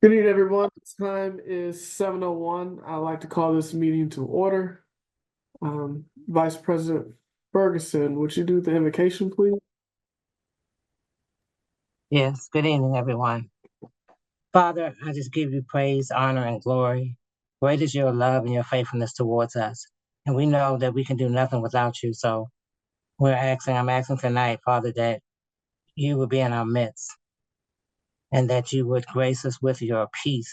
Good evening, everyone. The time is 7:01. I'd like to call this meeting to order. Vice President Ferguson, would you do the invocation, please? Yes, good evening, everyone. Father, I just give you praise, honor, and glory. Great is your love and your faithfulness towards us. And we know that we can do nothing without you. So I'm asking tonight, Father, that you would be in our midst and that you would grace us with your peace,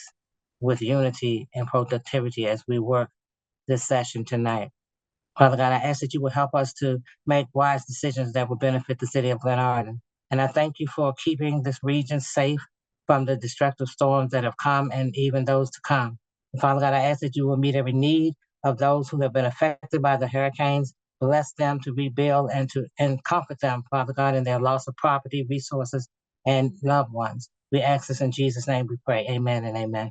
with unity and productivity as we work this session tonight. Father God, I ask that you would help us to make wise decisions that will benefit the city of Glenarden. And I thank you for keeping this region safe from the destructive storms that have come and even those to come. And Father God, I ask that you will meet every need of those who have been affected by the hurricanes. Bless them to rebuild and comfort them, Father God, in their loss of property, resources, and loved ones. We ask this in Jesus' name we pray. Amen and amen.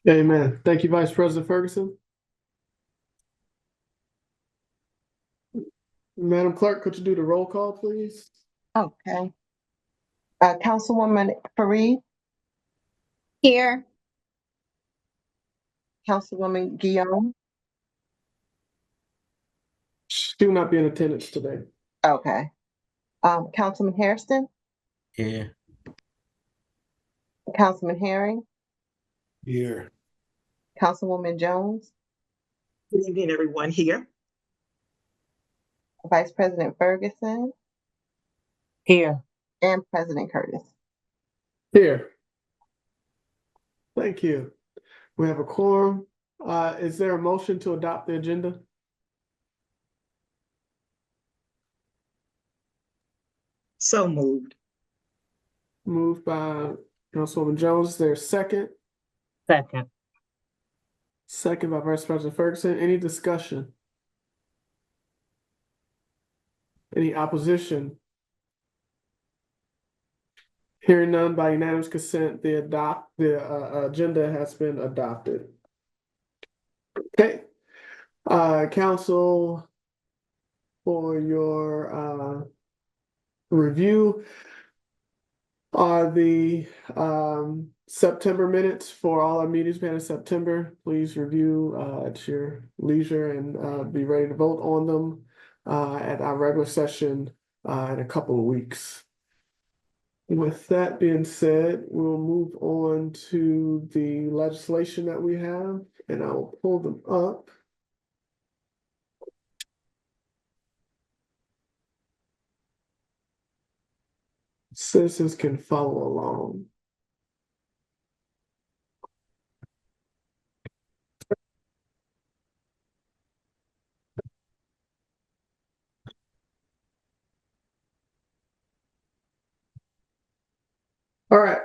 Amen. Thank you, Vice President Ferguson. Madam Clerk, could you do the roll call, please? Okay. Councilwoman Fareed, Here. Councilwoman Guillaume. She will not be in attendance today. Okay. Councilman Hairston, Here. Councilman Herring, Here. Councilwoman Jones, Good evening, everyone here. Vice President Ferguson, Here. and President Curtis. Here. Thank you. We have a quorum. Is there a motion to adopt the agenda? So moved. Moved by Councilwoman Jones. Is there a second? Second. Second by Vice President Ferguson. Any discussion? Any opposition? Hearing none, by unanimous consent, the agenda has been adopted. Okay. Council, for your review are the September minutes for all our meetings we had in September. Please review at your leisure and be ready to vote on them at our regular session in a couple of weeks. With that being said, we'll move on to the legislation that we have, and I'll pull them up. Citizens can follow along. All right.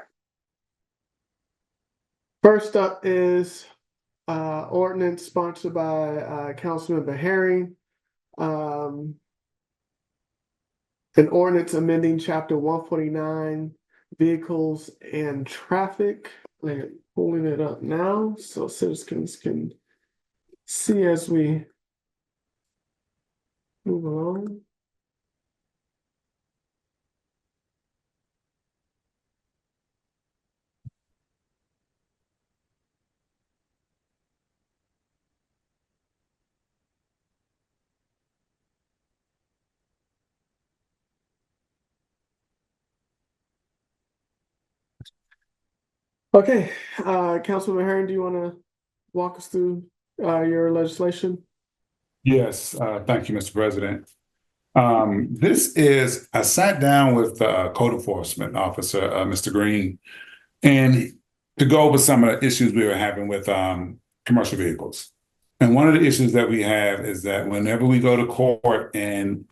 First up is ordinance sponsored by Councilmember Herring. An ordinance amending chapter 149, vehicles and traffic. I'm pulling it up now so citizens can see as we move along. Okay, Councilman Herring, do you want to walk us through your legislation? Yes, thank you, Mr. President. I sat down with the code enforcement officer, Mr. Green, and to go over some of the issues we were having with commercial vehicles. And one of the issues that we have is that whenever we go to court and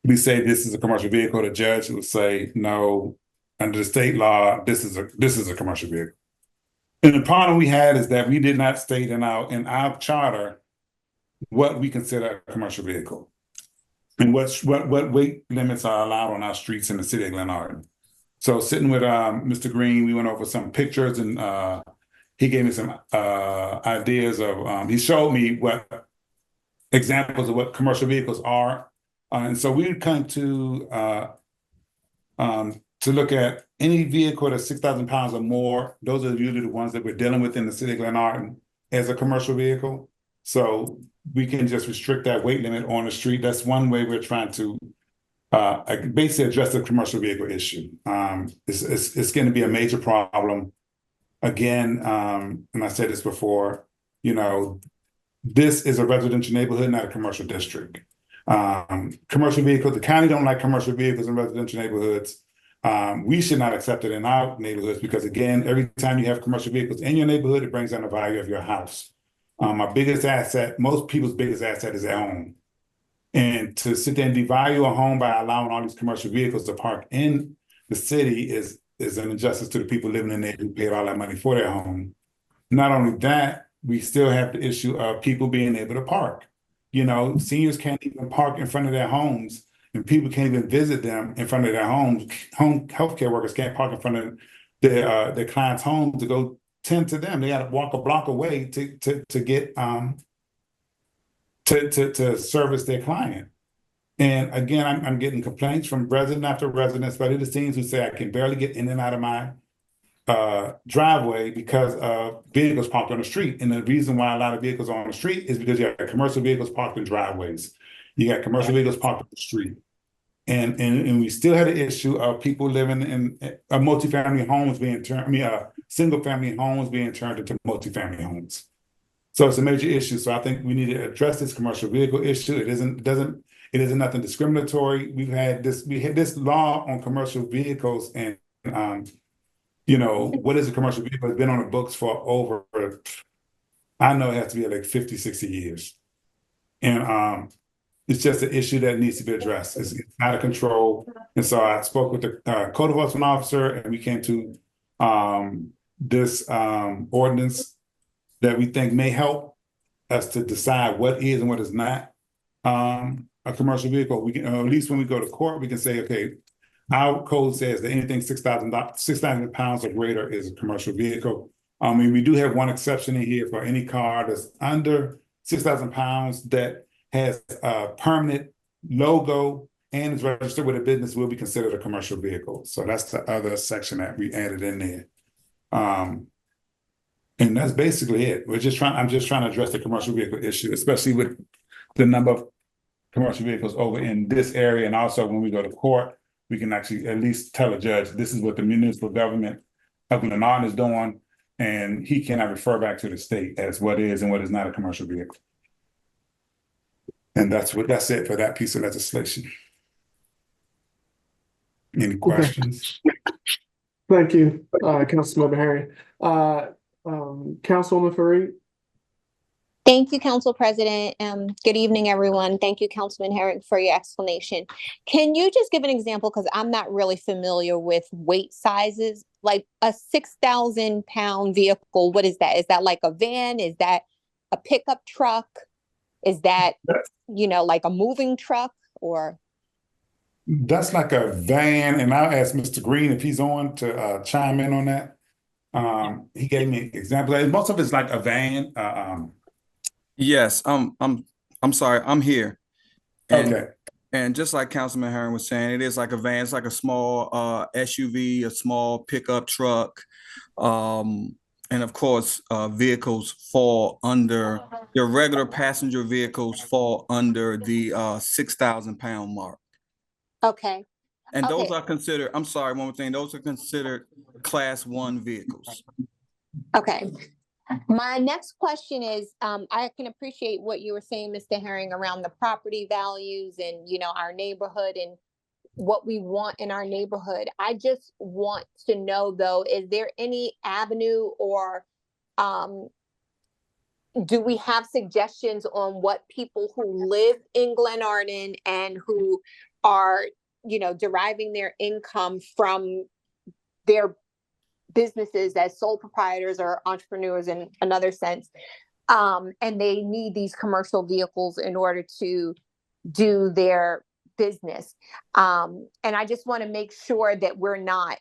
we say this is a commercial vehicle, the judge will say, no, under the state law, this is a commercial vehicle. And the problem we had is that we did not state in our charter what we consider a commercial vehicle and what weight limits are allowed on our streets in the city of Glenarden. So sitting with Mr. Green, we went over some pictures and he gave me some ideas of, he showed me what examples of what commercial vehicles are. And so we come to to look at any vehicle that's 6,000 pounds or more. Those are usually the ones that we're dealing with in the city of Glenarden as a commercial vehicle. So we can just restrict that weight limit on the street. That's one way we're trying to basically address the commercial vehicle issue. It's going to be a major problem. Again, and I said this before, you know, this is a residential neighborhood, not a commercial district. Commercial vehicles, the county don't like commercial vehicles in residential neighborhoods. We should not accept it in our neighborhoods because, again, every time you have commercial vehicles in your neighborhood, it brings down the value of your house. Our biggest asset, most people's biggest asset is their home. And to sit there and devalue a home by allowing all these commercial vehicles to park in the city is an injustice to the people living in there who paid all that money for their home. Not only that, we still have the issue of people being able to park. You know, seniors can't even park in front of their homes, and people can't even visit them in front of their homes. Home healthcare workers can't park in front of their clients' homes to go tend to them. They got to walk a block away to get to service their client. And again, I'm getting complaints from resident after resident, especially the seniors who say I can barely get in and out of my driveway because of vehicles parked on the street. And the reason why a lot of vehicles are on the street is because you have commercial vehicles parked in driveways. You got commercial vehicles parked on the street. And we still had an issue of people living in multifamily homes being turned, single family homes being turned into multifamily homes. So it's a major issue. So I think we need to address this commercial vehicle issue. It isn't nothing discriminatory. We had this law on commercial vehicles, and you know, what is a commercial vehicle? It's been on the books for over, I know it has to be like 50, 60 years. And it's just an issue that needs to be addressed. It's out of control. And so I spoke with the code enforcement officer, and we came to this ordinance that we think may help us to decide what is and what is not a commercial vehicle. We can, at least when we go to court, we can say, okay, our code says that anything 6,000 pounds or greater is a commercial vehicle. And we do have one exception in here for any car that's under 6,000 pounds that has a permanent logo and is registered with a business will be considered a commercial vehicle. So that's the other section that we added in there. And that's basically it. I'm just trying to address the commercial vehicle issue, especially with the number of commercial vehicles over in this area. And also when we go to court, we can actually at least tell a judge, this is what the municipal government of Glenarden is doing, and he cannot refer back to the state as what is and what is not a commercial vehicle. And that's it for that piece of legislation. Any questions? Thank you, Councilmember Herring. Councilwoman Fareed. Thank you, Council President. Good evening, everyone. Thank you, Councilman Herrick, for your explanation. Can you just give an example? Because I'm not really familiar with weight sizes. Like a 6,000 pound vehicle, what is that? Is that like a van? Is that a pickup truck? Is that, like a moving truck or? That's like a van, and I'll ask Mr. Green if he's on to chime in on that. He gave me an example. Most of it's like a van. Yes, I'm sorry, I'm here. And, Okay. And just like Councilman Herring was saying, it is like a van. It's like a small SUV, a small pickup truck. And of course, vehicles fall under, your regular passenger vehicles fall under the 6,000 pound mark. Okay. And those Okay. are considered, I'm sorry, one more thing, those are considered Class 1 vehicles. Okay. My next question is, I can appreciate what you were saying, Mr. Herring, around the property values and, our neighborhood and what we want in our neighborhood. I just want to know, though, is there any avenue or do we have suggestions on what people who live in Glenarden and who are, deriving their income from their businesses as sole proprietors or entrepreneurs in another sense, and they need these commercial vehicles in order to do their business. And I just want to make sure that we're not,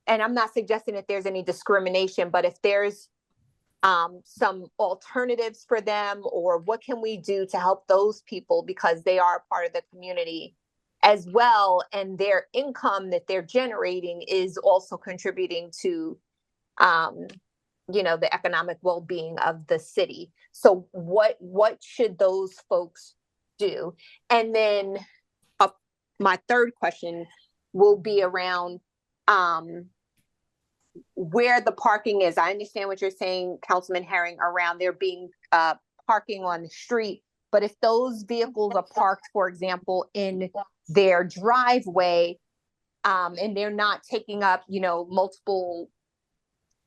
and I'm not suggesting that there's any discrimination, but if there's some alternatives for them, or what can we do to help those people because they are part of the community as well, and their income that they're generating is also contributing to, the economic well-being of the city. So what should those folks do? And then my third question will be around where the parking is. I understand what you're saying, Councilman Herring, around there being parking on the street. But if those vehicles are parked, for example, in their driveway, and they're not taking up, multiple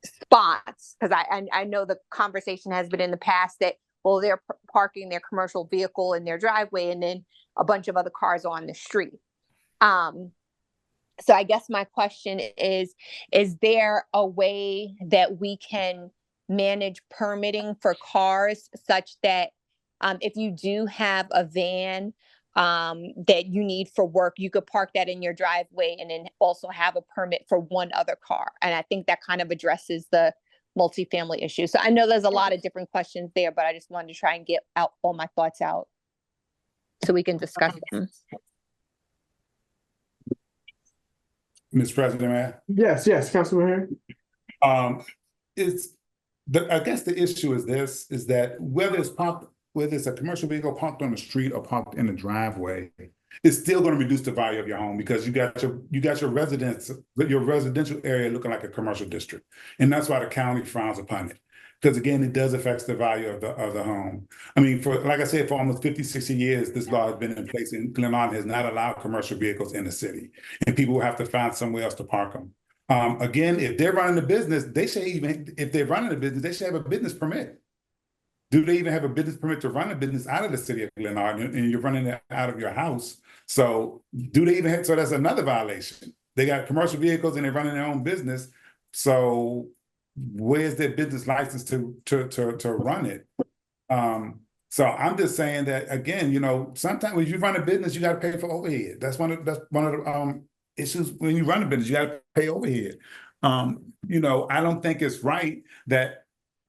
spots, because I know the conversation has been in the past that, well, they're parking their commercial vehicle in their driveway and then a bunch of other cars on the street. So I guess my question is there a way that we can manage permitting for cars such that if you do have a van that you need for work, you could park that in your driveway and then also have a permit for one other car? And I think that kind of addresses the multifamily issue. So I know there's a lot of different questions there, but I just wanted to try and get out all my thoughts out so we can discuss them. Mr. President, may I? Yes, Councilman Herring. I guess the issue is this, is that whether it's a commercial vehicle parked on the street or parked in the driveway, it's still going to reduce the value of your home because you got your residential area looking like a commercial district. And that's why the county frowns upon it. Because again, it does affect the value of the home. I mean, like I said, for almost 50, 60 years, this law has been in place, and Glenarden has not allowed commercial vehicles in the city, and people will have to find somewhere else to park them. Again, if they're running a business, if they're running a business, they should have a business permit. Do they even have a business permit to run a business out of the city of Glenarden, and you're running it out of your house? So that's another violation. They got commercial vehicles and they're running their own business. So where's their business license to run it? So I'm just saying that, again, sometimes when you run a business, you got to pay for overhead. That's one of the issues when you run a business. You got to pay overhead. I don't think it's right that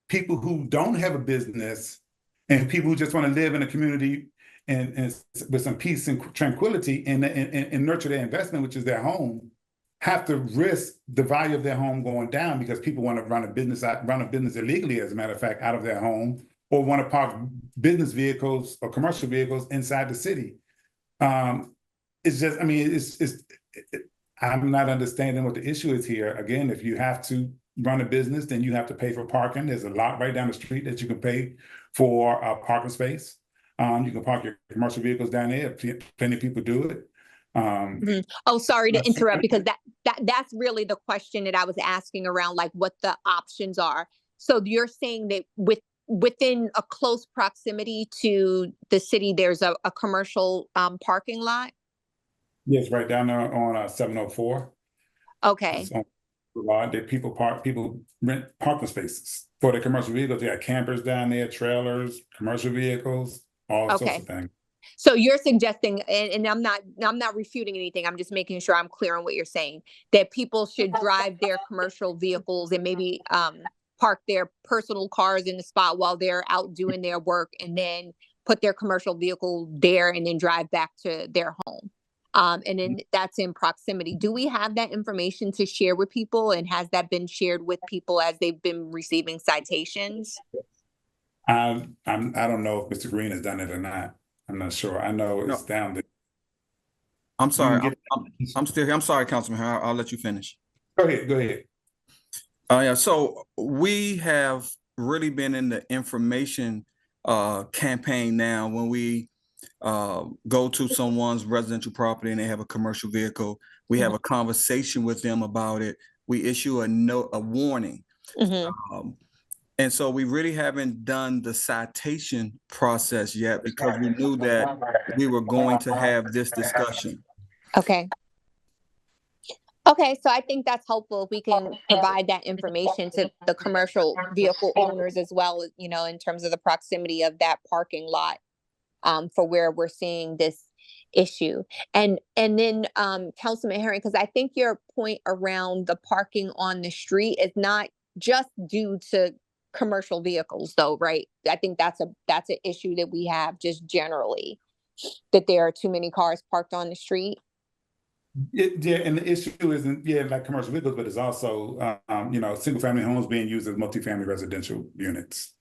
people who don't have a business and people who just want to live in a community and with some peace and tranquility and nurture their investment, which is their home, have to risk the value of their home going down because people want to run a business illegally, as a matter of fact, out of their home, or want to park business vehicles or commercial vehicles inside the city. It's just, I mean, I'm not understanding what the issue is here. Again, if you have to run a business, then you have to pay for parking. There's a lot right down the street that you can pay for a parking space. You can park your commercial vehicles down there. Plenty of people do it. Oh, sorry to interrupt, because that's really the question that I was asking around, like what the options are. So you're saying that within a close proximity to the city, there's a commercial parking lot? Yes, right down there on 704. Okay. People rent parking spaces for their commercial vehicles. They got campers down there, trailers, commercial vehicles, all sorts of things. So you're suggesting, and I'm not refuting anything, I'm just making sure I'm clear on what you're saying, that people should drive their commercial vehicles and maybe park their personal cars in the spot while they're out doing their work, and then put their commercial vehicle there and then drive back to their home. And then that's in proximity. Do we have that information to share with people? And has that been shared with people as they've been receiving citations? I don't know if Mr. Green has done it or not. I'm not sure. I know it's down there. I'm sorry. I'm still here. I'm sorry, Councilman. I'll let you finish. Go ahead. Yeah. So we have really been in the information campaign now. When we go to someone's residential property and they have a commercial vehicle, we have a conversation with them about it. We issue a warning. And so we really haven't done the citation process yet because we knew that we were going to have this discussion. Okay, so I think that's helpful if we can provide that information to the commercial vehicle owners as well, in terms of the proximity of that parking lot for where we're seeing this issue. And then Councilman Herring, because I think your point around the parking on the street is not just due to commercial vehicles though, right? I think that's an issue that we have just generally. that there are too many cars parked on the street? Yeah, and the issue isn't, like commercial vehicles, but it's also, single family homes being used as multifamily residential units.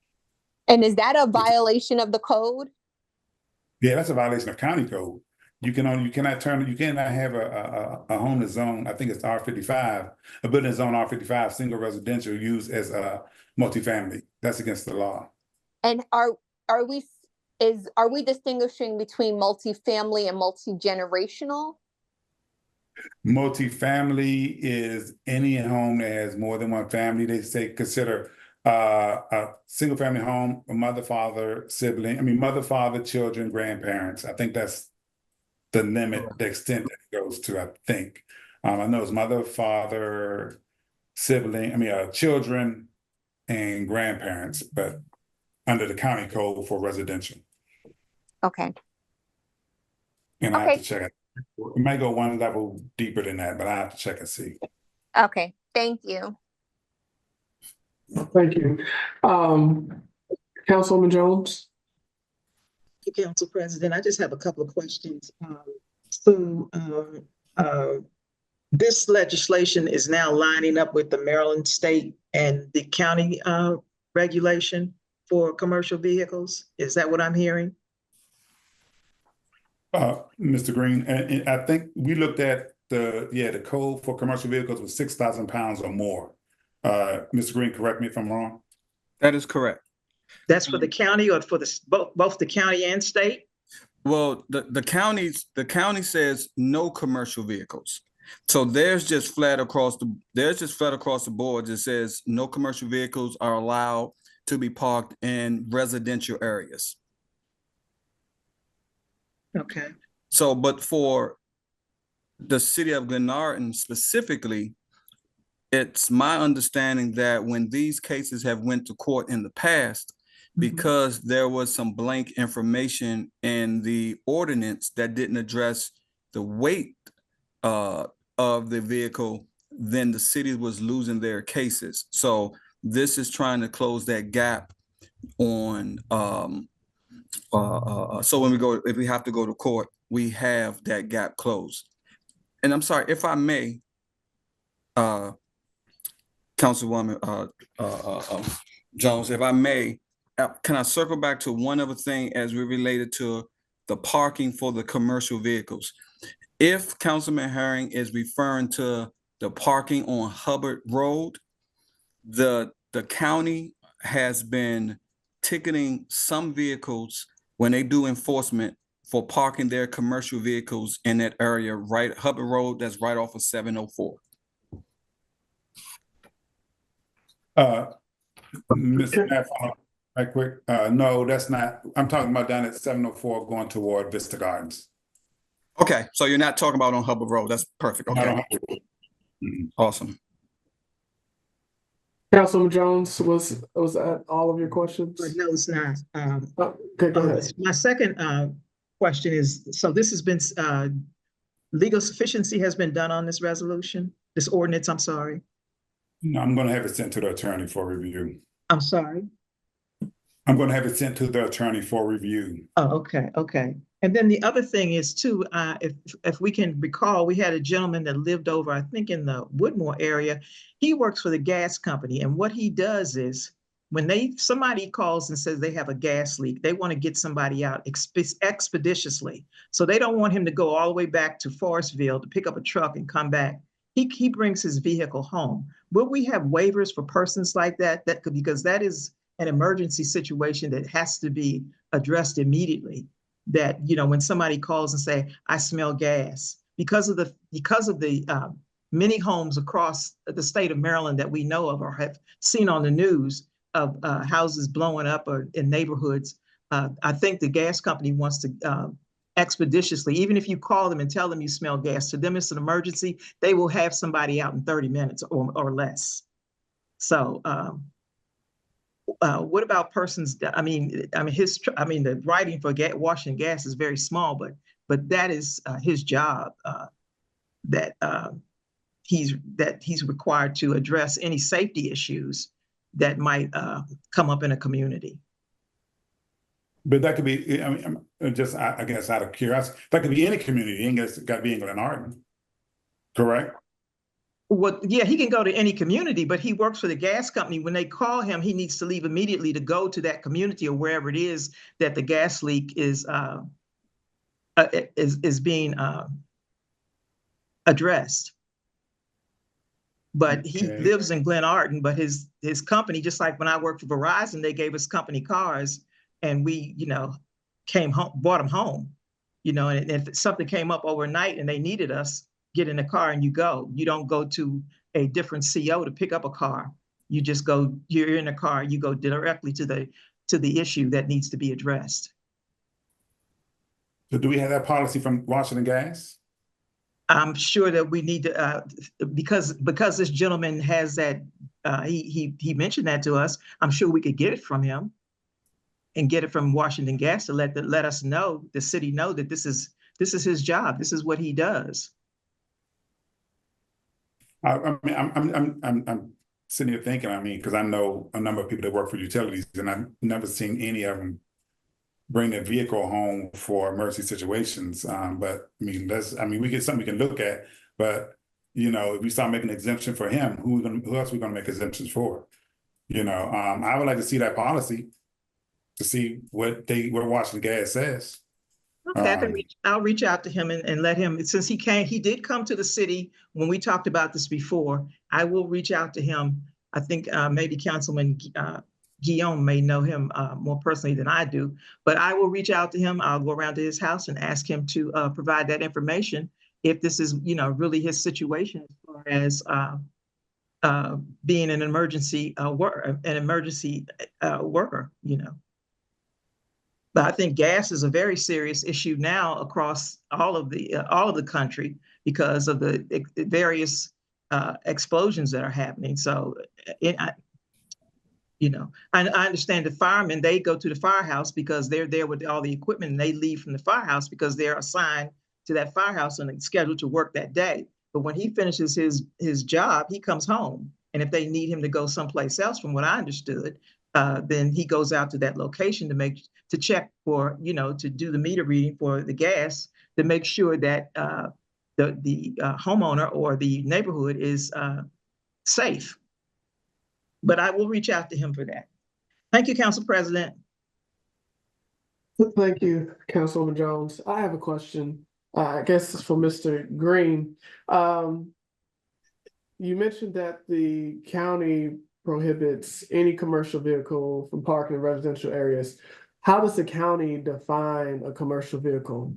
And is that a violation of the code? Yeah, that's a violation of county code. You cannot have a home that's zoned, I think it's R55, a building zone R55, single residential used as a multifamily. That's against the law. And are we distinguishing between multifamily and multi-generational? Multifamily is any home that has more than one family. They say consider a single family home, a mother, father, mother, father, children, grandparents. I think that's the limit, the extent that it goes to, I think. I know it's mother, father, children and grandparents, but under the county code for residential. Okay. And I have to check it. It might go one level deeper than that, but I have to check and see. Okay, thank you. Thank you. Councilwoman Jones? Thank you, Council President. I just have a couple of questions. So this legislation is now lining up with the Maryland state and the county regulation for commercial vehicles. Is that what I'm hearing? Mr. Green, and I think we looked at the code for commercial vehicles was 6,000 pounds or more. Mr. Green, correct me if I'm wrong. That is correct. That's for the county or for both the county and state? Well, the county says no commercial vehicles. So there's just flat across the board. It says no commercial vehicles are allowed to be parked in residential areas. Okay. So, but for the city of Glenarden specifically, it's my understanding that when these cases have went to court in the past, because there was some blank information in the ordinance that didn't address the weight of the vehicle, then the city was losing their cases. So this is trying to close that gap on so if we have to go to court, we have that gap closed. And I'm sorry, if I may, Councilwoman Jones, if I may, can I circle back to one other thing as we related to the parking for the commercial vehicles? If Councilman Herring is referring to the parking on Hubbard Road, the county has been ticketing some vehicles when they do enforcement for parking their commercial vehicles in that area, right, Hubbard Road, that's right off of 704. Mr. Matt, right quick. No, that's not. I'm talking about down at 704 going toward Vista Gardens. Okay, so you're not talking about on Hubbard Road. That's perfect. Okay. Awesome. Councilwoman Jones, was that all of your questions? No, it's not. Okay, go ahead. My second question is, so this has been, legal sufficiency has been done on this resolution, this ordinance, I'm sorry. No, I'm going to have it sent to the attorney for review. I'm sorry. I'm going to have it sent to the attorney for review. Oh, okay, okay. And then the other thing is too, if we can recall, we had a gentleman that lived over, I think in the Woodmore area. He works for the gas company, and what he does is when somebody calls and says they have a gas leak, they want to get somebody out expeditiously. So they don't want him to go all the way back to Forestville to pick up a truck and come back. He brings his vehicle home. Will we have waivers for persons like that? Because that is an emergency situation that has to be addressed immediately. That, when somebody calls and say, I smell gas, because of the many homes across the state of Maryland that we know of or have seen on the news of houses blowing up or in neighborhoods. I think the gas company wants to expeditiously, even if you call them and tell them you smell gas, to them it's an emergency, they will have somebody out in 30 minutes or less. So what about persons? The writing for washing gas is very small, but that is his job. That he's required to address any safety issues that might come up in a community. But that could be, I mean, just, I guess out of curiosity, that could be any community, it ain't got to be in Glenarden, correct? Yeah, he can go to any community, but he works for the gas company. When they call him, he needs to leave immediately to go to that community or wherever it is that the gas leak is being addressed. But he Okay. lives in Glenarden, but his company, just like when I worked for Verizon, they gave us company cars and we, came home, brought them home, and if something came up overnight and they needed us, get in the car and you go. You don't go to a different CO to pick up a car. You just go, you're in a car, you go directly to the issue that needs to be addressed. So do we have that policy from Washington Gas? I'm sure that we need to, because this gentleman has that, he mentioned that to us. I'm sure we could get it from him and get it from Washington Gas to let us know, the city know that this is his job. This is what he does. I mean, I'm sitting here thinking, I mean, because I know a number of people that work for utilities, and I've never seen any of them bring their vehicle home for emergency situations. But I mean, we get something we can look at, but if we start making an exemption for him, who else are we gonna make exemptions for? I would like to see that policy to see what Washington Gas says. Okay, I'll reach out to him and let him, since he did come to the city when we talked about this before. I will reach out to him. I think maybe Councilman Guillaume may know him more personally than I do, but I will reach out to him. I'll go around to his house and ask him to provide that information if this is, really his situation as far as being an emergency worker. But I think gas is a very serious issue now across all of the country because of the various explosions that are happening. So, I understand the firemen, they go to the firehouse because they're there with all the equipment, and they leave from the firehouse because they're assigned to that firehouse and scheduled to work that day. But when he finishes his job, he comes home. And if they need him to go someplace else, from what I understood, then he goes out to that location to check for, to do the meter reading for the gas, to make sure that the homeowner or the neighborhood is safe. But I will reach out to him for that. Thank you, Council President. Thank you, Councilwoman Jones. I have a question. I guess it's for Mr. Green. You mentioned that the county prohibits any commercial vehicle from parking in residential areas. How does the county define a commercial vehicle?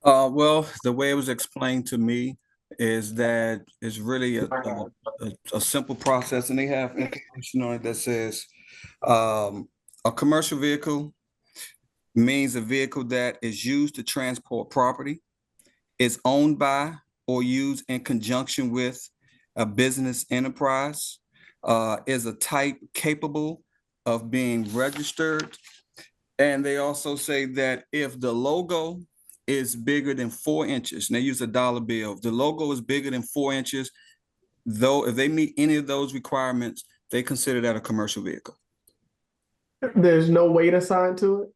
Well, the way it was explained to me is that it's really a simple process, and they have information on it that says a commercial vehicle means a vehicle that is used to transport property, is owned by or used in conjunction with a business enterprise, is a type capable of being registered. And they also say that if the logo is bigger than 4 inches, and they use a dollar bill, if the logo is bigger than 4 inches, though, if they meet any of those requirements, they consider that a commercial vehicle. There's no weight assigned to it?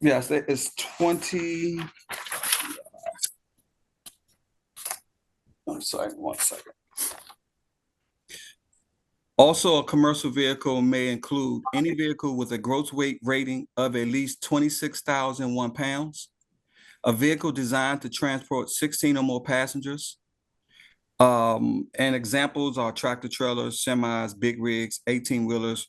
Yes, it's 20. I'm sorry, 1 second. Also, a commercial vehicle may include any vehicle with a gross weight rating of at least 26,001 pounds, a vehicle designed to transport 16 or more passengers. And examples are tractor trailers, semis, big rigs, 18-wheelers,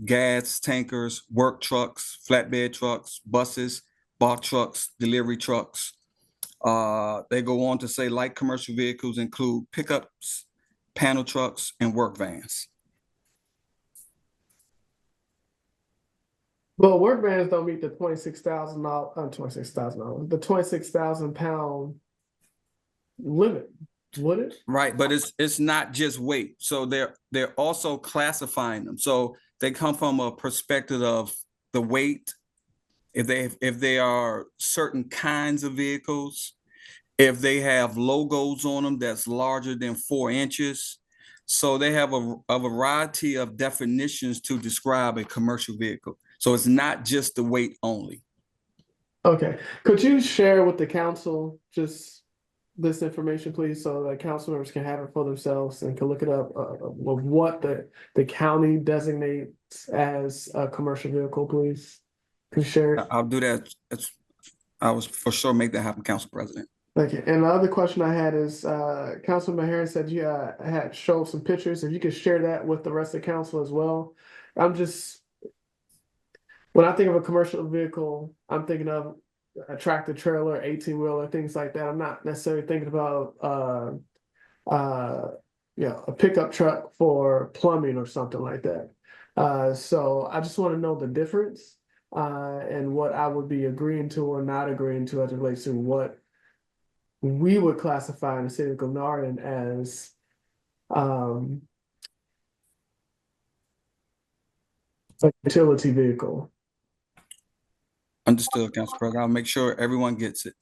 gas tankers, work trucks, flatbed trucks, buses, box trucks, delivery trucks. They go on to say light commercial vehicles include pickups, panel trucks, and work vans. Well, work vans don't meet the the 26,000 pound limit, would it? Right, but it's not just weight. So they're also classifying them. So they come from a perspective of the weight, if they are certain kinds of vehicles, if they have logos on them that's larger than 4 inches. So they have a variety of definitions to describe a commercial vehicle. So it's not just the weight only. Okay, could you share with the council just this information, please, so that council members can have it for themselves and can look it up, of what the county designates as a commercial vehicle, please? Could you share it? I'll do that. I was for sure make that happen, Council President. Thank you. And the other question I had is, Councilman Harris said you had showed some pictures. If you could share that with the rest of the council as well. When I think of a commercial vehicle, I'm thinking of a tractor trailer, 18-wheeler, things like that. I'm not necessarily thinking about a pickup truck for plumbing or something like that. So I just want to know the difference and what I would be agreeing to or not agreeing to as it relates to what we would classify in the city of Glenarden as a utility vehicle. Understood, Council President. I'll make sure everyone gets it.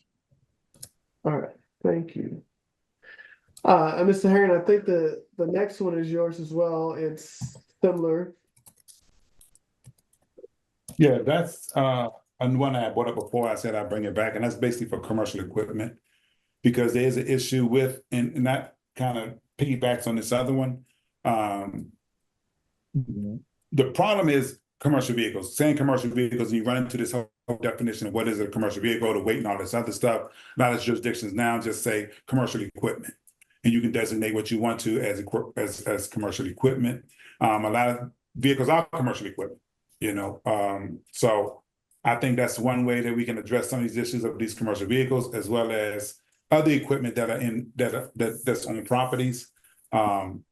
All right, thank you. And Mr. Herring, I think the next one is yours as well. It's similar. Yeah, that's and one I brought up before. I said I'd bring it back, and that's basically for commercial equipment, because there is an issue with, and that kind of piggybacks on this other one. The problem is commercial vehicles. Saying commercial vehicles, and you run into this whole definition of what is a commercial vehicle, the weight and all this other stuff. A lot of jurisdictions now just say commercial equipment, and you can designate what you want to as commercial equipment. A lot of vehicles are commercial equipment, so I think that's one way that we can address some of these issues of these commercial vehicles, as well as other equipment that's on properties. And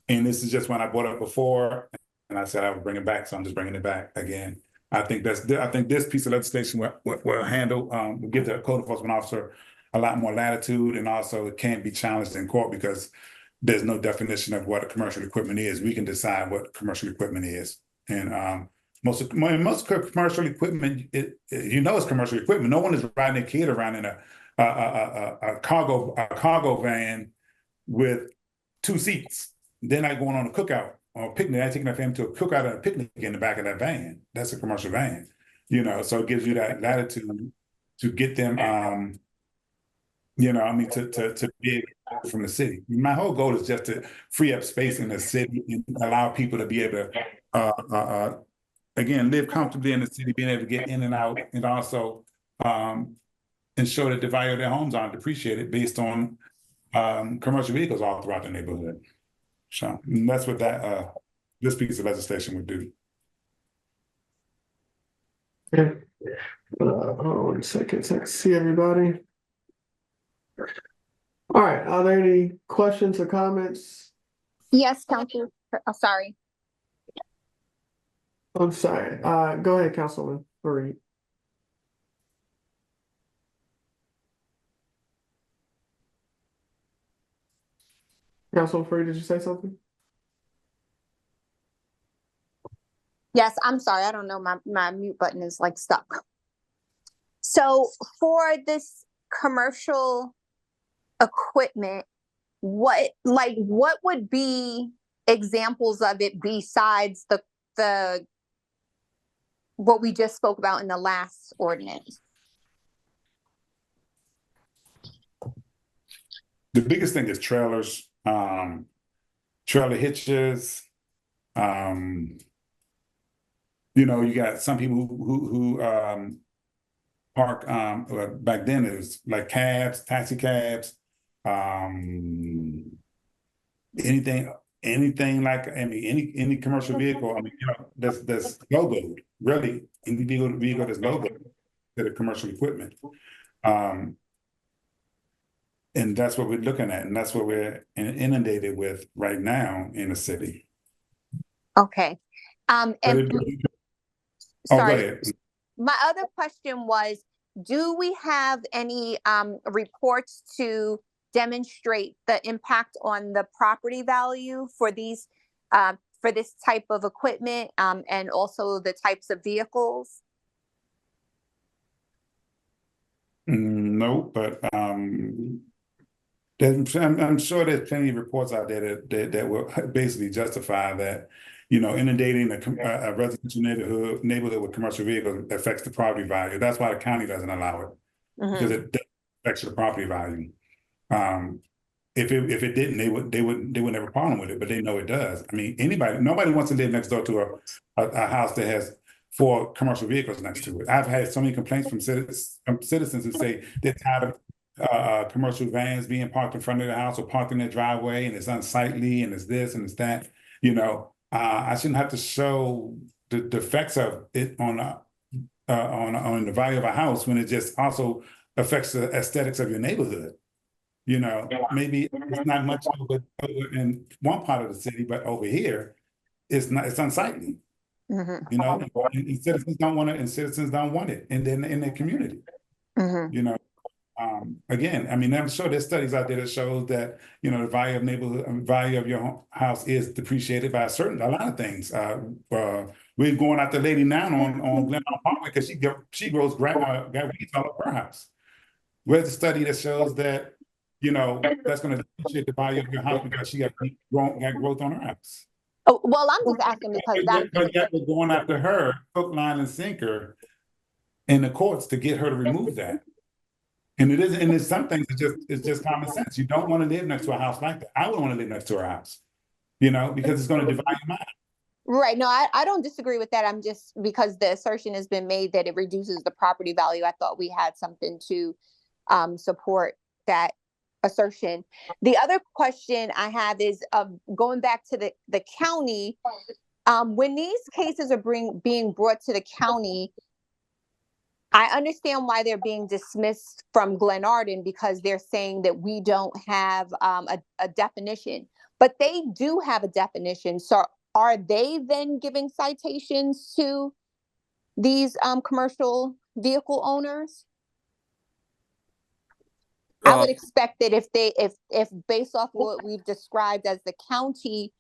this is just one I brought up before, and I said I would bring it back, so I'm just bringing it back again. I think this piece of legislation will handle, will give the code enforcement officer a lot more latitude, and also it can't be challenged in court because there's no definition of what a commercial equipment is. We can decide what commercial equipment is, and most commercial equipment, it's commercial equipment. No one is riding a kid around in a cargo van with 2 seats. They're not going on a cookout or a picnic. They're taking their family to a cookout and a picnic in the back of that van. That's a commercial van, so it gives you that latitude to get them, to be able from the city. My whole goal is just to free up space in the city and allow people to be able to, again, live comfortably in the city, being able to get in and out, and also ensure that the value of their homes aren't depreciated based on commercial vehicles all throughout the neighborhood. So that's what this piece of legislation would do. Okay. Hold on 1 second so I can see everybody. All right, are there any questions or comments? Yes, Council. Oh, sorry. I'm sorry. Go ahead, Councilman Fareed. Councilman Fareed, did you say something? Yes, I'm sorry. I don't know. My mute button is like stuck. So for this commercial equipment, what would be examples of it besides the what we just spoke about in the last ordinance? The biggest thing is trailers, trailer hitches. You got some people who park, back then it was like cabs, taxi cabs, anything like, any commercial vehicle. That's logoed, really, any vehicle that's logoed to the commercial equipment. And that's what we're looking at, and that's what we're inundated with right now in the city. Okay. And Go sorry, ahead. my other question was, do we have any reports to demonstrate the impact on the property value for these for this type of equipment and also the types of vehicles? No, but I'm sure there's plenty of reports out there that will basically justify that inundating a residential neighborhood with commercial vehicles affects the property value. That's why the county doesn't allow it, because it affects the property value. If it didn't, they would have a problem with it, but they know it does. I mean, nobody wants to live next door to a house that has 4 commercial vehicles next to it. I've had so many complaints from citizens who say they're tired of commercial vans being parked in front of their house or parked in their driveway, and it's unsightly, and it's this and it's that. I shouldn't have to show the effects of it on the value of a house when it just also affects the aesthetics of your neighborhood. Maybe it's not much over in one part of the city, but over here, it's unsightly. And citizens don't want it, and citizens don't want it, and then in their community. Again, I mean, I'm sure there's studies out there that shows that the value of your house is depreciated by a lot of things. We're going after Lady now on Glenarden Parkway because she grows weeds all over her house. Where's the study that shows that that's going to depreciate the value of your house because she got growth on her house? Oh, well, I'm just asking because But yet we're going after her, hook, line, and sinker in the courts to get her to remove that. And it's some things it's just common sense. You don't want to live next to a house like that. I wouldn't want to live next to her house, because it's going to divide your mind. Right. No, I don't disagree with that. I'm just, because the assertion has been made that it reduces the property value, I thought we had something to support that assertion. The other question I have is going back to the county. When these cases are being brought to the county, I understand why they're being dismissed from Glenarden, because they're saying that we don't have a definition, but they do have a definition. So are they then giving citations to these commercial vehicle owners? I would expect that if based off what we've described as the county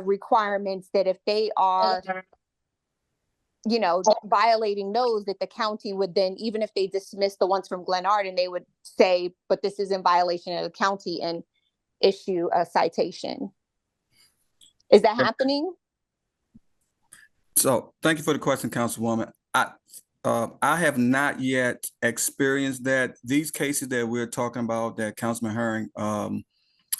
requirements, that if they are violating those, that the county would then, even if they dismiss the ones from Glenarden, they would say, but this is in violation of the county, and issue a citation. Is that happening? So thank you for the question, Councilwoman. I have not yet experienced that. These cases that we're talking about that Councilman Herring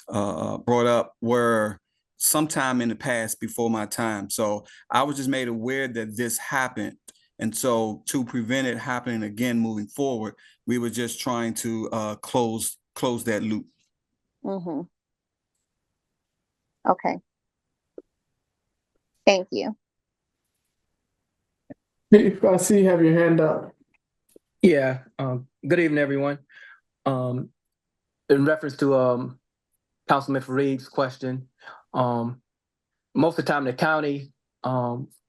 brought up were sometime in the past before my time. So I was just made aware that this happened. And so to prevent it happening again moving forward, we were just trying to close that loop. Okay. Thank you. I see you have your hand up. Yeah. Good evening, everyone. In reference to Councilman Fareed's question, most of the time the county,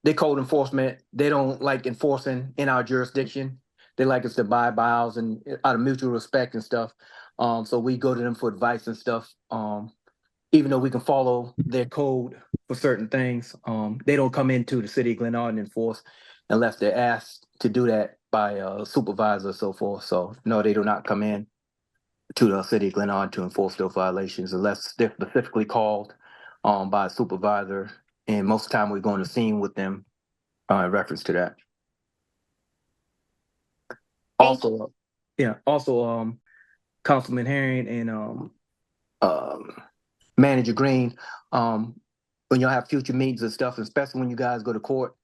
they code enforcement, they don't like enforcing in our jurisdiction. They like us to abide by ours and out of mutual respect and stuff. So we go to them for advice and stuff. Even though we can follow their code for certain things, they don't come into the city of Glenarden and enforce unless they're asked to do that by a supervisor or so forth. So no, they do not come in to the city of Glenarden to enforce those violations unless they're specifically called by a supervisor. And most of the time we go on the scene with them in reference to that. Also, Councilman Herring and Manager Green, when y'all have future meetings and stuff, especially when you guys go to court,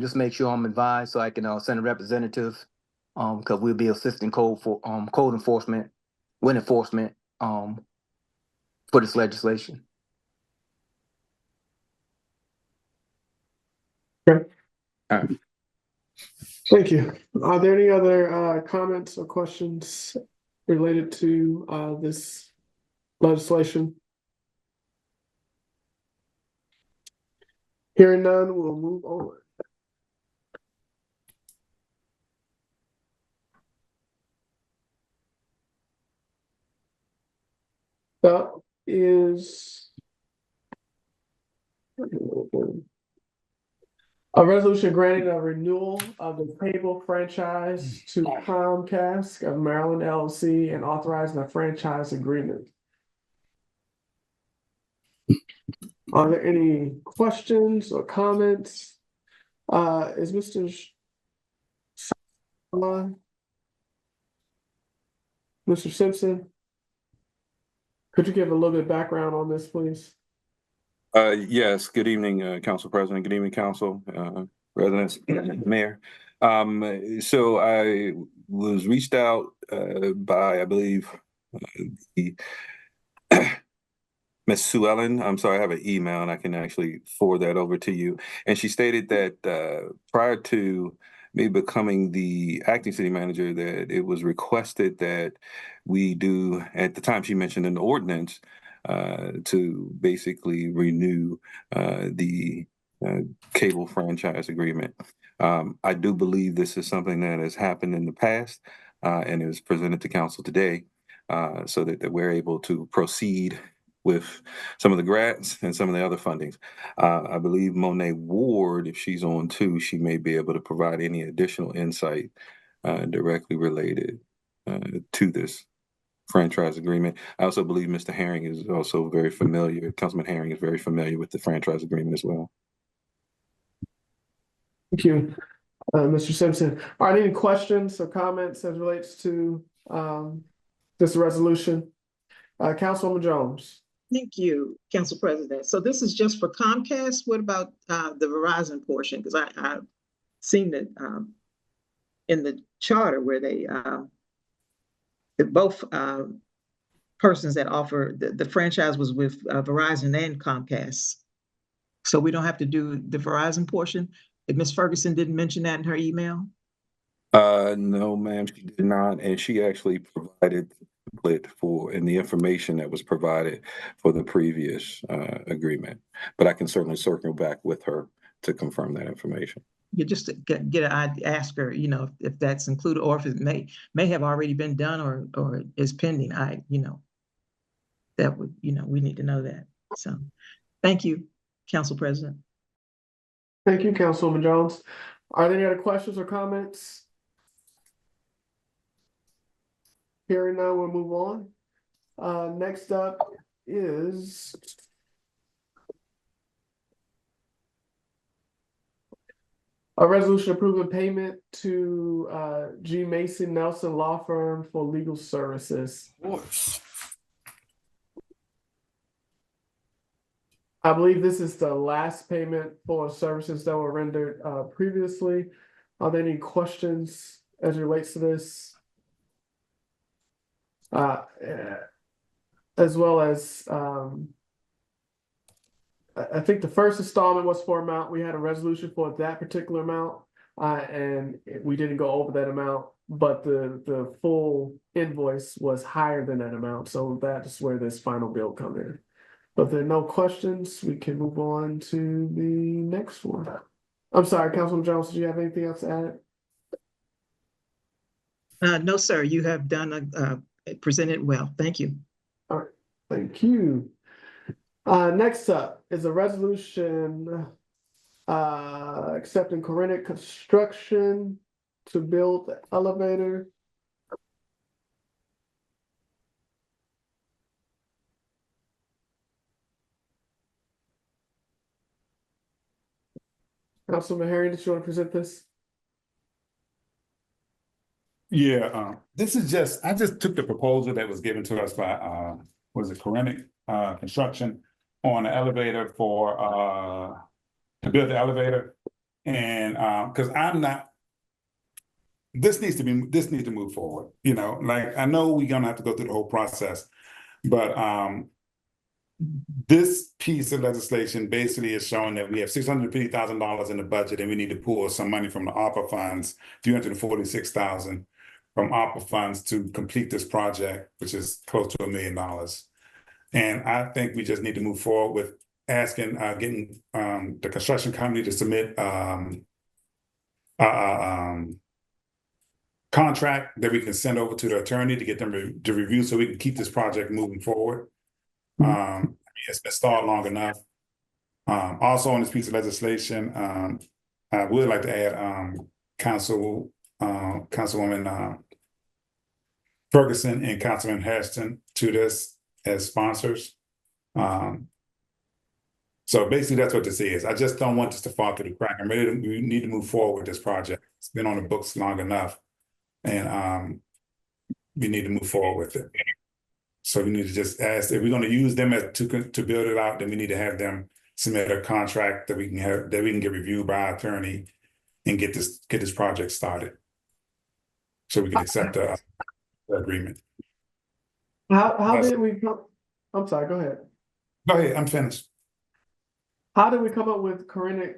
just make sure I'm advised so I can send a representative, because we'll be assisting code enforcement with enforcement for this legislation. Okay. All right. Thank you. Are there any other comments or questions related to this legislation? Hearing none, we'll move on. That is a resolution granting a renewal of the cable franchise to Comcast of Maryland LLC and authorizing a franchise agreement. Are there any questions or comments? Is Mr. Online? Mr. Simpson? Could you give a little bit of background on this, please? Yes, good evening, Council President. Good evening, Council, residents, Mayor. So I was reached out by, I believe, the Miss Sue Ellen. I'm sorry, I have an email and I can actually forward that over to you. And she stated that prior to me becoming the acting city manager, that it was requested that we do, at the time she mentioned an ordinance to basically renew the cable franchise agreement. I do believe this is something that has happened in the past and is presented to council today so that we're able to proceed with some of the grants and some of the other fundings. I believe Monet Ward, if she's on too, she may be able to provide any additional insight directly related to this franchise agreement. I also believe Mr. Herring is also very familiar, Councilman Herring is very familiar with the franchise agreement as well. Thank you, Mr. Simpson. Are there any questions or comments as relates to this resolution? Councilwoman Jones. Thank you, Council President. So this is just for Comcast. What about the Verizon portion? Because I've seen that in the charter where they both persons that offer the franchise was with Verizon and Comcast. So we don't have to do the Verizon portion. If Ms. Ferguson didn't mention that in her email? No, ma'am, she did not. And she actually provided it in the information that was provided for the previous agreement. But I can certainly circle back with her to confirm that information. You just ask her, if that's included or if it may have already been done or is pending. That would, we need to know that. So thank you, Council President. Thank you, Councilwoman Jones. Are there any other questions or comments? Hearing none, we'll move on. Next up is a resolution approving payment to G. Mason Nelson Law Firm for legal services. Of course. I believe this is the last payment for services that were rendered previously. Are there any questions as it relates to this? As well as I think the first installment was for amount. We had a resolution for that particular amount, and we didn't go over that amount, but the full invoice was higher than that amount. So that's where this final bill comes in. But if there are no questions, we can move on to the next one. I'm sorry, Councilman Jones, do you have anything else to add? No, sir, you have done presented well. Thank you. All right, thank you. Next up is a resolution accepting Corinne Construction to build the elevator. Councilman Herring, did you want to present this? Yeah, this is I just took the proposal that was given to us by, was it Corinne Construction on the elevator to build the elevator. And because this needs to move forward, like I know we're gonna have to go through the whole process, but this piece of legislation basically is showing that we have $650,000 in the budget and we need to pull some money from the ARPA funds, $346,000 from ARPA funds to complete this project, which is close to $1 million. And I think we just need to move forward with asking, getting the construction company to submit contract that we can send over to the attorney to get them to review so we can keep this project moving forward. It's been stalled long enough. Also on this piece of legislation, I would like to add Councilwoman Ferguson and Councilman Hairston to this as sponsors. So basically, that's what this is. I just don't want this to fall through the crack. We need to move forward with this project. It's been on the books long enough, and we need to move forward with it. So we need to just ask if we're going to use them to build it out. Then we need to have them submit a contract that we can get reviewed by our attorney and get this project started, so we can accept the agreement. How did we come? I'm sorry, go ahead. Go ahead, I'm finished. How did we come up with Korenic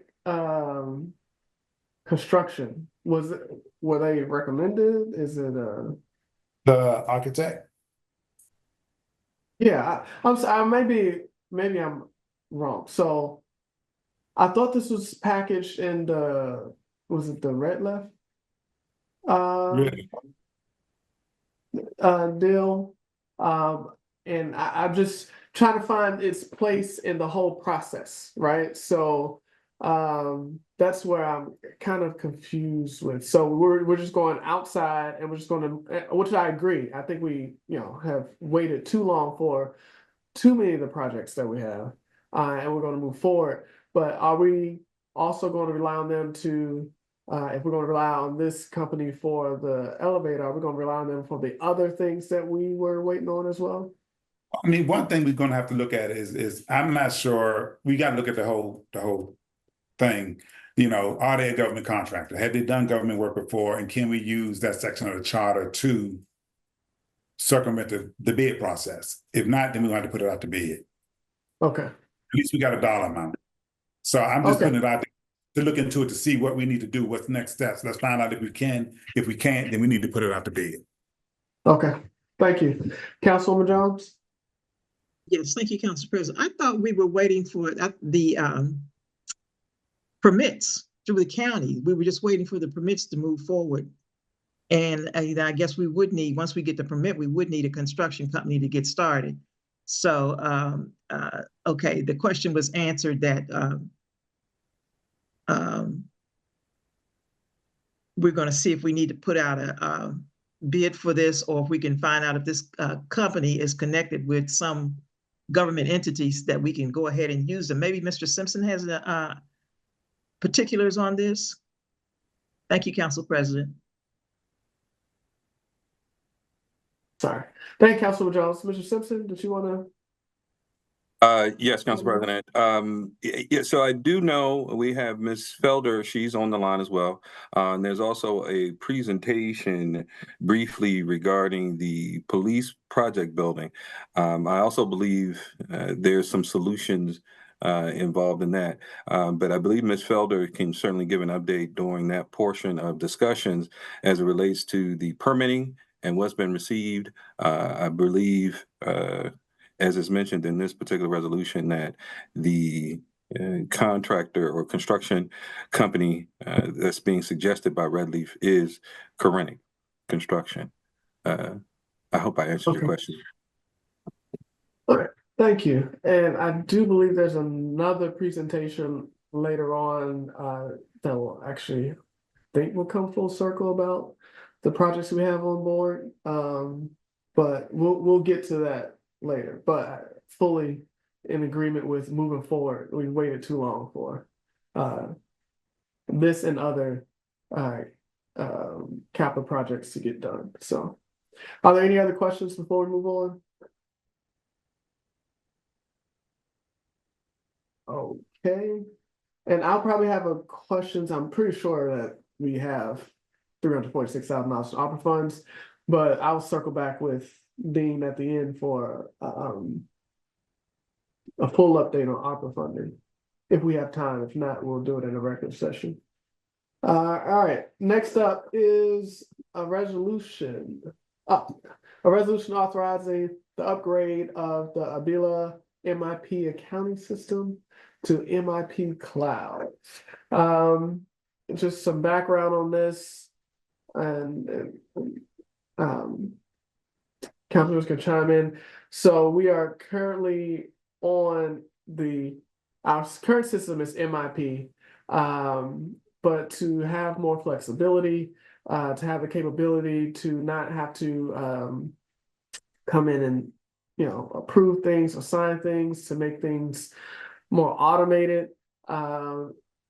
construction? Were they recommended? Is it The architect? yeah, I'm sorry, maybe I'm wrong. So I thought this was packaged in was it the red left? Really? Deal. And I'm just trying to find its place in the whole process, right? So that's where I'm kind of confused with. So we're just going outside and we're just going to, which I agree. I think we, have waited too long for too many of the projects that we have, and we're going to move forward. But are we also going to rely on them to, if we're going to rely on this company for the elevator, are we going to rely on them for the other things that we were waiting on as well? I mean, one thing we're going to have to look at is I'm not sure. We got to look at the whole thing. Are they a government contractor? Have they done government work before? And can we use that section of the charter to circumvent the bid process? If not, then we're going to have to put it out to bid. Okay. At least we got a dollar amount. So I'm just putting it out there to look into it to see what we need to do. What's the next steps? Let's find out if we can. If we can't, then we need to put it out to bid. Okay. Thank you. Councilwoman Jones? Yes, thank you, Council President. I thought we were waiting for the permits through the county. We were just waiting for the permits to move forward. And I guess we would need, once we get the permit, we would need a construction company to get started. So, okay, the question was answered that we're going to see if we need to put out a bid for this, or if we can find out if this company is connected with some government entities that we can go ahead and use them. Maybe Mr. Simpson has particulars on this. Thank you, Council President. Sorry. Thank you, Councilwoman Jones. Mr. Simpson, did you want to? Yes, Council President. Yeah, so I do know we have Ms. Felder. She's on the line as well. And there's also a presentation briefly regarding the police project building. I also believe there's some solutions involved in that. But I believe Ms. Felder can certainly give an update during that portion of discussions as it relates to the permitting and what's been received. I believe as is mentioned in this particular resolution, that the contractor or construction company that's being suggested by Redleaf is Korenic Construction. I hope I answered your question. All right, thank you. And I do believe there's another presentation later on that will actually think will come full circle about the projects we have on board. But we'll get to that later, but fully in agreement with moving forward. We waited too long for this and other capital projects to get done. So are there any other questions before we move on? Okay, and I'll probably have a questions. I'm pretty sure that we have $346,000 in opera funds, but I'll circle back with Dean at the end for a full update on opera funding if we have time. If not, we'll do it in a regular session. All right, next up is a resolution. A resolution authorizing the upgrade of the Abila MIP accounting system to MIP Cloud. Just some background on this, and councilors can chime in. So we are currently on our current system is MIP, but to have more flexibility, to have the capability to not have to come in and approve things or sign things, to make things more automated.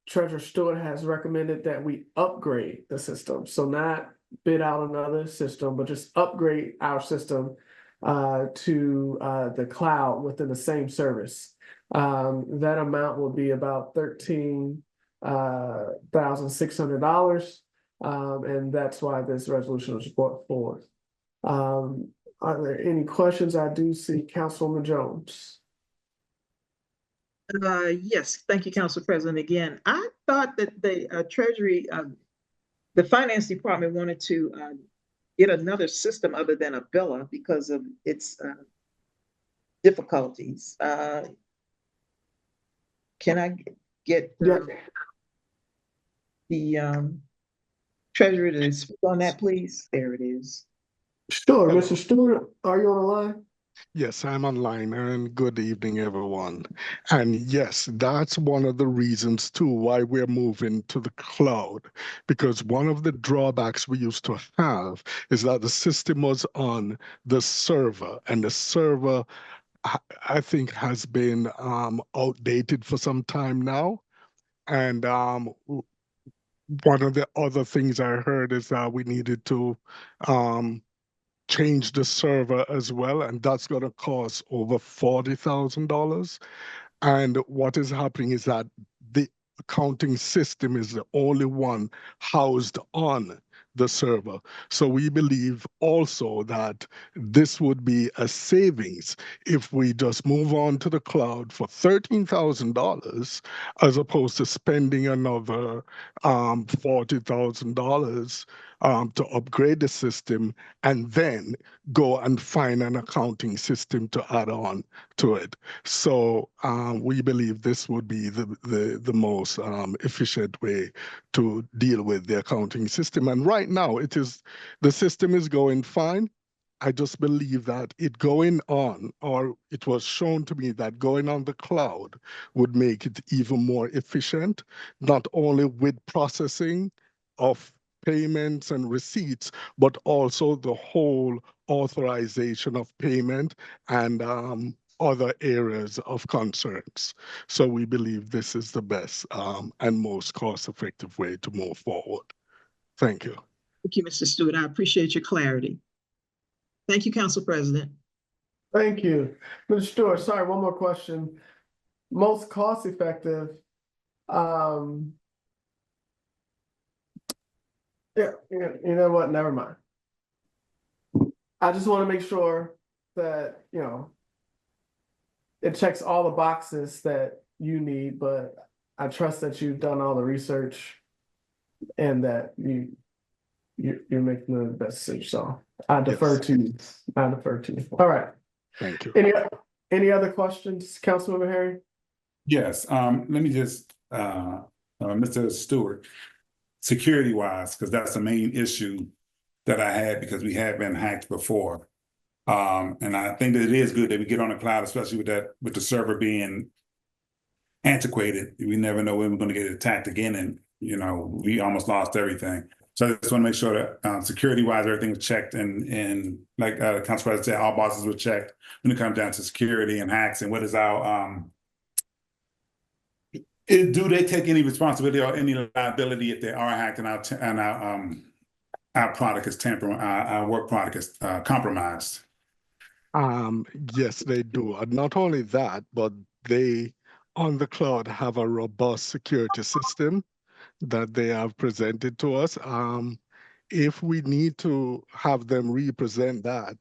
Treasurer Stewart has recommended that we upgrade the system. So not bid out another system, but just upgrade our system to the cloud within the same service. That amount will be about $13,600. And that's why this resolution was brought forth. Are there any questions? I do see Councilwoman Jones. Yes, thank you, Council President. Again, I thought that the Treasury, the Finance Department wanted to get another system other than Abella because of its difficulties. Can I get Yeah. the Treasurer to speak on that, please? There it is. Sure, Hello. Mr. Stewart, are you on the line? Yes, I'm online, and good evening, everyone. And yes, that's one of the reasons too why we're moving to the cloud, because one of the drawbacks we used to have is that the system was on the server, and the server, I think, has been outdated for some time now. And one of the other things I heard is that we needed to change the server as well, and that's going to cost over $40,000. And what is happening is that the accounting system is the only one housed on the server. So we believe also that this would be a savings if we just move on to the cloud for $13,000 as opposed to spending another $40,000 to upgrade the system and then go and find an accounting system to add on to it. So we believe this would be the most efficient way to deal with the accounting system. And right now, the system is going fine. I just believe that it going on, or it was shown to me that going on the cloud would make it even more efficient, not only with processing of payments and receipts, but also the whole authorization of payment and other areas of concerns. So we believe this is the best and most cost-effective way to move forward. Thank you. Thank you, Mr. Stewart. I appreciate your clarity. Thank you, Council President. Thank you. Mr. Stewart, sorry, one more question. Most cost effective, yeah, you know what, never mind. I just want to make sure that, it checks all the boxes that you need, but I trust that you've done all the research and that you're making the best decision. So I defer to you. I defer to you. All right. Thank you. Any other questions, Councilmember Harry? Yes, let me just, Mr. Stewart, security wise, because that's the main issue that I had because we had been hacked before. And I think that it is good that we get on the cloud, especially with the server being antiquated. We never know when we're going to get attacked again, and we almost lost everything. So I just want to make sure that security-wise, everything was checked, and like Council President said, all boxes were checked when it comes down to security and hacks. And what is our do they take any responsibility or any liability if they are hacked and our product is tampered, our work product is compromised? Yes, they do. And not only that, but they on the cloud have a robust security system that they have presented to us. If we need to have them represent that,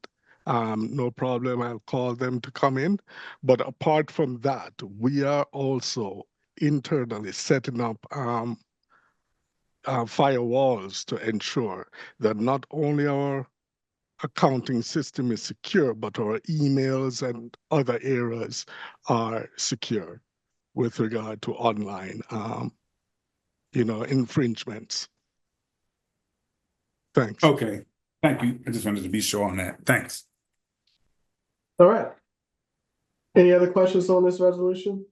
no problem, I'll call them to come in. But apart from that, we are also internally setting up firewalls to ensure that not only our accounting system is secure, but our emails and other areas are secure with regard to online, infringements. Thanks. Okay, thank you. I just wanted to be sure on that. Thanks. All right. Any other questions on this resolution?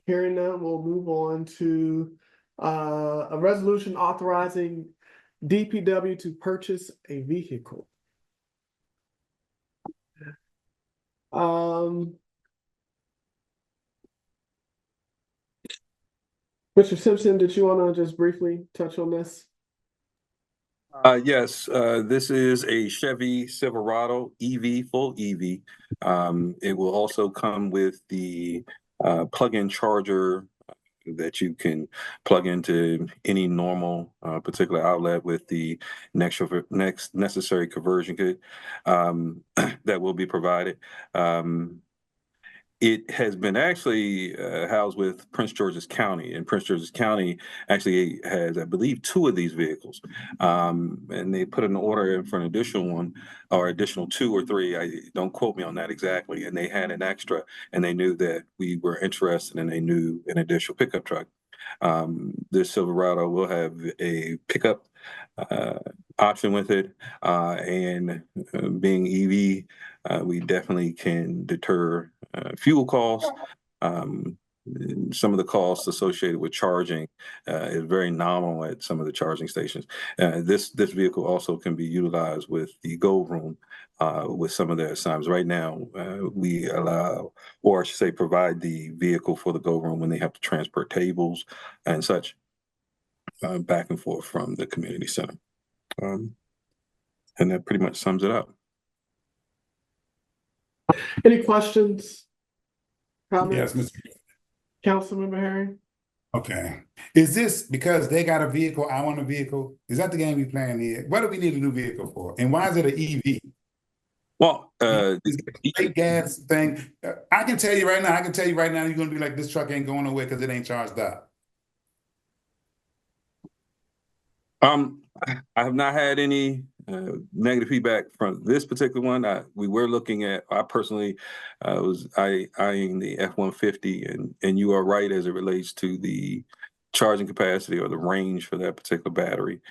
Hearing none, we'll move on to a resolution authorizing DPW to purchase a vehicle. Mr. Simpson, did you want to just briefly touch on this? Yes, this is a Chevy Silverado EV, full EV. It will also come with the plug-in charger that you can plug into any normal particular outlet with the next necessary conversion kit that will be provided. It has been actually housed with Prince George's County, and Prince George's County actually has, I believe, two of these vehicles. And they put an order in for an additional one, or additional two or three. I don't quote me on that exactly. And they had an extra, and they knew that we were interested, and they knew an additional pickup truck. This Silverado will have a pickup option with it, and being EV, we definitely can deter fuel costs. Some of the costs associated with charging is very nominal at some of the charging stations. This vehicle also can be utilized with the Go Room with some of their assignments. Right now, we allow, or I should say, provide the vehicle for the Go Room when they have to transport tables and such back and forth from the community center. And that pretty much sums it up. Any questions? Yes, Comments? Mr. Councilmember Herring? Okay. Is this because they got a vehicle, I want a vehicle? Is that the game we playing here? What do we need a new vehicle for? And why is it an EV? Well, Is it a straight gas thing? I can tell you right now, you're gonna be like, this truck ain't going nowhere because it ain't charged up. I have not had any negative feedback from this particular one. We were looking at, I personally was eyeing the F-150, and you are right as it relates to the charging capacity or the range for that particular battery.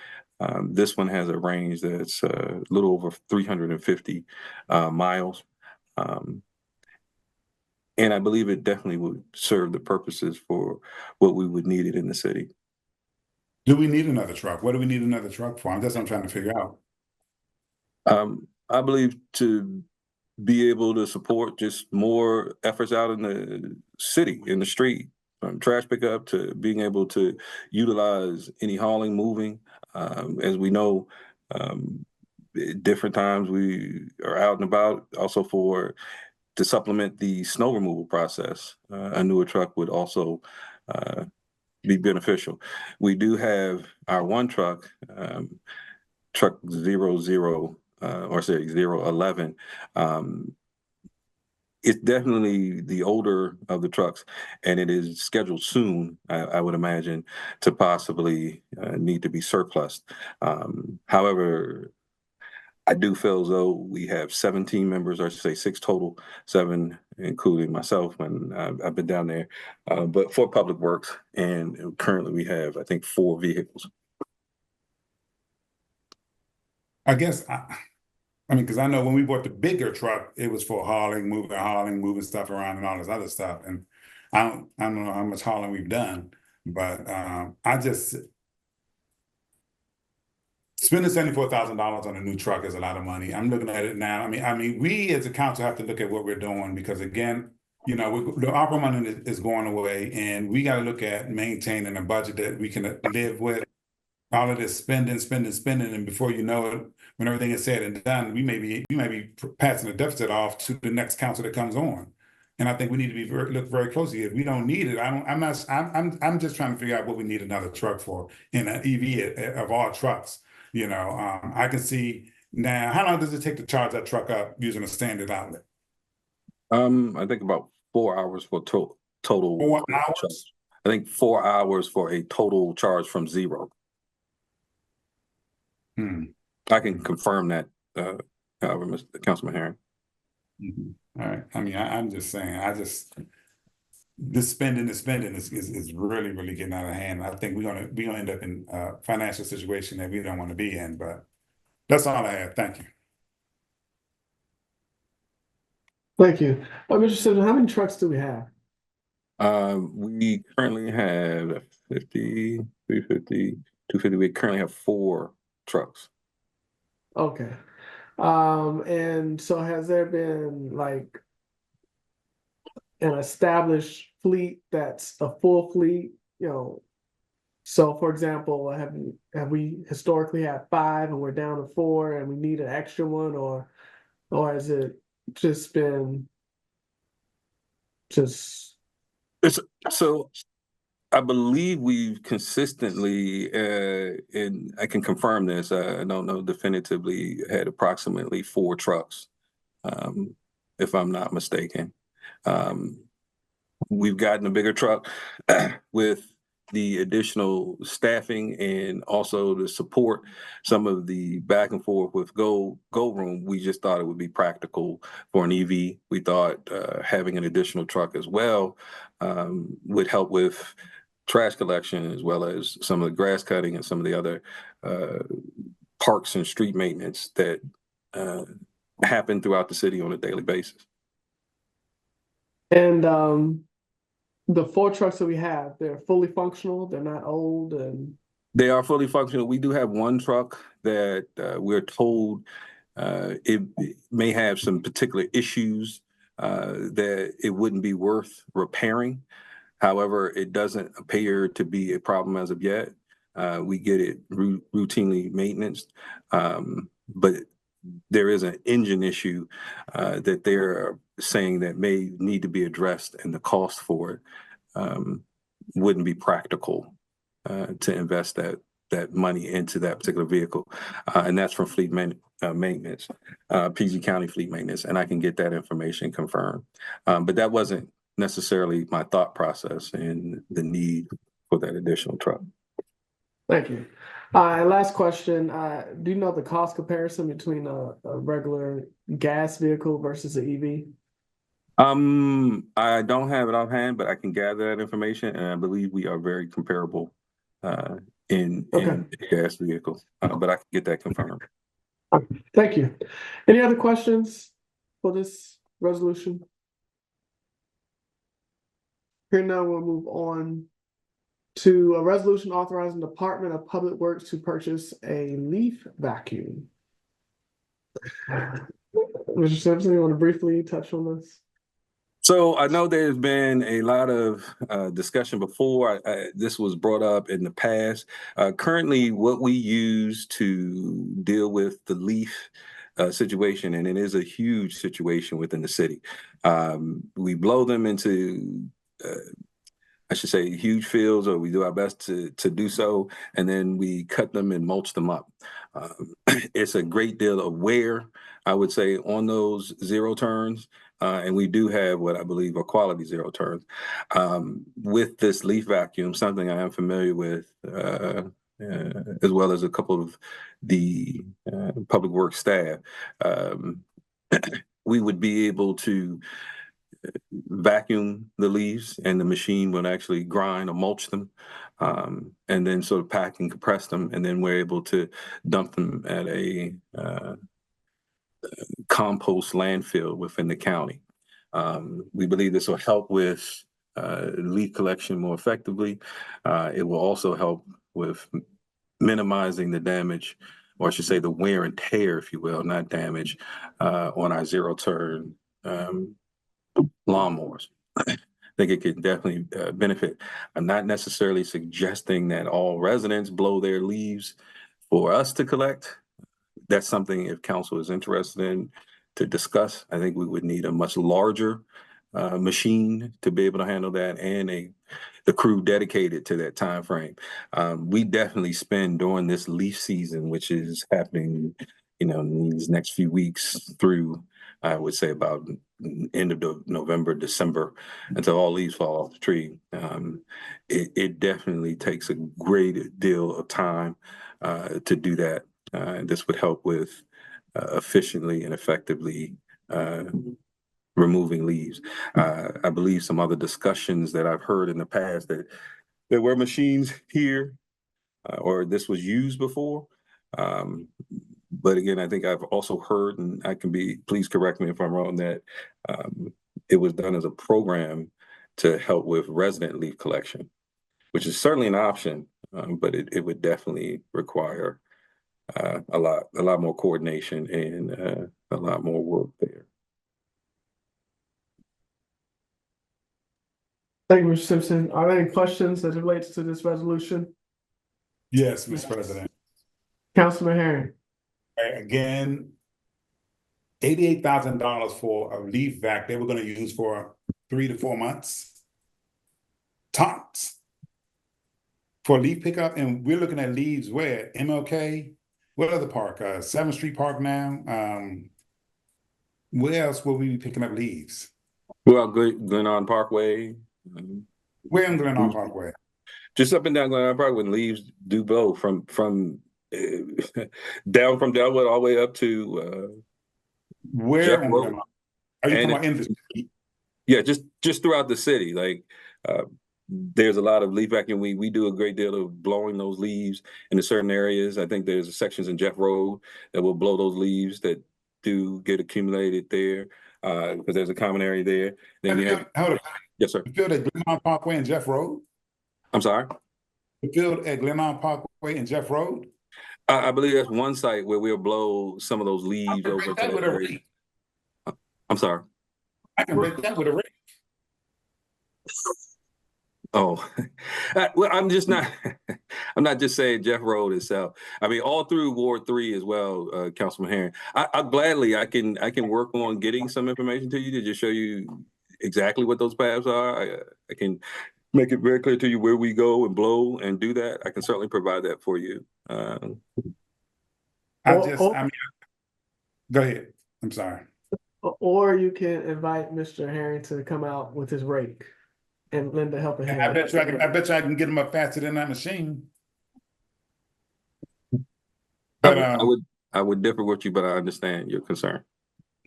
This one has a range that's a little over 350 miles. And I believe it definitely would serve the purposes for what we would need it in the city. Do we need another truck? What do we need another truck for? That's what I'm trying to figure out. I believe to be able to support just more efforts out in the city, in the street, from trash pickup to being able to utilize any hauling, moving. As we know, different times we are out and about, also to supplement the snow removal process. A newer truck would also be beneficial. We do have our one truck, truck 011. It's definitely the older of the trucks, and it is scheduled soon, I would imagine, to possibly need to be surplus. However, I do feel as though we have 17 members, or I should say 6 total, 7 including myself when I've been down there, but for Public Works, and currently we have, I think, 4 vehicles. I guess, I mean, because I know when we bought the bigger truck, it was for hauling, moving stuff around and all this other stuff. And I don't know how much hauling we've done, but I just spending $74,000 on a new truck is a lot of money. I'm looking at it now. I mean, we as a council have to look at what we're doing because again, you know, the opera money is going away, and we got to look at maintaining a budget that we can live with. All of this spending, and before you know it, when everything is said and done, we may be passing the deficit off to the next council that comes on. And I think we need to be look very closely. If we don't need it, I'm just trying to figure out what we need another truck for in an EV of all trucks. You know, I can see now. How long does it take to charge that truck up using a standard outlet? I think about 4 hours for total. 4 hours? Charge. I think 4 hours for a total charge from zero. I can confirm that, however, Mr. Councilman Herring. All right. I mean, I'm just saying, this spending is really, really getting out of hand. I think we're gonna end up in a financial situation that we don't want to be in, but that's all I have. Thank you. Thank you. Mr. Simpson, how many trucks do we have? We currently have 50, 350, 250. We currently have 4 trucks. Okay. And so has there been like an established fleet that's a full fleet, you know, So for example, have we historically had 5 and we're down to 4 and we need an extra one, or has it just been just So I believe we've consistently, and I can confirm this, I don't know definitively, had approximately 4 trucks, if I'm not mistaken. We've gotten a bigger truck with the additional staffing and also to support some of the back and forth with Go Room. We just thought it would be practical for an EV. We thought having an additional truck as well would help with trash collection as well as some of the grass cutting and some of the other parks and street maintenance that happen throughout the city on a daily basis. and the 4 trucks that we have, they're fully functional, they're not old, and They are fully functional. We do have one truck that we're told it may have some particular issues that it wouldn't be worth repairing. However, it doesn't appear to be a problem as of yet. We get it routinely maintenance, but there is an engine issue that they're saying that may need to be addressed, and the cost for it wouldn't be practical to invest that money into that particular vehicle, and that's from fleet maintenance, PG County Fleet Maintenance, and I can get that information confirmed. But that wasn't necessarily my thought process and the need for that additional truck. thank you. Last question, do you know the cost comparison between a regular gas vehicle versus an EV? I don't have it offhand, but I can gather that information, and I believe we are very comparable in gas vehicles, but I can get that confirmed. Thank you. Any other questions for this resolution? Here now we'll move on to a resolution authorizing the Department of Public Works to purchase a leaf vacuum. Mr. Simpson, you want to briefly touch on this? So I know there's been a lot of discussion before. This was brought up in the past. Currently, what we use to deal with the leaf situation, and it is a huge situation within the city. We blow them into, I should say, huge fields, or we do our best to do so, and then we cut them and mulch them up. It's a great deal of wear, I would say, on those zero turns. And we do have what I believe are quality zero turns. With this leaf vacuum, something I am familiar with, as well as a couple of the public works staff, we would be able to vacuum the leaves, and the machine would actually grind or mulch them, and then sort of pack and compress them, and then we're able to dump them at a compost landfill within the county. We believe this will help with leaf collection more effectively. It will also help with minimizing the damage, or I should say the wear and tear, if you will, not damage, on our zero turn lawnmowers. I think it could definitely benefit. I'm not necessarily suggesting that all residents blow their leaves for us to collect. That's something, if council is interested in to discuss, I think we would need a much larger machine to be able to handle that, and the crew dedicated to that time frame. We definitely spend during this leaf season, which is happening, in these next few weeks through, I would say, about end of November, December, until all leaves fall off the tree. It definitely takes a great deal of time to do that. This would help with efficiently and effectively removing leaves. I believe some other discussions that I've heard in the past that there were machines here or this was used before. But again, I think I've also heard, and please correct me if I'm wrong, that it was done as a program to help with resident leaf collection, which is certainly an option, but it would definitely require a lot more coordination and a lot more work there. Thank you, Mr. Simpson. Are there any questions that relates to this resolution? Yes, Mr. President. Councilman Herring. Again, $88,000 for a leaf vac they were going to use for 3 to 4 months. Tops for leaf pickup, and we're looking at leaves where MLK, what other park? 7th Street Park now. Where else will we be picking up leaves? Well, Glenarden Parkway. Where in Glenarden Parkway? Just up and down Glenarden Park when leaves do blow from down from Delwood all the way up to where Jeff on Road. Glenarden? Are you And talking about in the street? Yeah, just throughout the city. Like there's a lot of leaf vacuum. We do a great deal of blowing those leaves into certain areas. I think there's sections in Jeff Road that will blow those leaves that do get accumulated there because there's a common area there. Then you have Hold on. Yes, sir. The field at Glenarden Parkway and Jeff Road? I'm sorry? The field at Glenarden Parkway and Jeff Road? I believe that's one site where we'll blow some of those leaves over to that area. I'm sorry. I can break that with a rake. Oh, well, I'm just not. I'm not just saying Jeff Road itself. I mean, all through Ward 3 as well, Councilman Herring. I gladly I can work on getting some information to you to just show you exactly what those paths are. I can make it very clear to you where we go and blow and do that. I can certainly provide that for you. I mean, go ahead. I'm sorry. Or you can invite Mr. Herring to come out with his rake and lend a helping hand. I bet you I can get them up faster than that machine. But I would differ with you, but I understand your concern.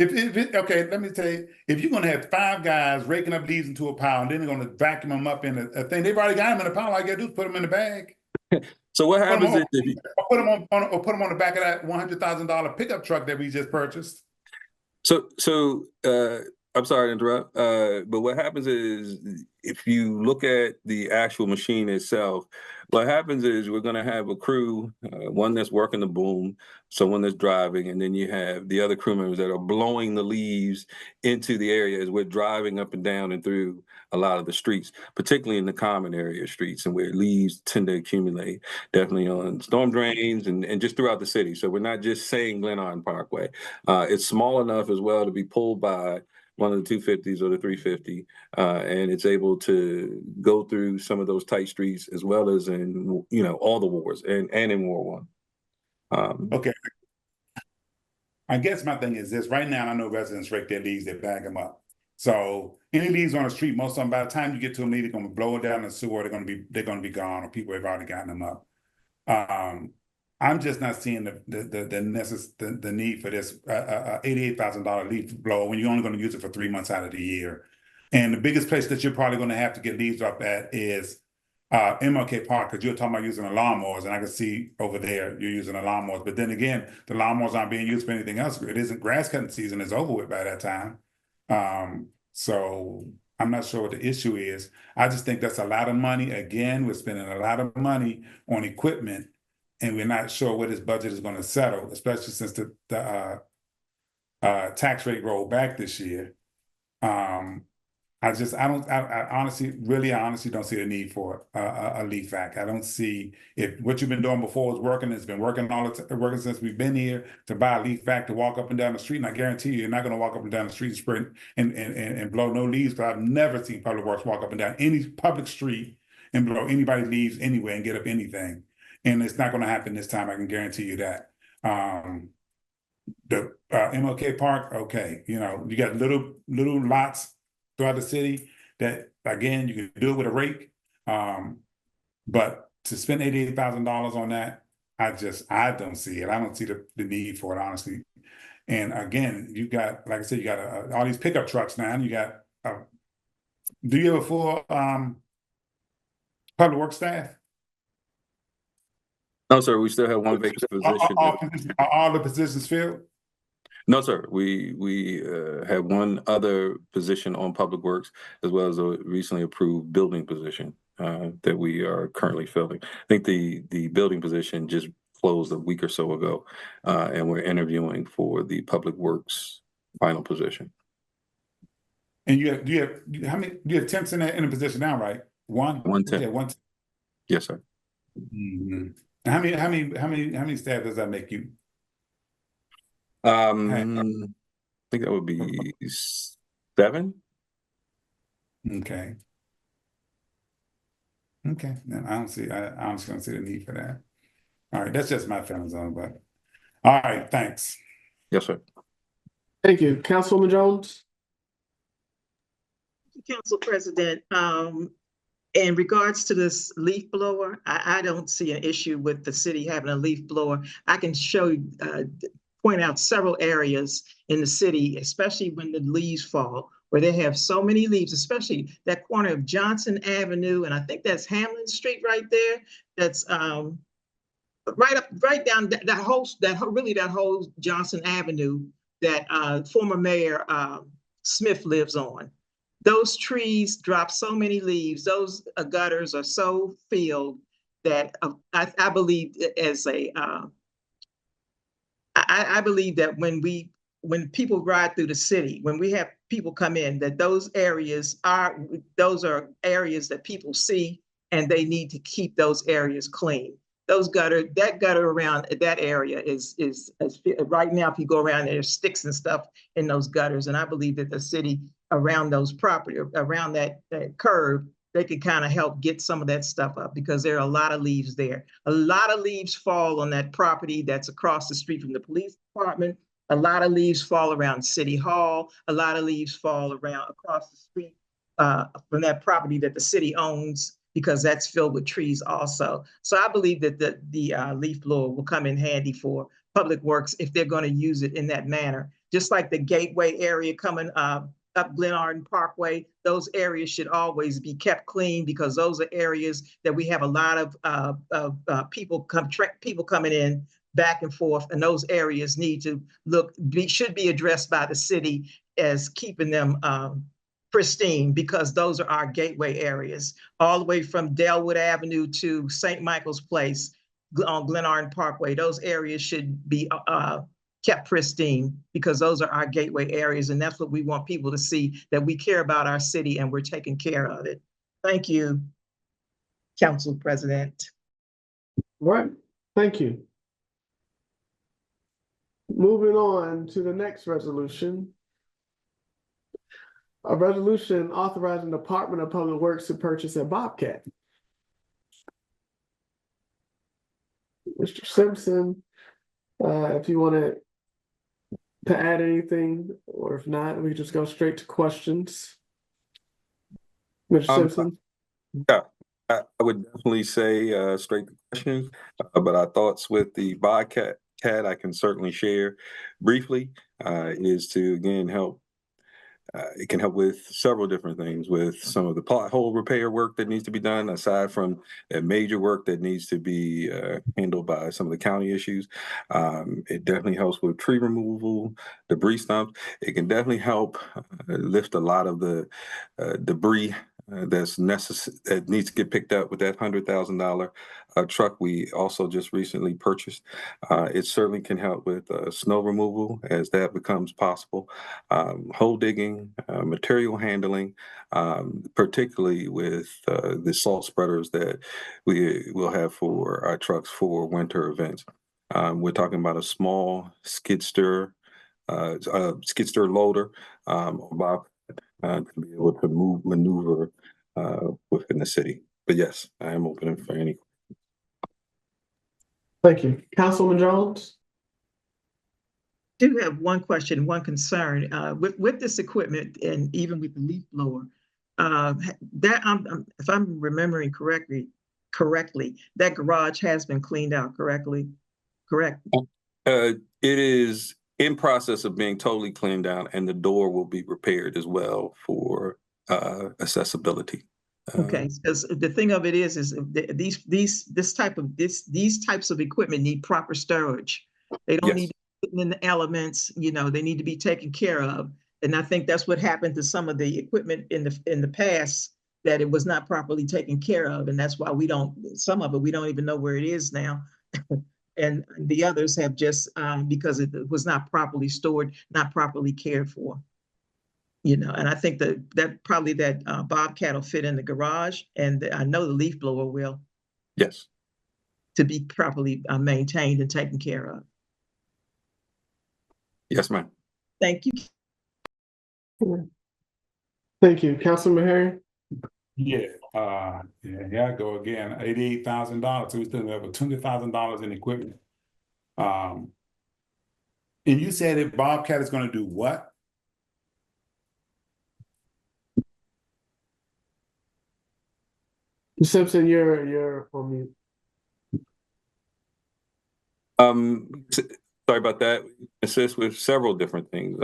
Okay, let me tell you, if you're gonna have 5 guys raking up leaves into a pile and then they're gonna vacuum them up in a thing, they've already got them in a pile. All you gotta do is put them in the bag. So what happens is put them on the back of that $100,000 pickup truck that we just purchased. So I'm sorry to interrupt, but what happens is if you look at the actual machine itself, what happens is we're going to have a crew, one that's working the boom, someone that's driving, and then you have the other crew members that are blowing the leaves into the area as we're driving up and down and through a lot of the streets, particularly in the common area streets and where leaves tend to accumulate, definitely on storm drains and just throughout the city. So we're not just saying Glenarden Parkway. It's small enough as well to be pulled by one of the 250s or the 350, and it's able to go through some of those tight streets as well as in all the wards and in Ward 1. Okay. I guess my thing is this: right now, I know residents rake their leaves, they bag them up. So any leaves on the street, most of them, by the time you get to them, they're going to blow it down the sewer. They're going to be gone, or people have already gotten them up. I'm just not seeing the need for this $88,000 leaf blower when you're only going to use it for 3 months out of the year. And the biggest place that you're probably going to have to get leaves up at is MLK Park, because you're talking about using the lawnmowers, and I can see over there you're using the lawnmowers. But then again, the lawnmowers aren't being used for anything else. It isn't grass cutting season; is over with by that time. So I'm not sure what the issue is. I just think that's a lot of money. Again, we're spending a lot of money on equipment, and we're not sure where this budget is going to settle, especially since the tax rate rolled back this year. I honestly don't see the need for a leaf vac. I don't see if what you've been doing before is working. It's been working working since we've been here, to buy a leaf vac to walk up and down the street. And I guarantee you're not going to walk up and down the street and sprint and blow no leaves, because I've never seen Public Works walk up and down any public street and blow anybody's leaves anywhere and get up anything. And it's not going to happen this time. I can guarantee you that. The MLK Park, okay, you got little lots throughout the city that, again, you can do it with a rake. But to spend $88,000 on that, I don't see it. I don't see the need for it, honestly. And again, you got, like I said, you got all these pickup trucks now. And you got, do you have a full public works staff? No, sir. We still have one vacant position. Are all the positions filled? No, sir. We have one other position on Public Works, as well as a recently approved building position that we are currently filling. I think the building position just closed a week or so ago, and we're interviewing for the Public Works final position. And do you have temps in a position now, right? One temp. Yes, sir. Mm-hmm. How many staff does that make you? I think that would be 7. Okay. Okay, then I honestly don't see the need for that. All right, that's just my feelings on it, but, all right, thanks. Yes, sir. Thank you. Councilwoman Jones? Council President, in regards to this leaf blower, I don't see an issue with the city having a leaf blower. I can show you, point out several areas in the city, especially when the leaves fall, where they have so many leaves, especially that corner of Johnson Avenue, and I think that's Hamlin Street right there. That's right down that whole Johnson Avenue that former Mayor Smith lives on. Those trees drop so many leaves. Those gutters are so filled that I believe as a I believe that when people ride through the city, when we have people come in, that those are areas that people see, and they need to keep those areas clean. That gutter around that area is right now, if you go around, there's sticks and stuff in those gutters. And I believe that the city around those property, around that curve, they could kind of help get some of that stuff up, because there are a lot of leaves there. A lot of leaves fall on that property that's across the street from the police department. A lot of leaves fall around City Hall. A lot of leaves fall around across the street from that property that the city owns, because that's filled with trees also. So I believe that the leaf blower will come in handy for Public Works if they're going to use it in that manner. Just like the Gateway area coming up Glenarden Parkway, those areas should always be kept clean, because those are areas that we have a lot of people coming in back and forth, and those areas need to should be addressed by the city as keeping them pristine, because those are our gateway areas, all the way from Delwood Avenue to St. Michael's Place on Glenarden Parkway. Those areas should be kept pristine, because those are our gateway areas, and that's what we want people to see, that we care about our city and we're taking care of it. Thank you, Council President. All right, thank you. Moving on to the next resolution. A resolution authorizing the Department of Public Works to purchase a Bobcat. Mr. Simpson, if you want to add anything, or if not, we just go straight to questions. Mr. Simpson? Yeah, I would definitely say straight to questions, but our thoughts with the Bobcat I can certainly share briefly, is to, again, help. It can help with several different things, with some of the pothole repair work that needs to be done, aside from that major work that needs to be handled by some of the county issues. It definitely helps with tree removal, debris stumps. It can definitely help lift a lot of the debris that's necessary, that needs to get picked up with that $100,000 truck we also just recently purchased. It certainly can help with snow removal as that becomes possible, hole digging, material handling, particularly with the salt spreaders that we will have for our trucks for winter events. We're talking about a small skid steer loader, about to be able to maneuver within the city. But yes, I am open for any. Thank you. Councilwoman Jones? I do have one question, one concern with this equipment, and even with the leaf blower. If I'm remembering correctly, that garage has been cleaned out correctly. Correct? It is in process of being totally cleaned out, and the door will be repaired as well for accessibility. Okay, because the thing of it is these types of equipment need proper storage. They don't need to be putting in the elements. You know, they need to be taken care of. And I think that's what happened to some of the equipment in the past, that it was not properly taken care of, and that's why some of it we don't even know where it is now. And the others have just because it was not properly stored, not properly cared for. You know, and I think that probably Bobcat will fit in the garage, and I know the leaf blower will. Yes. to be properly maintained and taken care of. Yes, ma'am. Thank you. Thank you. Councilman Harry? Yeah, here I go again, $88,000, so we still have $20,000 in equipment. And you said that Bobcat is gonna do what? Simpson, you're on mute. Sorry about that. Assist with several different things.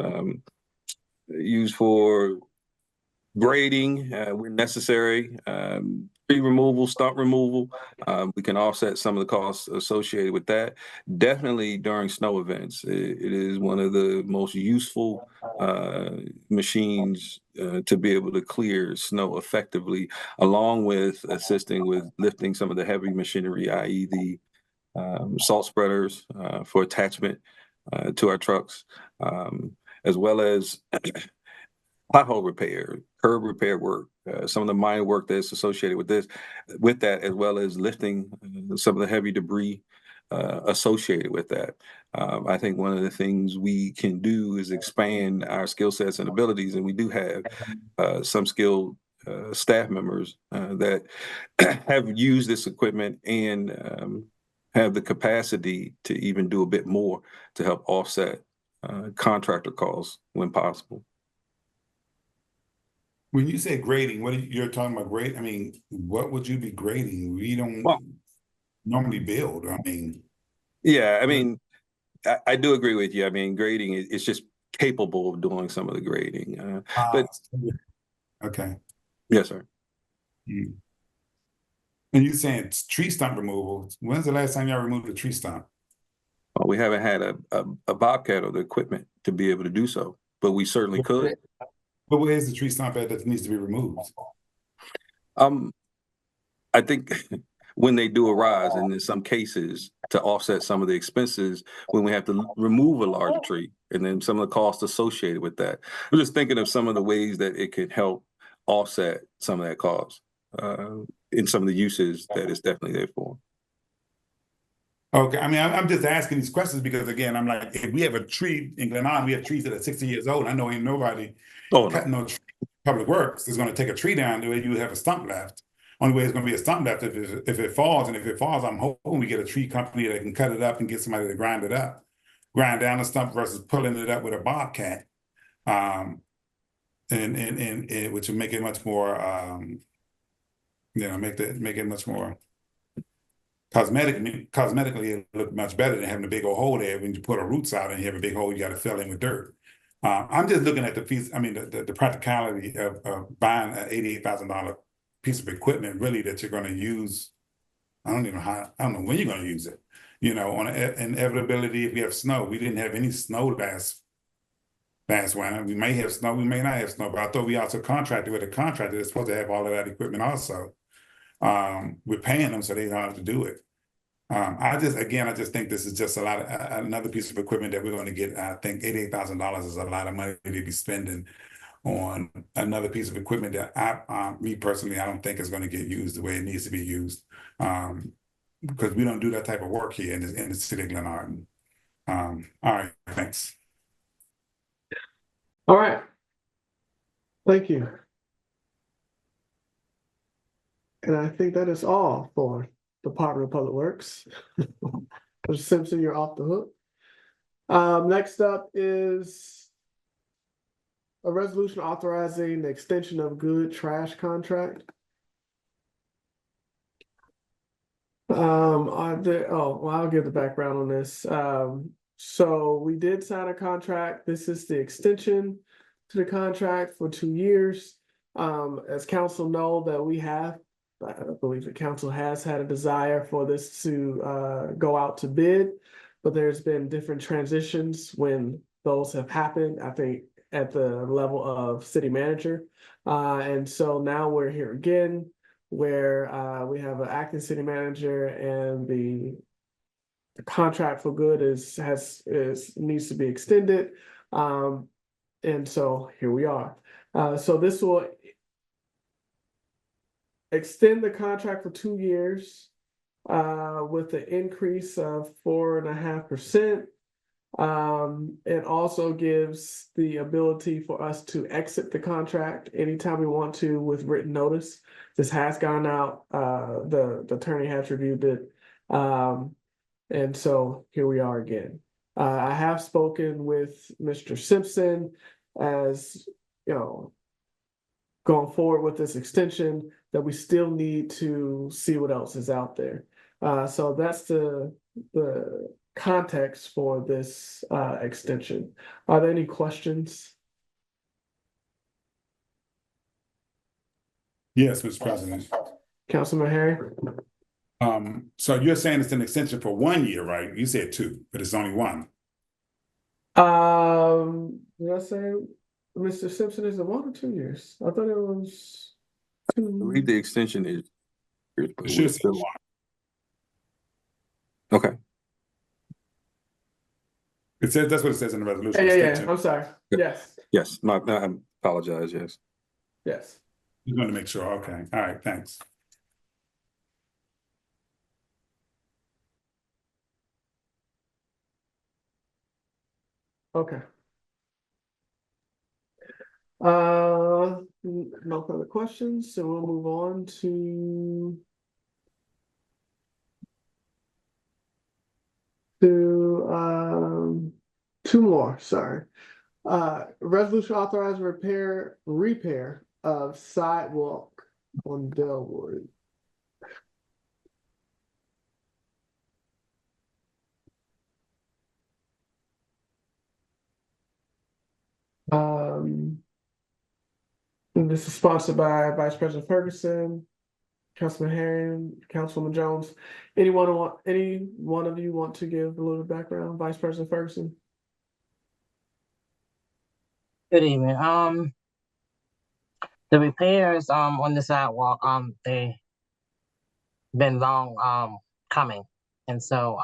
Used for grading when necessary, tree removal, stump removal. We can offset some of the costs associated with that. Definitely during snow events, it is one of the most useful machines to be able to clear snow effectively, along with assisting with lifting some of the heavy machinery, i.e. the salt spreaders for attachment to our trucks, as well as pothole repair, curb repair work, some of the minor work that's associated with that, as well as lifting some of the heavy debris associated with that. I think one of the things we can do is expand our skill sets and abilities, and we do have some skilled staff members that have used this equipment and have the capacity to even do a bit more to help offset contractor costs when possible. When you say grading, you're talking about grade? I mean, what would you be grading? We don't normally build. I mean, yeah, I mean, I do agree with you. I mean, grading is just capable of doing some of the grading. But okay. Yes, sir. And you saying it's tree stump removal? When's the last time y'all removed a tree stump? Well, we haven't had a bobcat or the equipment to be able to do so, but we certainly could. But where is the tree stump at that needs to be removed? I think when they do arise, and in some cases to offset some of the expenses when we have to remove a larger tree, and then some of the costs associated with that. I'm just thinking of some of the ways that it could help offset some of that cost in some of the uses that it's definitely there for. Okay, I mean, I'm just asking these questions because, again, I'm like, if we have a tree in Glenarden, we have trees that are 60 years old. I know ain't nobody cutting no tree. Public Works is going to take a tree down the way you have a stump left. Only way it's going to be a stump left if it falls, and if it falls, I'm hoping we get a tree company that can cut it up and get somebody to grind it up, grind down the stump versus pulling it up with a bobcat, and which would make it much more, make it much more. Cosmetically, it look much better than having a big old hole there. When you put a roots out and you have a big hole, you got to fill in with dirt. I'm just looking at the practicality of buying an $88,000 piece of equipment, really, that you're going to use. I don't know when you're going to use it. On inevitability, if we have snow, we didn't have any snow last winter. We may have snow, we may not have snow, but I thought we also contracted with a contractor that's supposed to have all of that equipment also. We're paying them, so they don't have to do it. I just think this is just another piece of equipment that we're going to get. I think $88,000 is a lot of money to be spending on another piece of equipment that me personally, I don't think is going to get used the way it needs to be used. Because we don't do that type of work here in the city of Glenarden. All right, thanks. All right. Thank you. And I think that is all for Department of Public Works. Mr. Simpson, you're off the hook. Next up is a resolution authorizing the extension of good trash contract. I'll give the background on this. So we did sign a contract. This is the extension to the contract for 2 years. As council know that I believe the council has had a desire for this to go out to bid, but there's been different transitions when those have happened, I think, at the level of city manager. And so now we're here again, where we have an acting city manager, and the contract for good needs to be extended. And so here we are. So this will extend the contract for 2 years. with an increase of 4.5%. It also gives the ability for us to exit the contract anytime we want to with written notice. This has gone out, the attorney has reviewed it. And so here we are again. I have spoken with Mr. Simpson as, going forward with this extension, that we still need to see what else is out there. So that's the context for this extension. Are there any questions? Yes, Mr. President. Councilman Harry? So you're saying it's an extension for 1 year, right? You said 2, but it's only 1. Did I say Mr. Simpson is it 1 or 2 years? I thought it was I believe 2. the extension is years, but It we're should say still 1. okay. It says that's what it says in the resolution. Yeah. Extension. I'm sorry. Yes. Yes, I apologize. Yes. Yes. You want to make sure. Okay. All right. Thanks. Okay. No further questions, so we'll move on to 2 more, sorry. Resolution authorizing repair of sidewalk on Delwood. And this is sponsored by Vice President Ferguson, Councilman Herring, Councilwoman Jones. Any one of you want to give a little background, Vice President Ferguson? Good evening. The repairs on the sidewalk, they been long coming. And so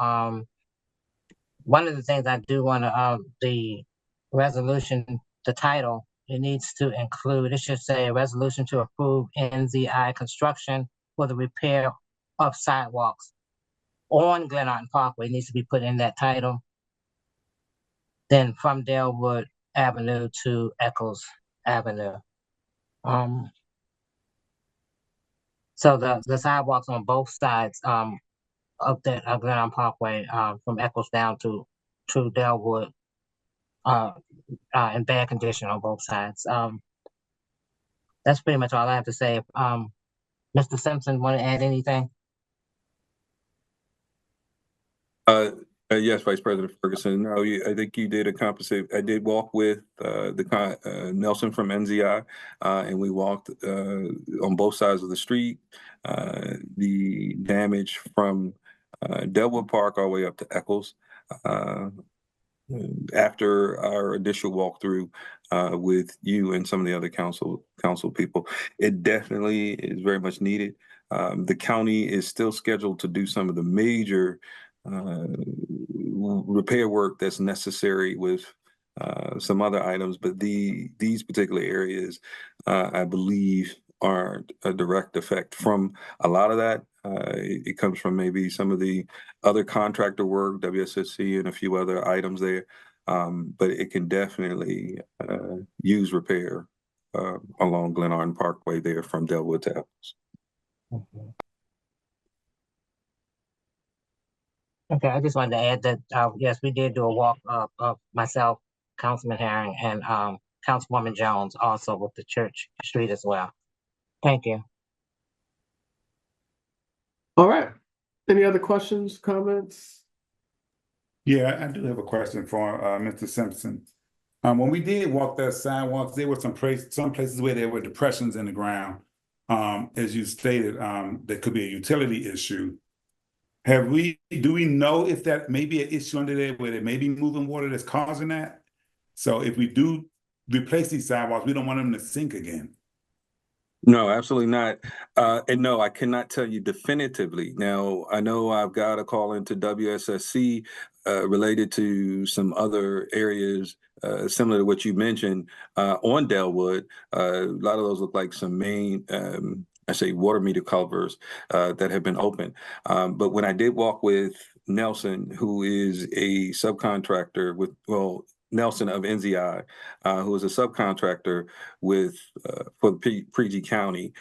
one of the things I do want to the resolution, the title, it needs to include, it should say a resolution to approve NZI construction for the repair of sidewalks on Glenarden Parkway. It needs to be put in that title. Then from Delwood Avenue to Eccles Avenue. So the sidewalks on both sides of that Glenarden Parkway, from Eccles down to Delwood, in bad condition on both sides. That's pretty much all I have to say. Mr. Simpson, want to add anything? Yes, Vice President Ferguson. No, I think you did compensate. I did walk with Nelson from NZI, and we walked on both sides of the street. The damage from Delwood Park all the way up to Eccles. After our initial walkthrough with you and some of the other council people, it definitely is very much needed. The county is still scheduled to do some of the major repair work that's necessary with some other items, but these particular areas, I believe, aren't a direct effect from a lot of that. It comes from maybe some of the other contractor work, WSSC, and a few other items there. But it can definitely use repair along Glenarden Parkway there from Delwood to Eccles. Okay. Okay, I just wanted to add that, yes, we did do a walk of myself, Councilman Herring, and Councilwoman Jones also with the Church Street as well. Thank you. All right. Any other questions, comments? Yeah, I do have a question for Mr. Simpson. When we did walk that sidewalks, there were some places where there were depressions in the ground. As you stated, there could be a utility issue. Do we know if that may be an issue under there where there may be moving water that's causing that? So if we do replace these sidewalks, we don't want them to sink again. No, absolutely not. And no, I cannot tell you definitively. Now, I know I've got a call into WSSC related to some other areas similar to what you mentioned on Delwood. A lot of those look like some main I say water meter covers that have been open. But when I did walk with Nelson, who is a subcontractor with, well, Nelson of NZI, who is a subcontractor with for PG County,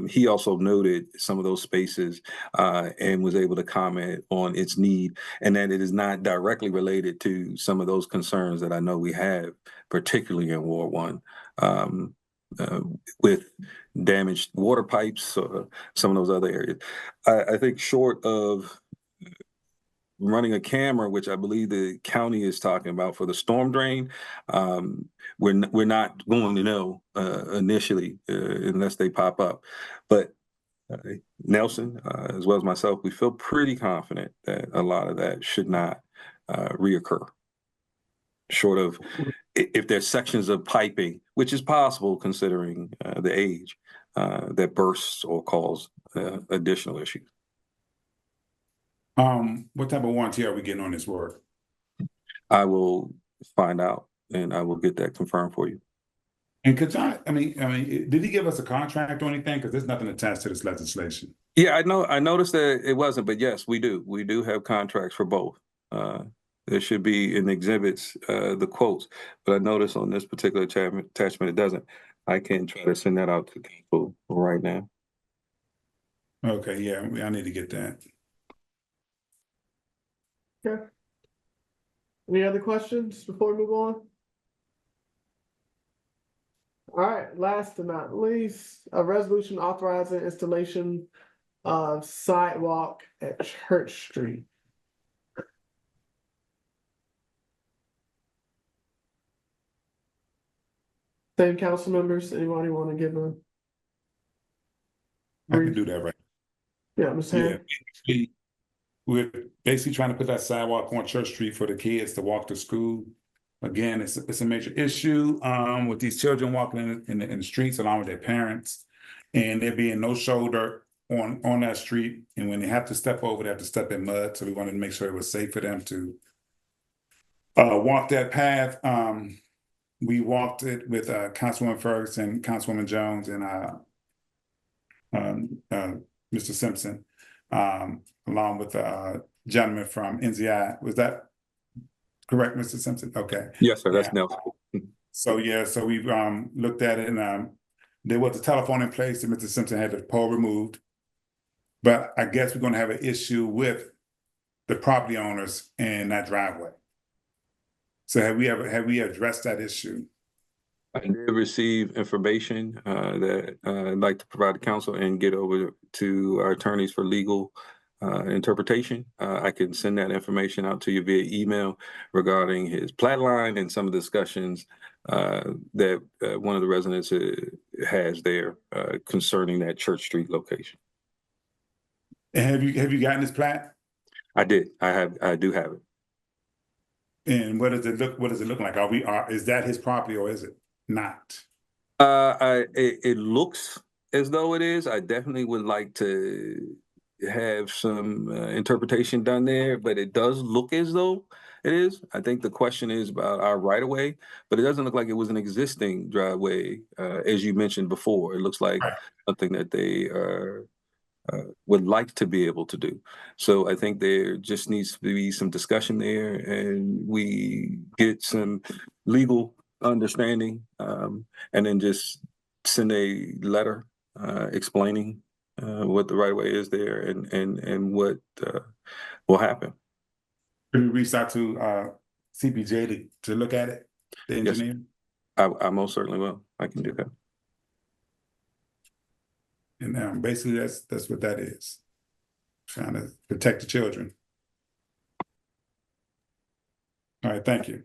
he also noted some of those spaces and was able to comment on its need, and that it is not directly related to some of those concerns that I know we have, particularly in Ward 1. With damaged water pipes, some of those other areas. I think short of running a camera, which I believe the county is talking about for the storm drain, we're not going to know initially unless they pop up. But Nelson, as well as myself, we feel pretty confident that a lot of that should not reoccur. Short of if there's sections of piping, which is possible considering the age, that bursts or cause additional issues. What type of warranty are we getting on this work? I will find out and I will get that confirmed for you. And could I mean, did he give us a contract or anything? Because there's nothing attached to this legislation. Yeah, I know. I noticed that it wasn't, but yes, we do. We do have contracts for both. There should be in exhibits the quotes, but I noticed on this particular attachment it doesn't. I can try to send that out to people right now. Okay, yeah, I need to get that. Okay. Any other questions before we move on? All right, last but not least, a resolution authorizing installation of sidewalk at Church Street. Same council members, anybody want to give a? I can do that right. Yeah, Ms. Yeah, Ham. we're basically trying to put that sidewalk on Church Street for the kids to walk to school. Again, it's a major issue with these children walking in the streets along with their parents, and there being no shoulder on that street. And when they have to step over, they have to step in mud. So we wanted to make sure it was safe for them to walk that path. We walked it with Councilwoman Ferguson, Councilwoman Jones, and Mr. Simpson, along with the gentleman from NZI. Was that correct, Mr. Simpson? Okay. Yes, sir. That's Nelson. So yeah, so we've looked at it, and there was a telephone in place, and Mr. Simpson had the pole removed. But I guess we're going to have an issue with the property owners and that driveway. So have we addressed that issue? I did receive information that I'd like to provide to council and get over to our attorneys for legal interpretation. I can send that information out to you via email regarding his plat line and some of the discussions that one of the residents has there concerning that Church Street location. And have you gotten his plat? I did. I do have it. And what does it look? What does it look like? Is that his property or is it not? It looks as though it is. I definitely would like to have some interpretation done there, but it does look as though it is. I think the question is about our right of way, but it doesn't look like it was an existing driveway, as you mentioned before. It looks like something that they would like to be able to do. So I think there just needs to be some discussion there, and we get some legal understanding, and then just send a letter explaining what the right way is there and what will happen. Can we reach out to CPJ to look at it, the engineer? Yes, I most certainly will. I can do that. And basically that's what that is. Trying to protect the children. All right, thank you.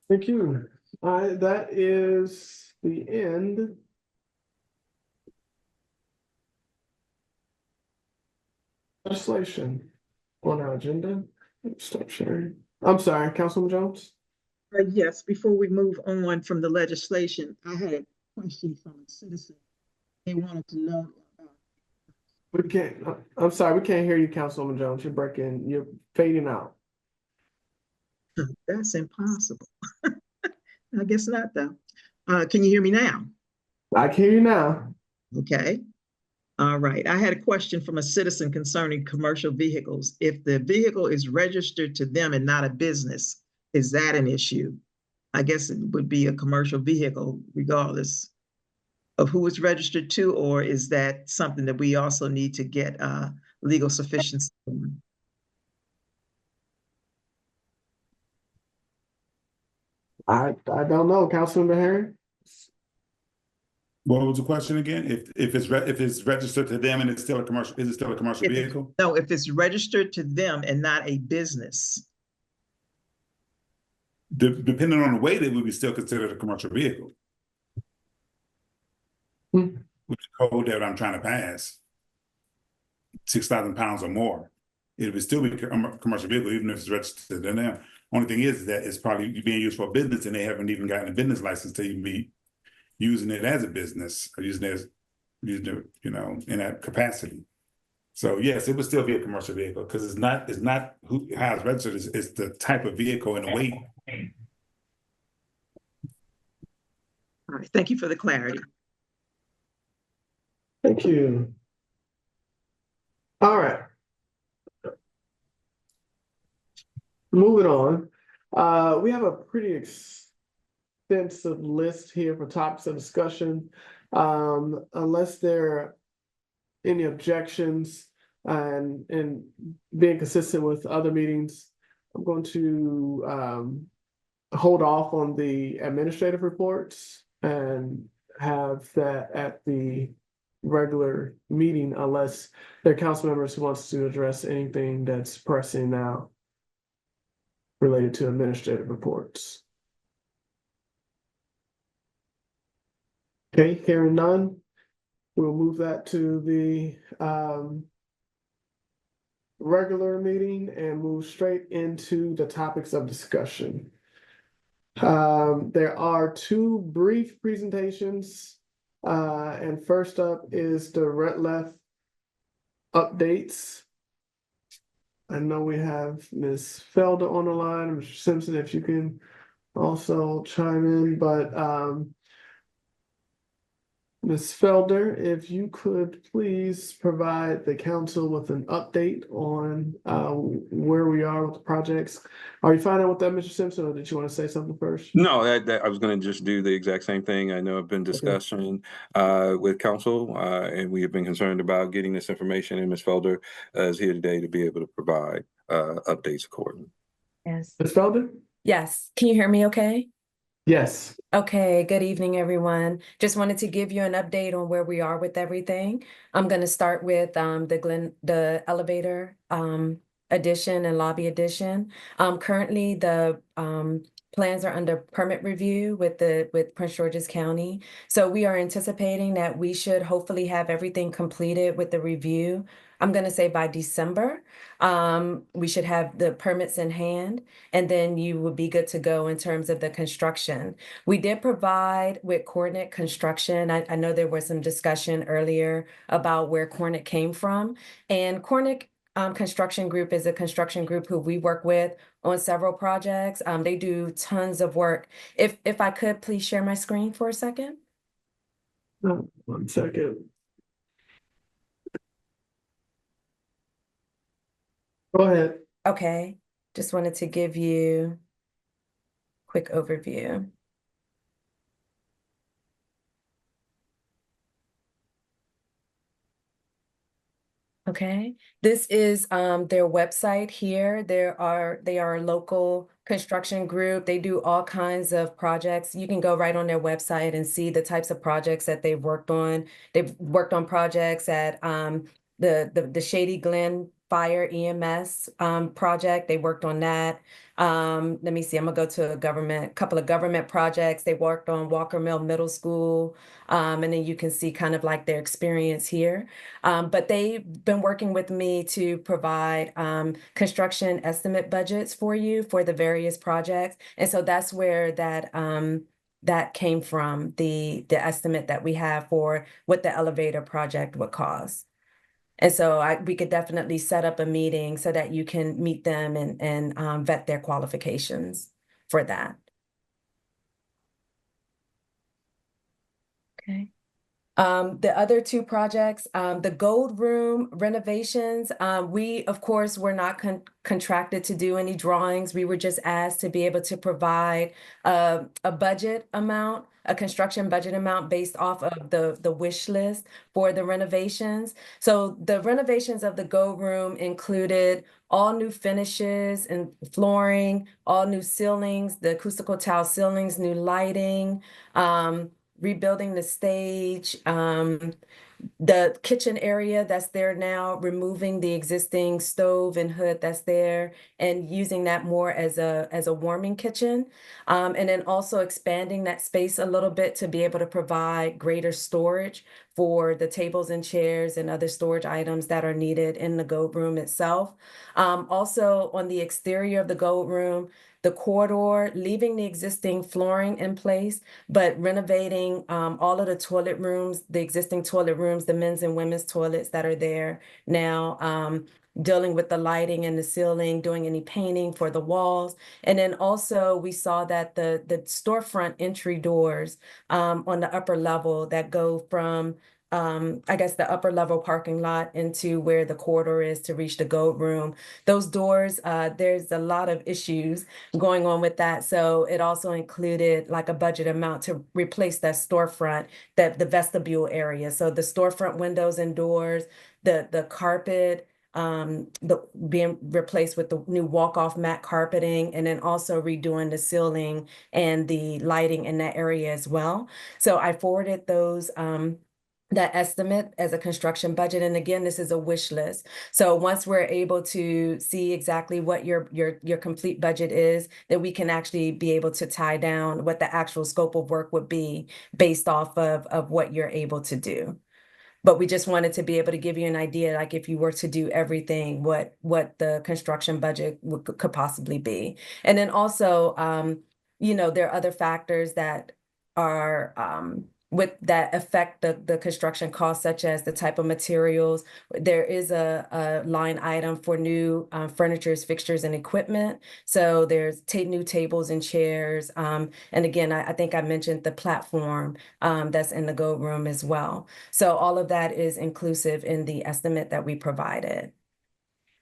Thank you. That is the end. Legislation on our agenda. Stop sharing. I'm sorry, Councilman Jones. Yes, before we move on from the legislation, I had a question from a citizen. They wanted to know. We can't. I'm sorry, we can't hear you, Councilwoman Jones. You're breaking. You're fading out. That's impossible. I guess not, though. Can you hear me now? I can hear you now. Okay. All right. I had a question from a citizen concerning commercial vehicles. If the vehicle is registered to them and not a business, is that an issue? I guess it would be a commercial vehicle regardless of who it's registered to, or is that something that we also need to get legal sufficiency on? I don't know, Councilmember Herring. What was the question again? If it's registered to them and it's still a commercial, is it still a commercial vehicle? No, if it's registered to them and not a business. Depending on the weight, it would be still considered a commercial vehicle. Hmm. With the code that I'm trying to pass, 6,000 pounds or more, it would still be a commercial vehicle, even if it's registered to them. Only thing is that it's probably being used for a business and they haven't even gotten a business license to even be using it as a business or using it, you know, in that capacity. So yes, it would still be a commercial vehicle because it's not how it's registered, it's the type of vehicle and the weight. All right, thank you for the clarity. Thank you. All right. Moving on. We have a pretty extensive list here for topics of discussion. Unless there are any objections and being consistent with other meetings, I'm going to hold off on the administrative reports and have that at the regular meeting unless there are council members who wants to address anything that's pressing now related to administrative reports. Okay, hearing none, we'll move that to the regular meeting and move straight into the topics of discussion. There are two brief presentations, and first up is the Red Left updates. I know we have Ms. Felder on the line, Mr. Simpson, if you can also chime in, but Ms. Felder, if you could please provide the council with an update on where we are with the projects. Are you finding with that, Mr. Simpson, or did you want to say something first? No, I was going to just do the exact same thing. I know I've been discussing with council, and we have been concerned about getting this information, and Ms. Felder is here today to be able to provide updates accordingly. Yes. Ms. Felder? Yes. Can you hear me okay? Yes. Okay, good evening, everyone. Just wanted to give you an update on where we are with everything. I'm going to start with the elevator addition and lobby addition. Currently, the plans are under permit review with Prince George's County. So we are anticipating that we should hopefully have everything completed with the review. I'm going to say by December. We should have the permits in hand, and then you would be good to go in terms of the construction. We did provide with Coordinate Construction. I know there was some discussion earlier about where Coordinate came from, and Coordinate Construction Group is a construction group who we work with on several projects. They do tons of work. If I could please share my screen for a second. Oh, 1 second. Go ahead. Okay, just wanted to give you a quick overview. Okay, this is their website here. They are a local construction group. They do all kinds of projects. You can go right on their website and see the types of projects that they've worked on. They've worked on projects at the Shady Glen Fire EMS project. They worked on that. Let me see, I'm gonna go to a couple of government projects. They worked on Walker Mill Middle School. And then you can see kind of like their experience here. But they've been working with me to provide construction estimate budgets for you for the various projects. And so that's where that came from, the estimate that we have for what the elevator project would cost. And so we could definitely set up a meeting so that you can meet them and vet their qualifications for that. Okay. The other two projects, the Gold Room renovations, we, of course, were not contracted to do any drawings. We were just asked to be able to provide a budget amount, a construction budget amount based off of the wish list for the renovations. So the renovations of the Gold Room included all new finishes and flooring, all new ceilings, the acoustical tile ceilings, new lighting, rebuilding the stage, the kitchen area that's there now, removing the existing stove and hood that's there and using that more as a warming kitchen. And then also expanding that space a little bit to be able to provide greater storage for the tables and chairs and other storage items that are needed in the Gold Room itself. Also on the exterior of the Gold Room, the corridor, leaving the existing flooring in place, but renovating all of the toilet rooms, the existing toilet rooms, the men's and women's toilets that are there now, dealing with the lighting and the ceiling, doing any painting for the walls. And then also we saw that the storefront entry doors on the upper level that go from I guess the upper level parking lot into where the corridor is to reach the Gold Room. Those doors, there's a lot of issues going on with that. So it also included like a budget amount to replace that storefront, the vestibule area. So the storefront windows and doors, the carpet, being replaced with the new walk-off mat carpeting, and then also redoing the ceiling and the lighting in that area as well. So I forwarded those that estimate as a construction budget. And again, this is a wish list. So once we're able to see exactly what your complete budget is, then we can actually be able to tie down what the actual scope of work would be based off of what you're able to do. But we just wanted to be able to give you an idea, like if you were to do everything, what the construction budget could possibly be. And then also, you know, there are other factors that are that affect the construction costs, such as the type of materials. There is a line item for new furnitures, fixtures, and equipment. So there's new tables and chairs. And again, I think I mentioned the platform that's in the Gold Room as well. So all of that is inclusive in the estimate that we provided.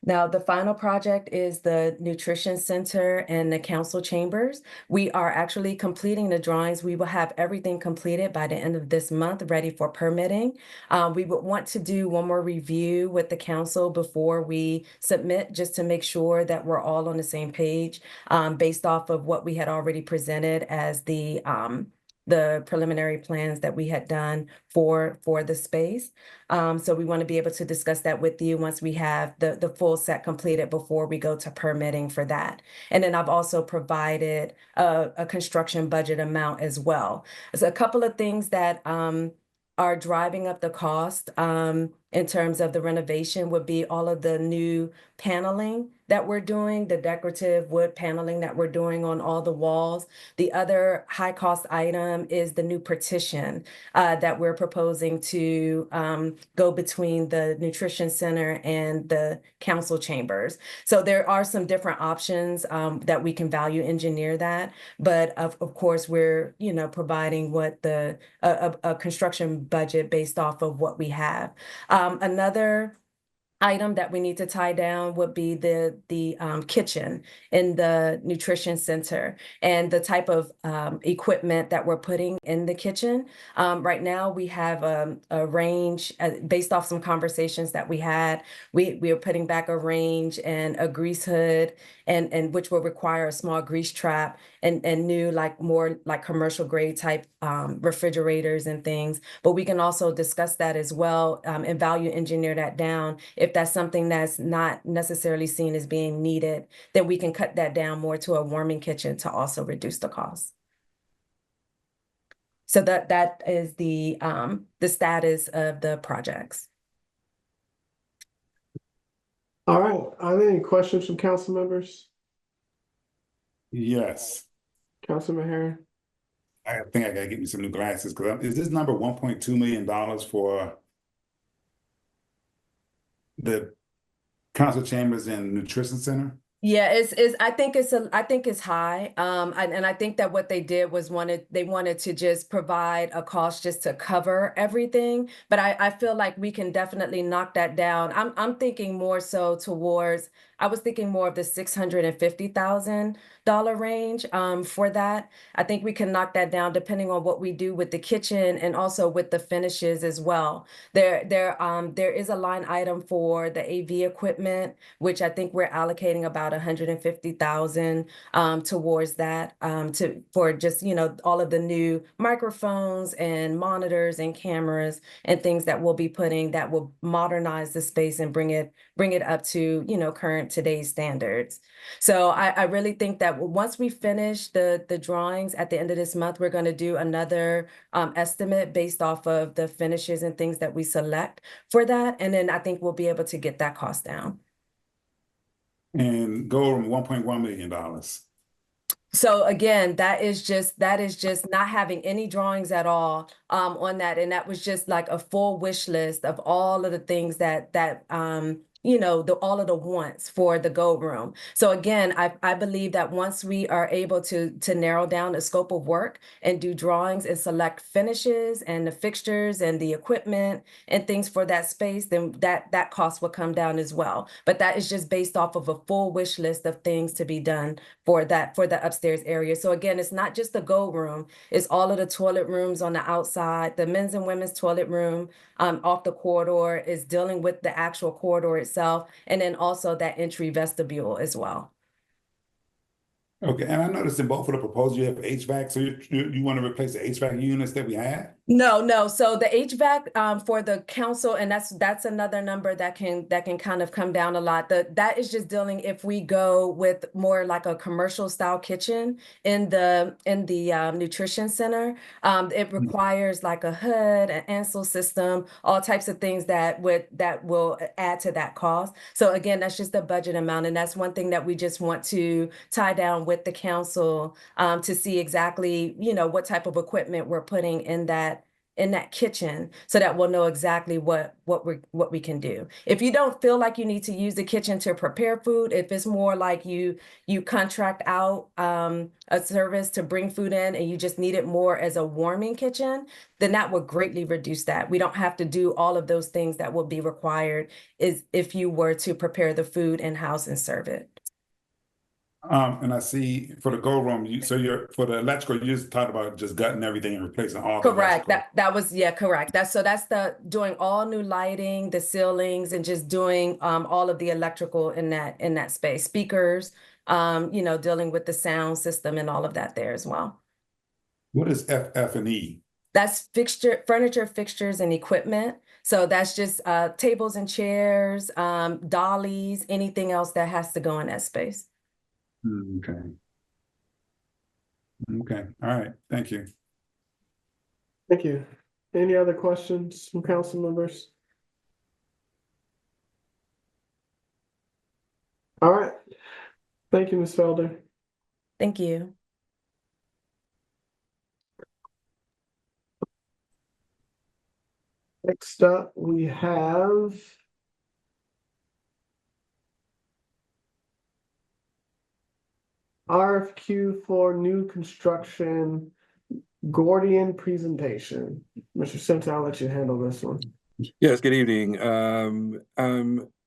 Now, the final project is the Nutrition Center and the council chambers. We are actually completing the drawings. We will have everything completed by the end of this month, ready for permitting. We would want to do one more review with the council before we submit, just to make sure that we're all on the same page, based off of what we had already presented as the preliminary plans that we had done for the space. So we want to be able to discuss that with you once we have the full set completed before we go to permitting for that. And then I've also provided a construction budget amount as well. So a couple of things that are driving up the cost in terms of the renovation would be all of the new paneling that we're doing, the decorative wood paneling that we're doing on all the walls. The other high cost item is the new partition that we're proposing to go between the nutrition center and the council chambers. So there are some different options that we can value engineer that, but of course we're, you know, providing what a construction budget based off of what we have. Another item that we need to tie down would be the kitchen in the nutrition center and the type of equipment that we're putting in the kitchen. Right now we have a range based off some conversations that we had. We are putting back a range and a grease hood, and which will require a small grease trap and new, like more like commercial grade type refrigerators and things. But we can also discuss that as well and value engineer that down. If that's something that's not necessarily seen as being needed, then we can cut that down more to a warming kitchen to also reduce the cost. So that is the status of the projects. All right, are there any questions from council members? Yes. Councilman Herring? I think I gotta get me some new glasses, because is this number $1.2 million for the council chambers and nutrition center? Yeah, I think I think it's high. And I think that what they did was they wanted to just provide a cost just to cover everything. But I feel like we can definitely knock that down. I'm thinking more so towards, I was thinking more of the $650,000 range for that. I think we can knock that down depending on what we do with the kitchen and also with the finishes as well. There is a line item for the AV equipment, which I think we're allocating about 150,000 towards that for just, you know, all of the new microphones and monitors and cameras and things that we'll be putting that will modernize the space and bring it up to, you know, current today's standards. So I really think that once we finish the drawings at the end of this month, we're going to do another estimate based off of the finishes and things that we select for that. And then I think we'll be able to get that cost down. And go from $1.1 million. So again, that is just not having any drawings at all on that, and that was just like a full wish list of all of the things that you know, all of the wants for the Go Room. So again, I believe that once we are able to narrow down the scope of work and do drawings and select finishes and the fixtures and the equipment and things for that space, then that cost will come down as well. But that is just based off of a full wish list of things to be done for the upstairs area. So again, it's not just the Go Room, it's all of the toilet rooms on the outside, the men's and women's toilet room off the corridor, is dealing with the actual corridor itself, and then also that entry vestibule as well. Okay, and I noticed in both of the proposals you have HVAC, so you want to replace the HVAC units that we had? No. So the HVAC for the council, and that's another number that can kind of come down a lot. That is just dealing if we go with more like a commercial style kitchen in the nutrition center. It requires like a hood, an Ansel system, all types of things that will add to that cost. So again, that's just the budget amount, and that's one thing that we just want to tie down with the council to see exactly, you know, what type of equipment we're putting in that kitchen, so that we'll know exactly what we can do. If you don't feel like you need to use the kitchen to prepare food, if it's more like you contract out a service to bring food in and you just need it more as a warming kitchen, then that would greatly reduce that. We don't have to do all of those things that will be required is if you were to prepare the food in-house and serve it. And I see for the Go Room, for the electrical, you just talked about just gutting everything and replacing all the Correct. electrical. That was, yeah, correct. That's doing all new lighting, the ceilings, and just doing all of the electrical in that space. Speakers, you know, dealing with the sound system and all of that there as well. What is FF&E? That's furniture, fixtures, and equipment. So that's just tables and chairs, dollies, anything else that has to go in that space. Okay. Okay. All right. Thank you. Thank you. Any other questions from council members? All right. Thank you, Ms. Felder. Thank you. Next up, we have RFQ for new construction Gordian presentation. Mr. Simpson, I'll let you handle this one. Yes, good evening.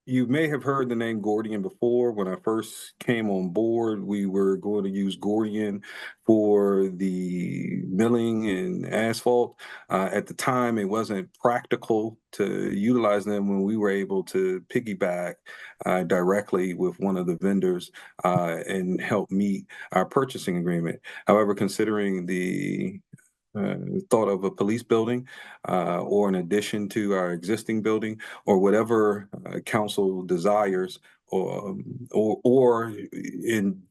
You may have heard the name Gordian before. When I first came on board, we were going to use Gordian for the milling and asphalt. At the time, it wasn't practical to utilize them when we were able to piggyback directly with one of the vendors and help meet our purchasing agreement. However, considering the thought of a police building or an addition to our existing building or whatever council desires or in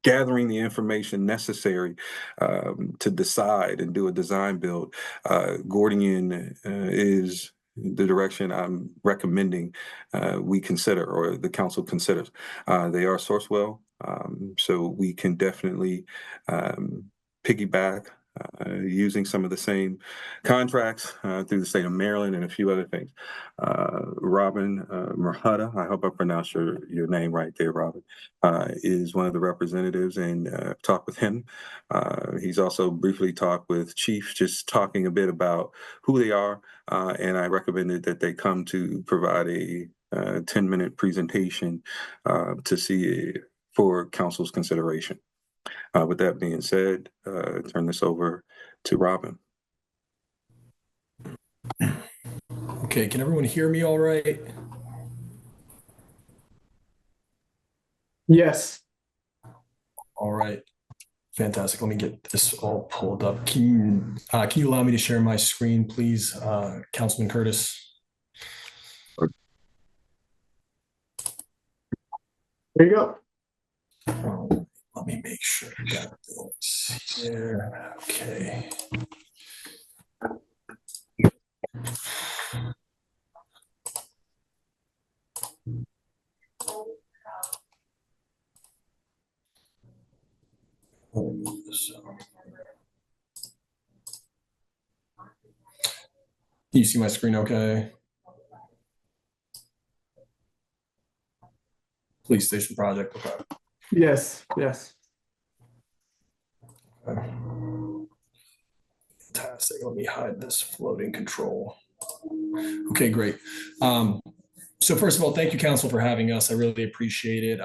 gathering the information necessary to decide and do a design build. Gordian is the direction I'm recommending we consider or the council considers. They are Sourcewell, so we can definitely piggyback using some of the same contracts through the state of Maryland and a few other things. Robin Merhada, I hope I pronounced your name right there, Robin, is one of the representatives, and talked with him. He's also briefly talked with Chief, just talking a bit about who they are, and I recommended that they come to provide a 10-minute presentation to see for council's consideration. With that being said, turn this over to Robin. Okay, can everyone hear me all right? Yes. All right, fantastic. Let me get this all pulled up. Can you allow me to share my screen, please, Councilman Curtis? There you go. Let me make sure I got this here. Okay. Can you see my screen okay? Police station project, okay. Yes, yes. Okay. Fantastic. Let me hide this floating control. Okay, great. So first of all, thank you, Council, for having us. I really appreciate it.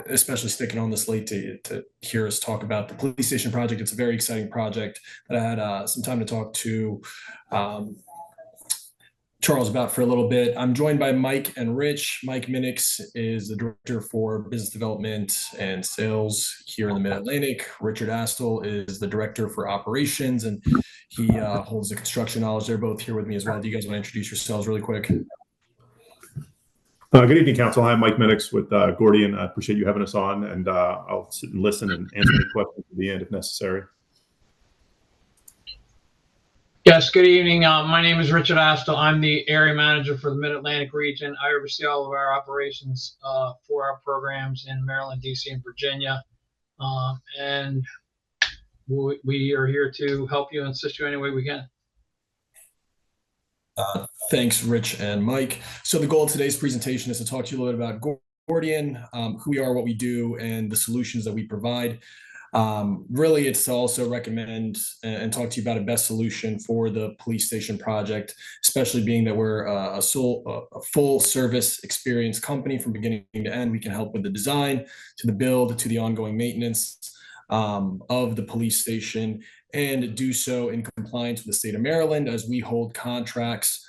Especially sticking on this late to hear us talk about the police station project. It's a very exciting project that I had some time to talk to Charles about for a little bit. I'm joined by Mike and Rich. Mike Minix is the Director for Business Development and Sales here in the Mid-Atlantic. Richard Astle is the Director for Operations, and he holds the construction knowledge. They're both here with me as well. Do you guys want to introduce yourselves really quick? Good evening, Council. I'm Mike Minix with Gordian. I appreciate you having us on, and I'll sit and listen and answer any questions at the end if necessary. Yes, good evening. My name is Richard Astle. I'm the area manager for the Mid-Atlantic region. I oversee all of our operations for our programs in Maryland, DC, and Virginia. And we are here to help you and assist you any way we can. Thanks, Rich and Mike. So the goal of today's presentation is to talk to you a little bit about Gordian, who we are, what we do, and the solutions that we provide. Really, it's to also recommend and talk to you about a best solution for the police station project, especially being that we're a full service experience company from beginning to end. We can help with the design, to the build, to the ongoing maintenance of the police station, and do so in compliance with the state of Maryland, as we hold contracts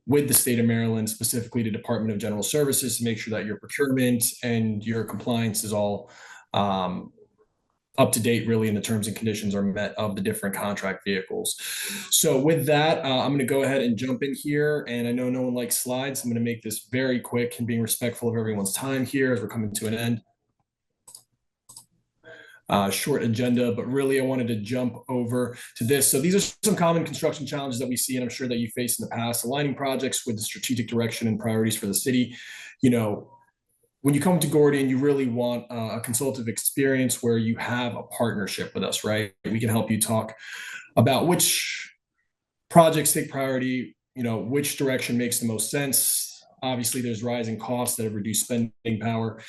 with the state of Maryland, specifically the Department of General Services, to make sure that your procurement and your compliance is all up to date, really, and the terms and conditions are met of the different contract vehicles. So with that, I'm going to go ahead and jump in here. And I know no one likes slides. I'm going to make this very quick and being respectful of everyone's time here as we're coming to an end. Short agenda, but really I wanted to jump over to this. So these are some common construction challenges that we see, and I'm sure that you faced in the past: aligning projects with the strategic direction and priorities for the city. When you come to Gordian, you really want a consultative experience where you have a partnership with us, right? We can help you talk about which projects take priority, which direction makes the most sense. Obviously, there's rising costs that have reduced spending power.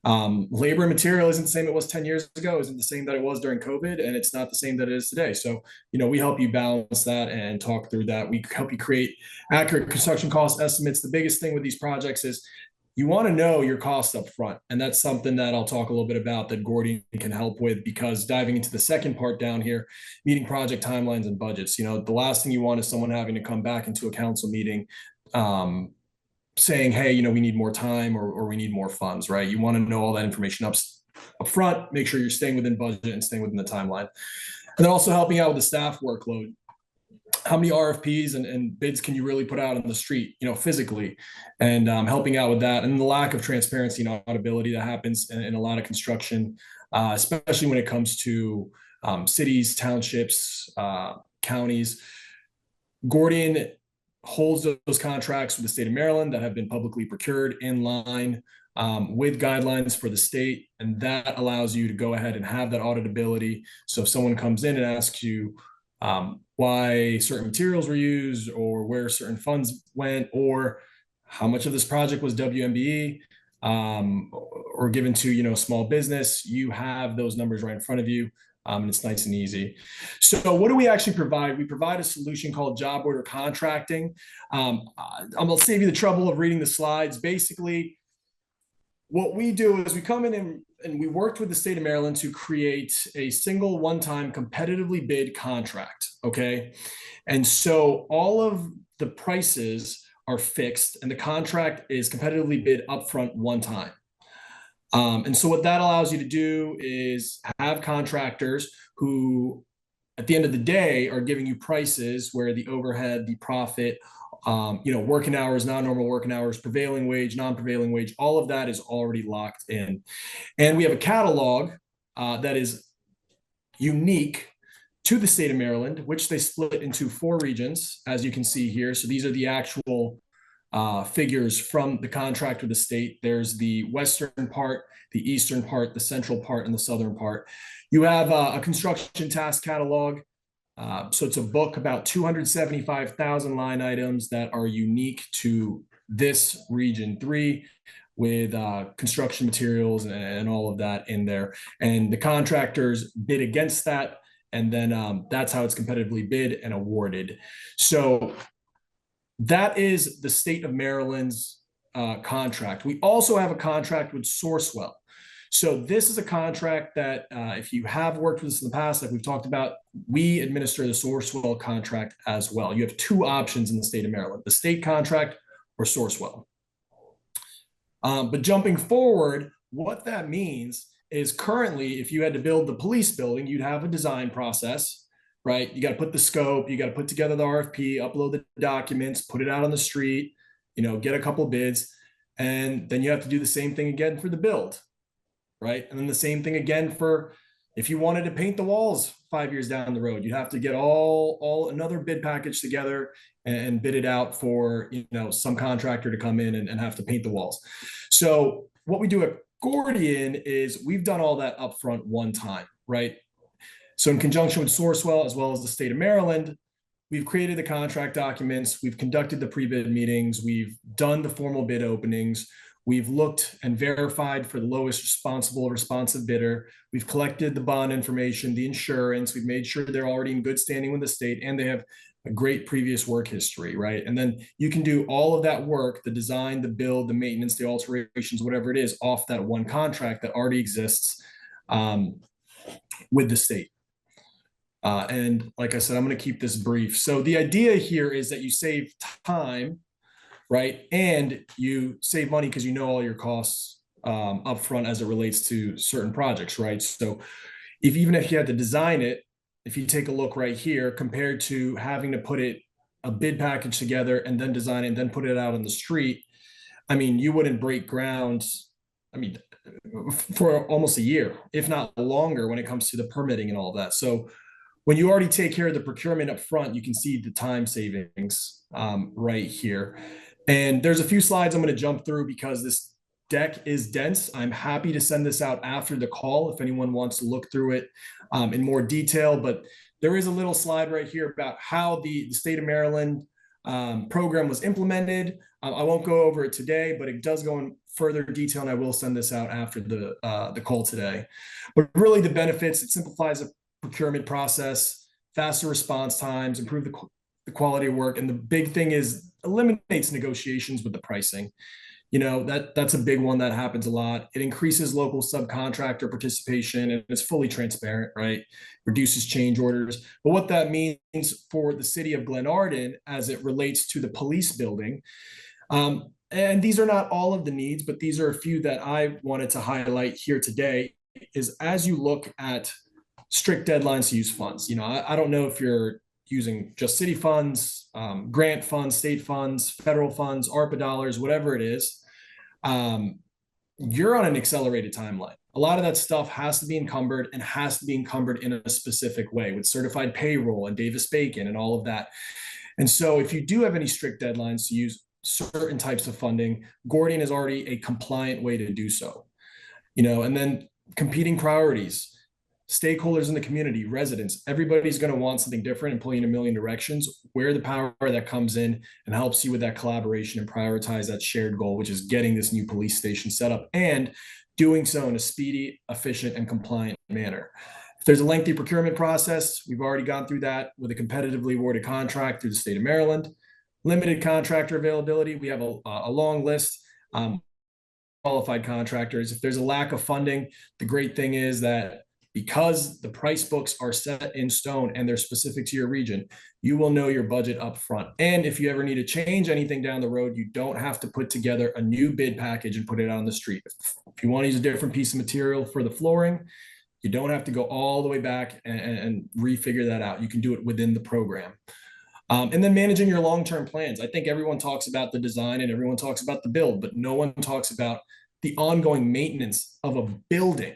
Labor and material isn't the same it was 10 years ago, isn't the same that it was during COVID, and it's not the same that it is today. So, we help you balance that and talk through that. We help you create accurate construction cost estimates. The biggest thing with these projects is you want to know your costs up front. And that's something that I'll talk a little bit about that Gordian can help with, because diving into the second part down here, meeting project timelines and budgets. The last thing you want is someone having to come back into a council meeting saying, hey, we need more time or we need more funds, right? You want to know all that information up front, make sure you're staying within budget and staying within the timeline. And then also helping out with the staff workload. How many RFPs and bids can you really put out on the street, physically, and helping out with that, and the lack of transparency and auditability that happens in a lot of construction, especially when it comes to cities, townships, counties. Gordian holds those contracts with the state of Maryland that have been publicly procured in line with guidelines for the state. And that allows you to go ahead and have that auditability. So if someone comes in and asks you why certain materials were used or where certain funds went or how much of this project was WMBE or given to, small business, you have those numbers right in front of you. And it's nice and easy. So what do we actually provide? We provide a solution called job order contracting. I'm going to save you the trouble of reading the slides. Basically, what we do is we come in and we worked with the state of Maryland to create a single one-time competitively bid contract, okay? And so all of the prices are fixed and the contract is competitively bid upfront one time. And so what that allows you to do is have contractors who, at the end of the day, are giving you prices where the overhead, the profit, working hours, non-normal working hours, prevailing wage, non-prevailing wage, all of that is already locked in. And we have a catalog that is unique to the state of Maryland, which they split into 4 regions, as you can see here. So these are the actual figures from the contract with the state. There's the western part, the eastern part, the central part, and the southern part. You have a construction task catalog. So it's a book about 275,000 line items that are unique to this region 3 with construction materials and all of that in there. And the contractors bid against that. And then that's how it's competitively bid and awarded. So that is the state of Maryland's contract. We also have a contract with Sourcewell. So this is a contract that if you have worked with us in the past, like we've talked about, we administer the Sourcewell contract as well. You have 2 options in the state of Maryland, the state contract or Sourcewell. But jumping forward, what that means is currently, if you had to build the police building, you'd have a design process, right? You got to put the scope, you got to put together the RFP, upload the documents, put it out on the street, get a couple bids, and then you have to do the same thing again for the build, right? And then the same thing again for if you wanted to paint the walls 5 years down the road, you'd have to get all another bid package together and bid it out for some contractor to come in and have to paint the walls. So what we do at Gordian is we've done all that upfront one time, right? So in conjunction with Sourcewell, as well as the state of Maryland, we've created the contract documents, we've conducted the pre-bid meetings, we've done the formal bid openings, we've looked and verified for the lowest responsive bidder, we've collected the bond information, the insurance, we've made sure they're already in good standing with the state and they have a great previous work history, right? And then you can do all of that work, the design, the build, the maintenance, the alterations, whatever it is, off that one contract that already exists with the state. And like I said, I'm going to keep this brief. So the idea here is that you save time, right? And you save money because you know all your costs upfront as it relates to certain projects, right? So even if you had to design it, if you take a look right here, compared to having to put a bid package together and then design it and then put it out on the street, I mean, you wouldn't break ground, for almost a year, if not longer, when it comes to the permitting and all of that. So when you already take care of the procurement up front, you can see the time savings right here. And there's a few slides I'm going to jump through because this deck is dense. I'm happy to send this out after the call if anyone wants to look through it in more detail. But there is a little slide right here about how the state of Maryland program was implemented. I won't go over it today, but it does go in further detail, and I will send this out after the call today. But really the benefits, it simplifies the procurement process, faster response times, improve the quality of work. And the big thing is eliminates negotiations with the pricing. That's a big one that happens a lot. It increases local subcontractor participation and it's fully transparent, right? Reduces change orders. But what that means for the city of Glenarden as it relates to the police building, and these are not all of the needs, but these are a few that I wanted to highlight here today, is as you look at strict deadlines to use funds. I don't know if you're using just city funds, grant funds, state funds, federal funds, ARPA dollars, whatever it is. You're on an accelerated timeline. A lot of that stuff has to be encumbered and has to be encumbered in a specific way with certified payroll and Davis Bacon and all of that. And so if you do have any strict deadlines to use certain types of funding, Gordian is already a compliant way to do so. And then competing priorities, stakeholders in the community, residents, everybody's going to want something different and pull you in a million directions. Where the power that comes in and helps you with that collaboration and prioritize that shared goal, which is getting this new police station set up and doing so in a speedy, efficient, and compliant manner. If there's a lengthy procurement process, we've already gone through that with a competitively awarded contract through the state of Maryland. Limited contractor availability, we have a long list. Qualified contractors. If there's a lack of funding, the great thing is that because the price books are set in stone and they're specific to your region, you will know your budget up front. And if you ever need to change anything down the road, you don't have to put together a new bid package and put it on the street. If you want to use a different piece of material for the flooring, you don't have to go all the way back and refigure that out. You can do it within the program. And then managing your long-term plans. I think everyone talks about the design and everyone talks about the build, but no one talks about the ongoing maintenance of a building.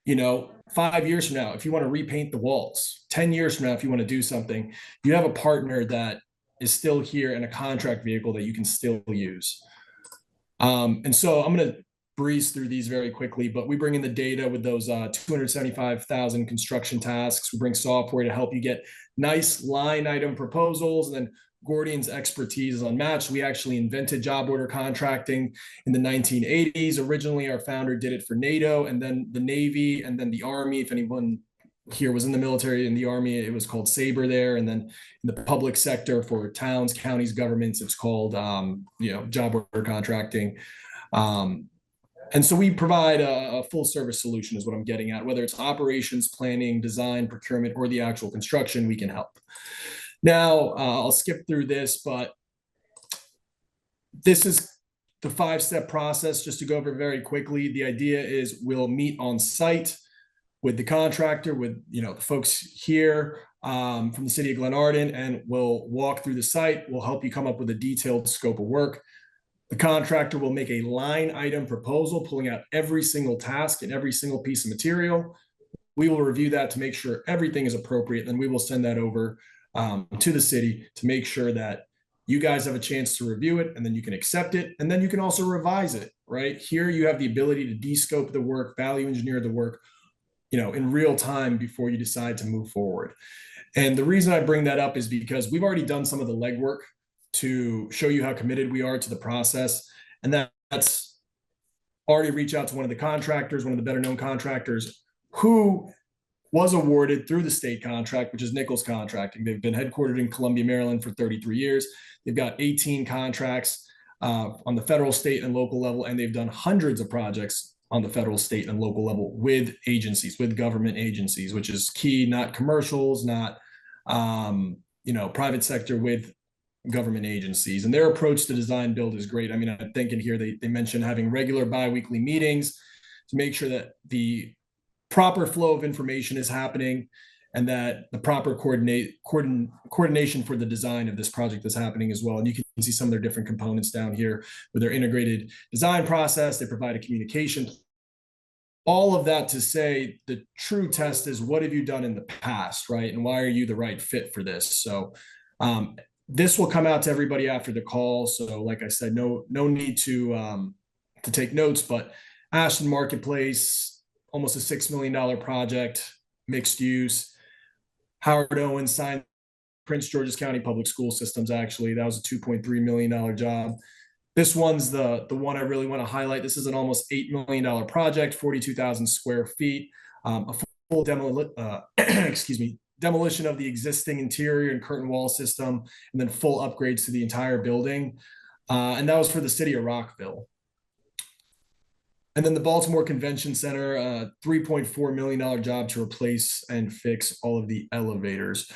5 years from now, if you want to repaint the walls, 10 years from now, if you want to do something, you have a partner that is still here and a contract vehicle that you can still use. And so I'm going to breeze through these very quickly, but we bring in the data with those 275,000 construction tasks. We bring software to help you get nice line item proposals, and then Gordian's expertise is unmatched. We actually invented job order contracting in the 1980s. Originally, our founder did it for NATO and then the Navy and then the Army. If anyone here was in the military and the Army, it was called Sabre there. And then in the public sector for towns, counties, governments, it's called job order contracting. And so we provide a full service solution is what I'm getting at. Whether it's operations, planning, design, procurement, or the actual construction, we can help. Now, I'll skip through this, but this is the 5-step process. Just to go over very quickly, the idea is we'll meet on site with the contractor, with the folks here from the city of Glenarden, and we'll walk through the site. We'll help you come up with a detailed scope of work. The contractor will make a line item proposal, pulling out every single task and every single piece of material. We will review that to make sure everything is appropriate. Then we will send that over to the city to make sure that you guys have a chance to review it, and then you can accept it, and then you can also revise it, right? Here you have the ability to de-scope the work, value engineer the work, in real time before you decide to move forward. And the reason I bring that up is because we've already done some of the legwork to show you how committed we are to the process. And that's already reach out to one of the contractors, one of the better known contractors who was awarded through the state contract, which is Nichols Contracting. They've been headquartered in Columbia, Maryland for 33 years. They've got 18 contracts on the federal, state, and local level, and they've done hundreds of projects on the federal, state, and local level with agencies, with government agencies, which is key, not commercials, not private sector, with government agencies. And their approach to design build is great. I mean, I think in here they mentioned having regular bi-weekly meetings to make sure that the proper flow of information is happening and that the proper coordination for the design of this project is happening as well. And you can see some of their different components down here with their integrated design process. They provide a communication. All of that to say the true test is, what have you done in the past, right? And why are you the right fit for this? So this will come out to everybody after the call. So like I said, no need to take notes, but Ashland Marketplace, almost a $6 million project, mixed use. Howard Owens signed Prince George's County Public School Systems. Actually, that was a $2.3 million job. This one's the one I really want to highlight. This is an almost $8 million project, 42,000 square feet, a full demolition of the existing interior and curtain wall system, and then full upgrades to the entire building. And that was for the city of Rockville. And then the Baltimore Convention Center, $3.4 million job to replace and fix all of the elevators,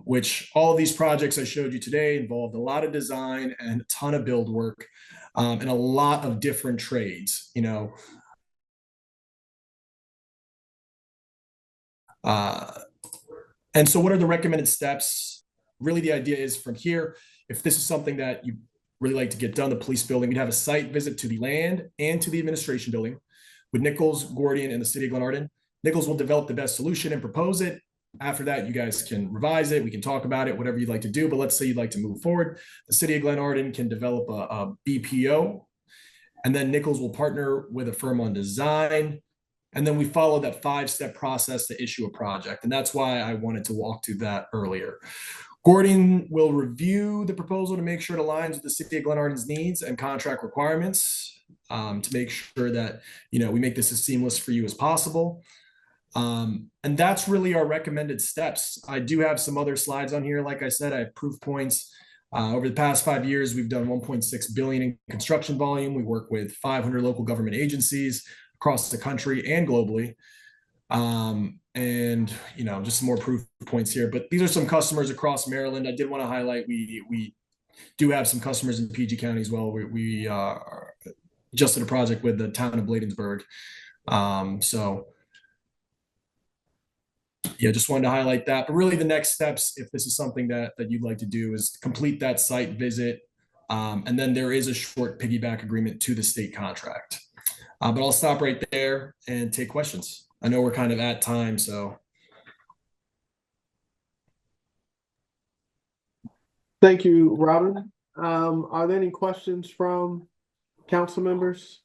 which all of these projects I showed you today involved a lot of design and a ton of build work, and a lot of different trades, And so what are the recommended steps? Really, the idea is from here, if this is something that you really like to get done, the police building, we'd have a site visit to the land and to the administration building with Nichols, Gordian, and the city of Glenarden. Nichols will develop the best solution and propose it. After that, you guys can revise it. We can talk about it, whatever you'd like to do. But let's say you'd like to move forward. The city of Glenarden can develop a BPO, and then Nichols will partner with a firm on design. And then we follow that 5-step process to issue a project. And that's why I wanted to walk through that earlier. Gordon will review the proposal to make sure it aligns with the city of Glenarden's needs and contract requirements, to make sure that, we make this as seamless for you as possible. And that's really our recommended steps. I do have some other slides on here. Like I said, I have proof points. Over the past 5 years, we've done 1.6 billion in construction volume. We work with 500 local government agencies across the country and globally. And just some more proof points here, but these are some customers across Maryland. I did want to highlight, we do have some customers in PG County as well. We just did a project with the town of Bladensburg. So yeah, just wanted to highlight that. But really the next steps, if this is something that you'd like to do, is complete that site visit. And then there is a short piggyback agreement to the state contract. But I'll stop right there and take questions. I know we're kind of at time, so. Thank you, Robin. Are there any questions from council members?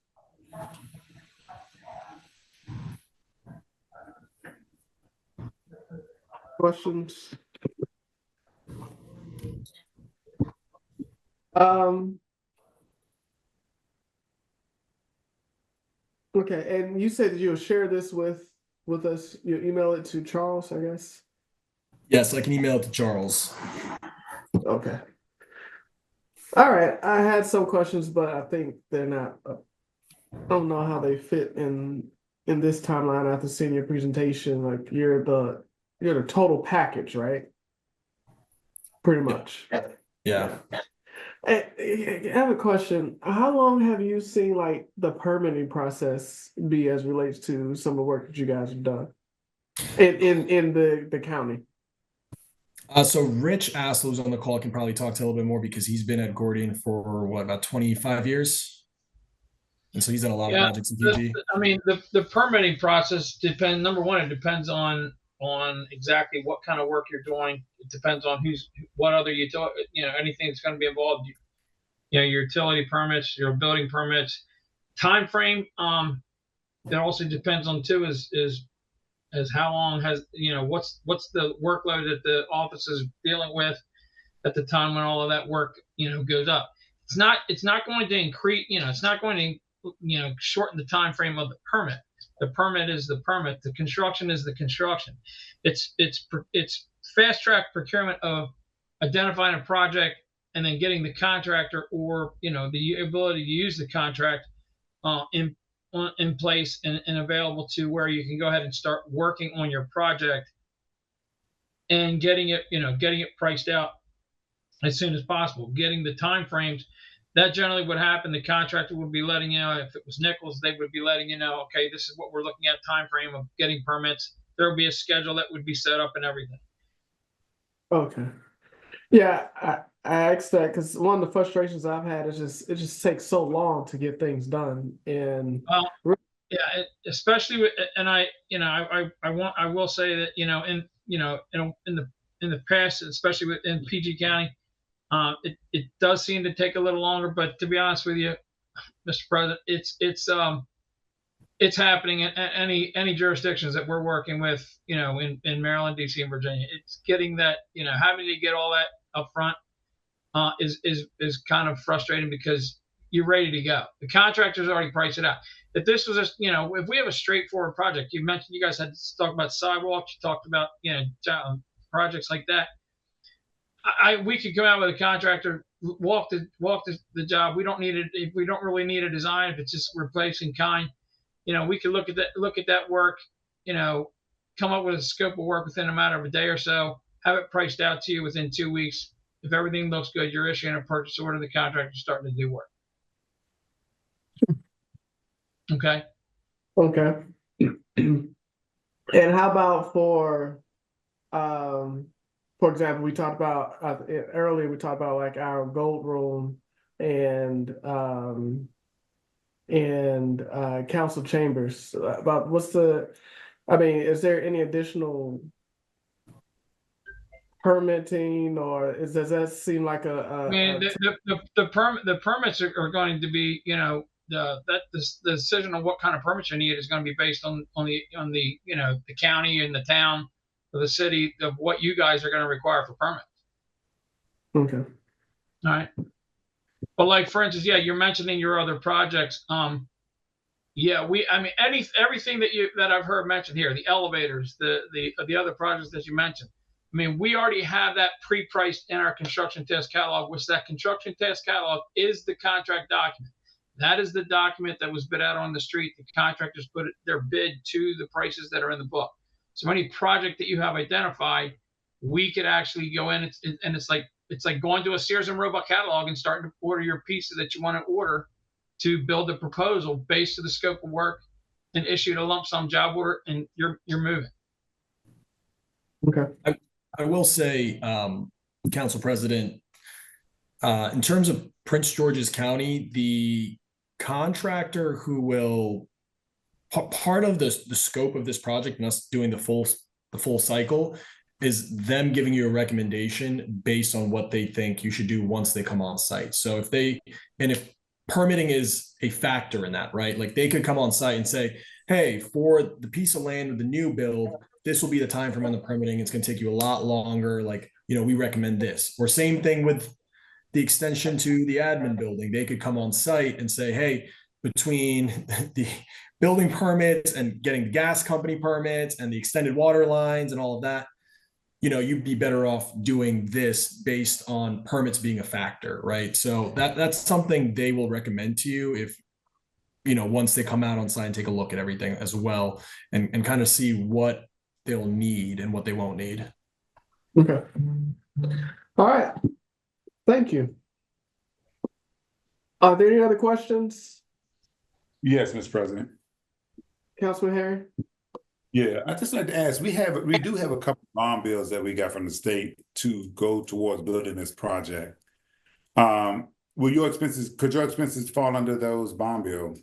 Questions? Okay, and you said you'll share this with us. You email it to Charles, I guess. Yes, I can email it to Charles. Okay. All right. I had some questions, but I think they're not. I don't know how they fit in this timeline after seeing your presentation. Like you're the total package, right? Pretty much. Yeah. I have a question. How long have you seen like the permitting process be as relates to some of the work that you guys have done in the county? So Rich Astle, who's on the call, can probably talk to a little bit more because he's been at Gordian for about 25 years. And so he's done a lot of projects in PG. I mean, the permitting process depends. Number one, it depends on exactly what kind of work you're doing. It depends on what other utility, anything that's going to be involved. Your utility permits, your building permits, time frame. It also depends on too is how long has what's the workload that the office is dealing with at the time when all of that work goes up. It's not going to increase. It's not going to shorten the time frame of the permit. The permit is the permit. The construction is the construction. It's fast track procurement of identifying a project and then getting the contractor or the ability to use the contract in place and available to where you can go ahead and start working on your project and getting it priced out as soon as possible. Getting the time frames, that generally would happen. The contractor would be letting you know. If it was Nichols, they would be letting you know, okay, this is what we're looking at, time frame of getting permits. There will be a schedule that would be set up and everything. Okay. Yeah, I asked that because one of the frustrations I've had is it just takes so long to get things done. And yeah, especially with, and I will say that in the past, especially in PG County, it does seem to take a little longer. But to be honest with you, Mr. President, it's happening in any jurisdictions that we're working with, in Maryland, DC, and Virginia. It's getting that, having to get all that up front is kind of frustrating because you're ready to go. The contractor's already priced it out. If this was if we have a straightforward project, you mentioned you guys had to talk about sidewalks, you talked about, projects like that. We could come out with a contractor, walk the job. We don't need it. If we don't really need a design, if it's just replacing kind, we could look at that work, come up with a scope of work within a matter of a day or so, have it priced out to you within 2 weeks. If everything looks good, you're issuing a purchase order, the contractor's starting to do work. Okay. Okay. And how about for example, we talked about earlier, we talked about like our gold room and council chambers. About is there any additional permitting, or does that seem like I mean, the permits are going to be, you know, the decision on what kind of permits you need is going to be based on the you know, the county and the town or the city of what you guys are going to require for permits. Okay. All right. But like, for instance, yeah, you're mentioning your other projects. Yeah, I mean, everything that I've heard mentioned here, the elevators, the other projects that you mentioned. I mean, we already have that pre-priced in our construction test catalog, which that construction test catalog is the contract document. That is the document that was bid out on the street. The contractors put their bid to the prices that are in the book. So any project that you have identified, we could actually go in and it's like going to a Sears and Roebuck catalog and starting to order your pieces that you want to order to build a proposal based on the scope of work and issued a lump sum job order, and you're moving. Okay. I will say, Council President, in terms of Prince George's County, the contractor who will part of the scope of this project and us doing the full cycle is them giving you a recommendation based on what they think you should do once they come on site. So if permitting is a factor in that, right? Like they could come on site and say, hey, for the piece of land with the new build, this will be the time frame on the permitting. It's going to take you a lot longer. Like, you know, we recommend this. Or same thing with the extension to the admin building. They could come on site and say, hey, between the building permits and getting the gas company permits and the extended water lines and all of that, you know, you'd be better off doing this based on permits being a factor, right? So that's something they will recommend to you if, you know, once they come out on site and take a look at everything as well and kind of see what they'll need and what they won't need. Okay. All right. Thank you. Are there any other questions? Yes, Mr. President. Councilman Harry? Yeah, I just like to ask, we do have a couple of bond bills that we got from the state to go towards building this project. Could your expenses fall under those bond bills?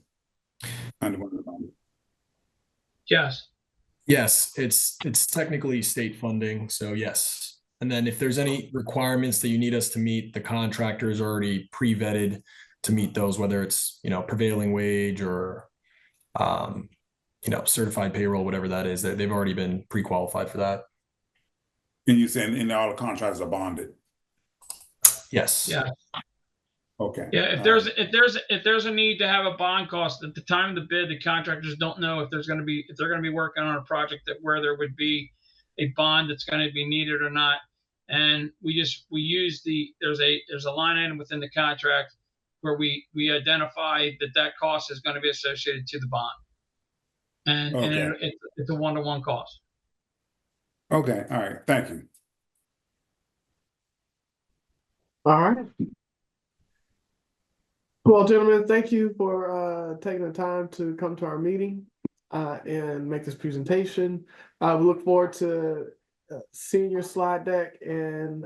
Under one of the bond? Yes. Yes, it's technically state funding, so yes. And then if there's any requirements that you need us to meet, the contractor is already pre-vetted to meet those, whether it's, you know, prevailing wage or you know, certified payroll, whatever that is, they've already been pre-qualified for that. And you're saying in all the contracts are bonded? Yes. Yeah. Okay. Yeah. If there's a need to have a bond cost at the time of the bid, the contractors don't know if they're going to be working on a project where there would be a bond that's going to be needed or not. And we use there's a line item within the contract where we identify that cost is going to be associated to the bond. And it's a one-to-one cost. Okay, all right, thank you. All right. Well, gentlemen, thank you for taking the time to come to our meeting and make this presentation. We look forward to seeing your slide deck and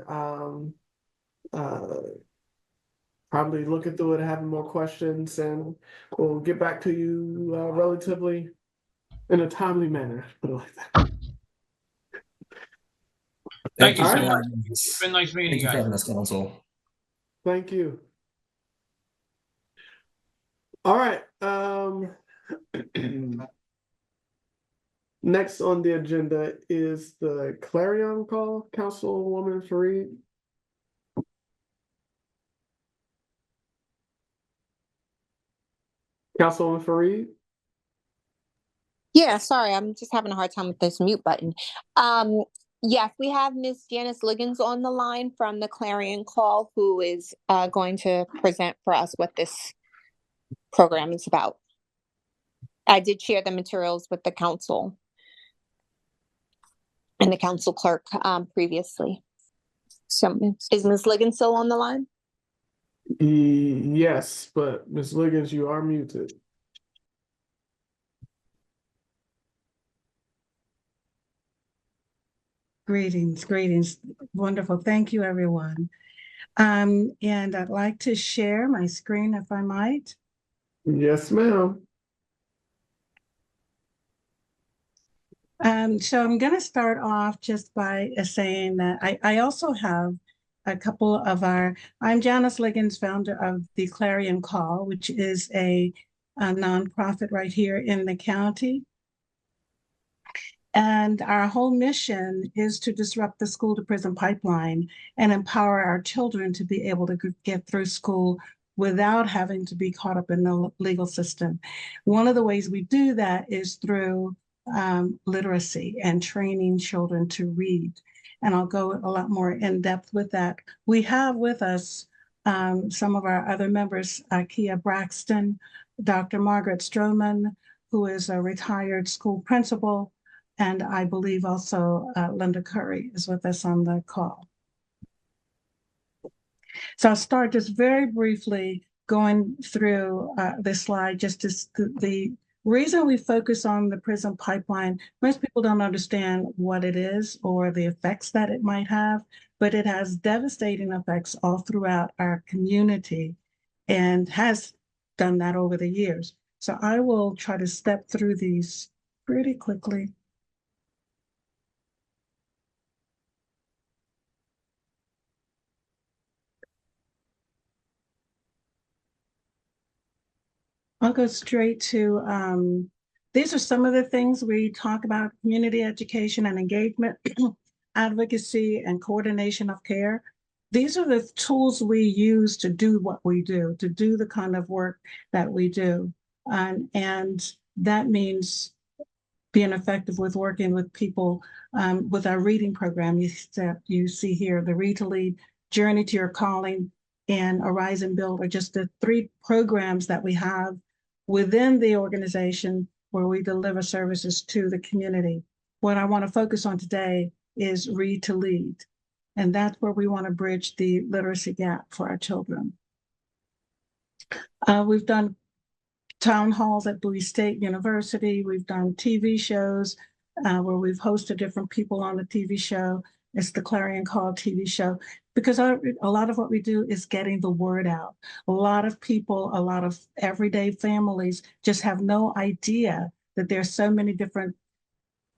probably looking through it and having more questions, and we'll get back to you relatively in a timely manner, put it like that. Thank you so much. It's been nice meeting you guys. Thank you for having us, Council. Thank you. All right. Next on the agenda is the Clarion call. Councilwoman Fareed. Councilwoman Fareed. Yeah, sorry, I'm just having a hard time with this mute button. Yes, we have Ms. Janice Liggins on the line from the Clarion Call, who is going to present for us what this program is about. I did share the materials with the council and the council clerk previously. So is Ms. Liggins still on the line? Yes, but Ms. Liggins, you are muted. Greetings. Wonderful. Thank you, everyone. And I'd like to share my screen if I might. Yes, ma'am. So I'm going to start off just by saying that I also have a couple of I'm Janice Liggins, founder of the Clarion Call, which is a nonprofit right here in the county. And our whole mission is to disrupt the school to prison pipeline and empower our children to be able to get through school without having to be caught up in the legal system. One of the ways we do that is through literacy and training children to read. And I'll go a lot more in depth with that. We have with us some of our other members, Kia Braxton, Dr. Margaret Stroman, who is a retired school principal, and I believe also Linda Curry is with us on the call. So I'll start just very briefly going through this slide, just to the reason we focus on the prison pipeline. Most people don't understand what it is or the effects that it might have, but it has devastating effects all throughout our community and has done that over the years. So I will try to step through these pretty quickly. I'll go straight to, these are some of the things we talk about: community education and engagement, advocacy and coordination of care. These are the tools we use to do what we do, to do the kind of work that we do. And that means being effective with working with people with our reading program. You see here, the Read to Lead, Journey to Your Calling, and Arise and Build are just the 3 programs that we have within the organization where we deliver services to the community. What I want to focus on today is Read to Lead, and that's where we want to bridge the literacy gap for our children. We've done town halls at Bowie State University. We've done TV shows where we've hosted different people on the TV show. It's the Clarion Call TV show, because a lot of what we do is getting the word out. A lot of people, a lot of everyday families just have no idea that there's so many different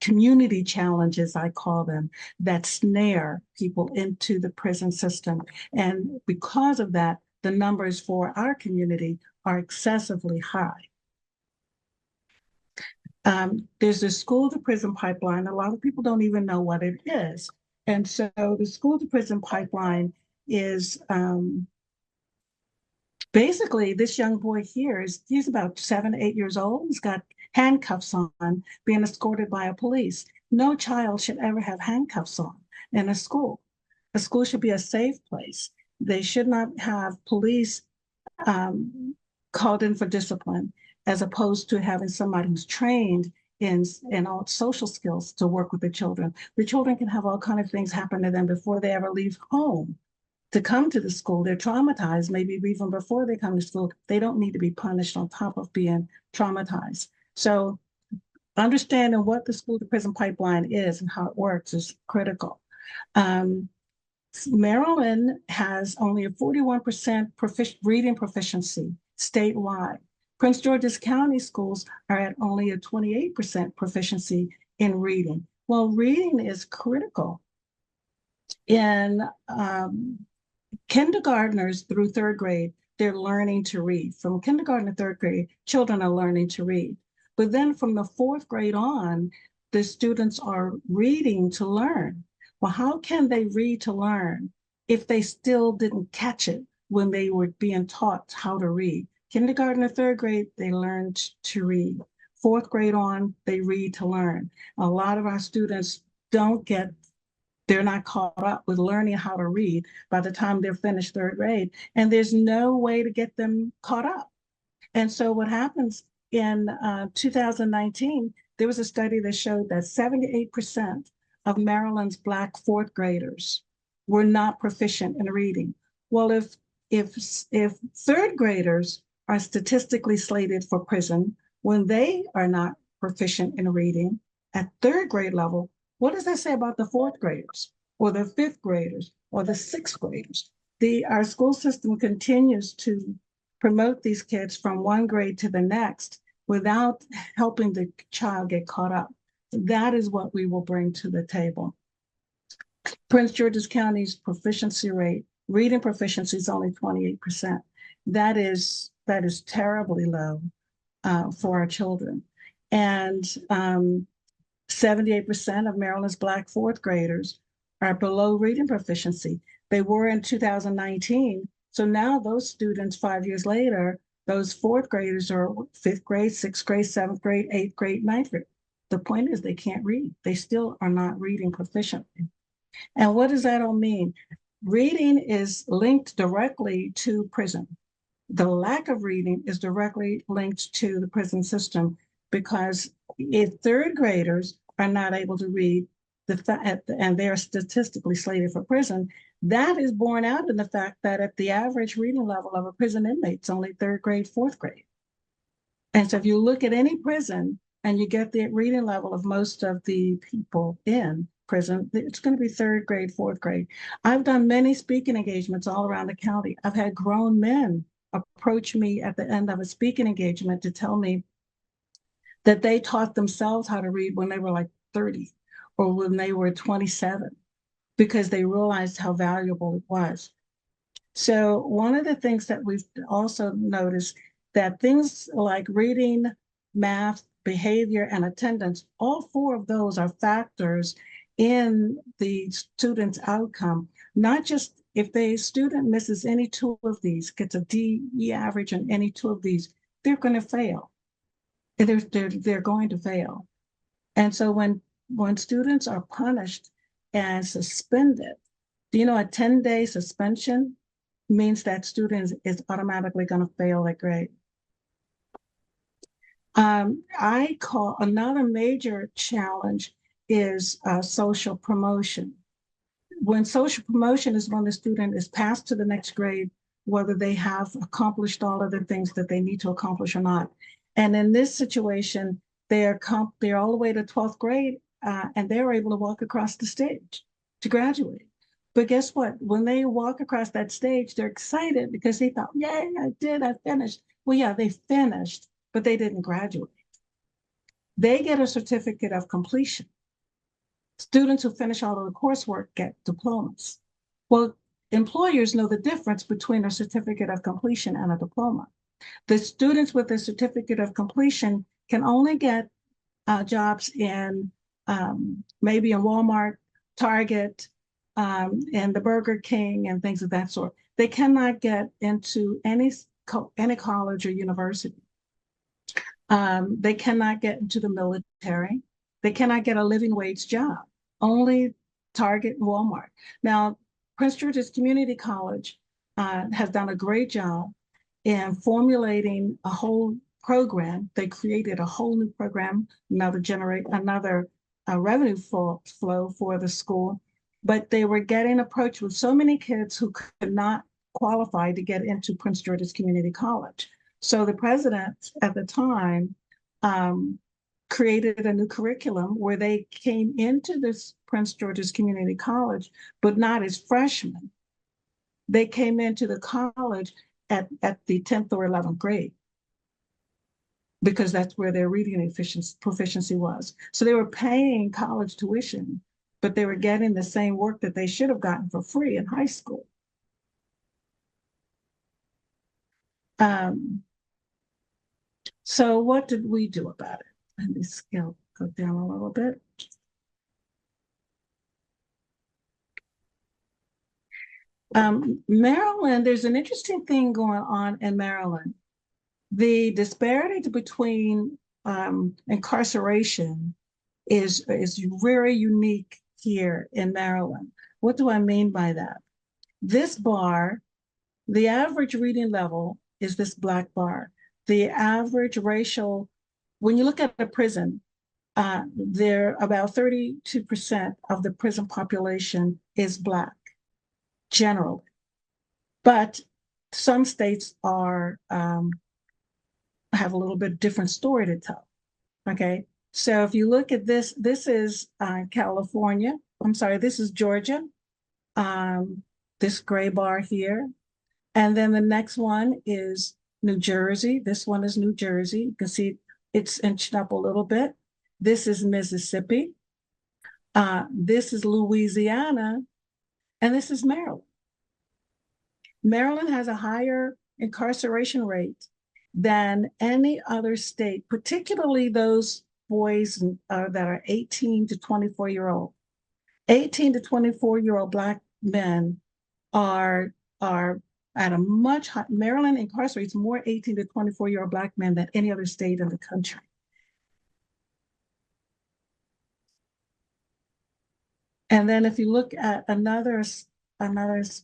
community challenges, I call them, that snare people into the prison system. And because of that, the numbers for our community are excessively high. There's a school to prison pipeline. A lot of people don't even know what it is. And so the school to prison pipeline is basically this young boy here he's about 7, 8 years old. He's got handcuffs on, being escorted by a police. No child should ever have handcuffs on in a school. A school should be a safe place. They should not have police called in for discipline, as opposed to having somebody who's trained in all social skills to work with the children. The children can have all kinds of things happen to them before they ever leave home to come to the school. They're traumatized, maybe even before they come to school. They don't need to be punished on top of being traumatized. So understanding what the school to prison pipeline is and how it works is critical. Maryland has only a 41% reading proficiency statewide. Prince George's County schools are at only a 28% proficiency in reading. Well, reading is critical. In kindergartners through 3rd grade, they're learning to read. From kindergarten to 3rd grade, children are learning to read. But then from the 4th grade on, the students are reading to learn. Well, how can they read to learn if they still didn't catch it when they were being taught how to read? Kindergarten to 3rd grade, they learned to read. 4th grade on, they read to learn. A lot of our students they're not caught up with learning how to read by the time they're finished 3rd grade, and there's no way to get them caught up. And so what happens in 2019, there was a study that showed that 78% of Maryland's Black 4th graders were not proficient in reading. Well, if 3rd graders are statistically slated for prison when they are not proficient in reading at 3rd grade level, what does that say about the 4th graders or the 5th graders or the 6th graders? Our school system continues to promote these kids from one grade to the next without helping the child get caught up. That is what we will bring to the table. Prince George's County's proficiency rate, reading proficiency is only 28%. That is terribly low for our children. And 78% of Maryland's Black fourth graders are below reading proficiency. They were in 2019. So now those students, 5 years later, those fourth graders are fifth grade, sixth grade, seventh grade, eighth grade, ninth grade. The point is they can't read. They still are not reading proficiently. And what does that all mean? Reading is linked directly to prison. The lack of reading is directly linked to the prison system, because if third graders are not able to read and they're statistically slated for prison, that is borne out in the fact that at the average reading level of a prison inmate is only third grade, fourth grade. And so if you look at any prison and you get the reading level of most of the people in prison, it's going to be third grade, fourth grade. I've done many speaking engagements all around the county. I've had grown men approach me at the end of a speaking engagement to tell me that they taught themselves how to read when they were like 30 or when they were 27, because they realized how valuable it was. So one of the things that we've also noticed, that things like reading, math, behavior, and attendance, all four of those are factors in the student's outcome. Not just if the student misses any two of these, gets a DE average in any two of these, they're going to fail. They're going to fail. And so when students are punished and suspended, do you know a 10-day suspension means that student is automatically going to fail that grade? I call another major challenge is social promotion. When social promotion is when the student is passed to the next grade, whether they have accomplished all of the things that they need to accomplish or not. And in this situation, they're all the way to 12th grade, and they're able to walk across the stage to graduate. But guess what? When they walk across that stage, they're excited because they thought, yay, I finished. Well, yeah, they finished, but they didn't graduate. They get a certificate of completion. Students who finish all of the coursework get diplomas. Well, employers know the difference between a certificate of completion and a diploma. The students with a certificate of completion can only get jobs in maybe in Walmart, Target, and the Burger King and things of that sort. They cannot get into any college or university. They cannot get into the military. They cannot get a living wage job, only Target and Walmart. Now, Prince George's Community College has done a great job in formulating a whole program. They created a whole new program, another revenue flow for the school, but they were getting approached with so many kids who could not qualify to get into Prince George's Community College. So the president at the time created a new curriculum where they came into this Prince George's Community College, but not as freshmen. They came into the college at the 10th or 11th grade, because that's where their reading proficiency was. So they were paying college tuition, but they were getting the same work that they should have gotten for free in high school. So what did we do about it? Let me go down a little bit. Maryland, there's an interesting thing going on in Maryland. The disparity between incarceration is very unique here in Maryland. What do I mean by that? This bar, the average reading level is this black bar. The average racial, when you look at a prison, there about 32% of the prison population is Black, generally. But some states are have a little bit different story to tell. Okay, so if you look at this, this is California. I'm sorry, this is Georgia. This gray bar here, and then the next one is New Jersey. This one is New Jersey. You can see it's inched up a little bit. This is Mississippi. This is Louisiana. And this is Maryland. Maryland has a higher incarceration rate than any other state, particularly those boys that are 18 to 24-year-old. 18 to 24-year-old Black men are at a much high, Maryland incarcerates more 18 to 24-year-old Black men than any other state in the country. And then if you look at another 75%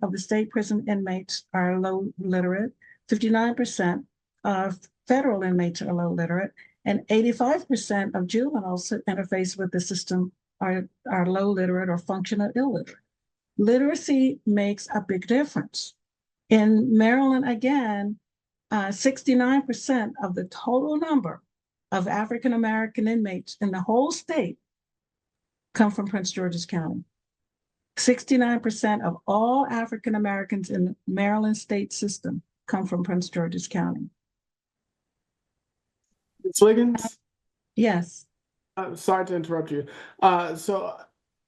of the state prison inmates are low literate, 59% of federal inmates are low literate, and 85% of juveniles that interface with the system are low literate or functional illiterate. Literacy makes a big difference. In Maryland, again, 69% of the total number of African-American inmates in the whole state come from Prince George's County. 69% of all African Americans in the Maryland state system come from Prince George's County. Ms. Liggins? Yes. Sorry to interrupt you. And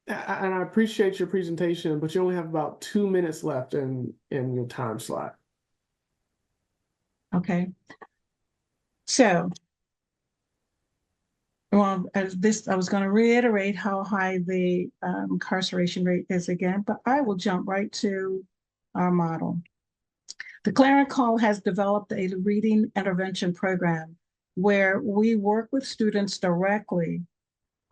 I appreciate your presentation, but you only have about 2 minutes left in your time slot. Okay. So, well, I was going to reiterate how high the incarceration rate is again, but I will jump right to our model. The Clarion Call has developed a reading intervention program where we work with students directly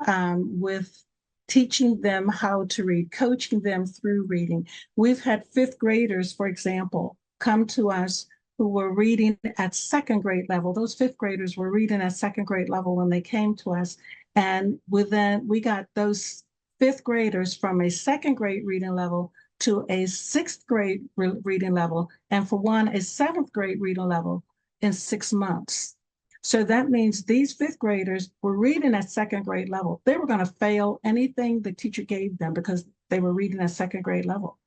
with teaching them how to read, coaching them through reading. We've had fifth graders, for example, come to us who were reading at second grade level. Those fifth graders were reading at second grade level when they came to us. And we got those fifth graders from a second grade reading level to a sixth grade reading level, and for one, a seventh grade reading level in 6 months. So that means these fifth graders were reading at second grade level. They were going to fail anything the teacher gave them because they were reading at second grade level.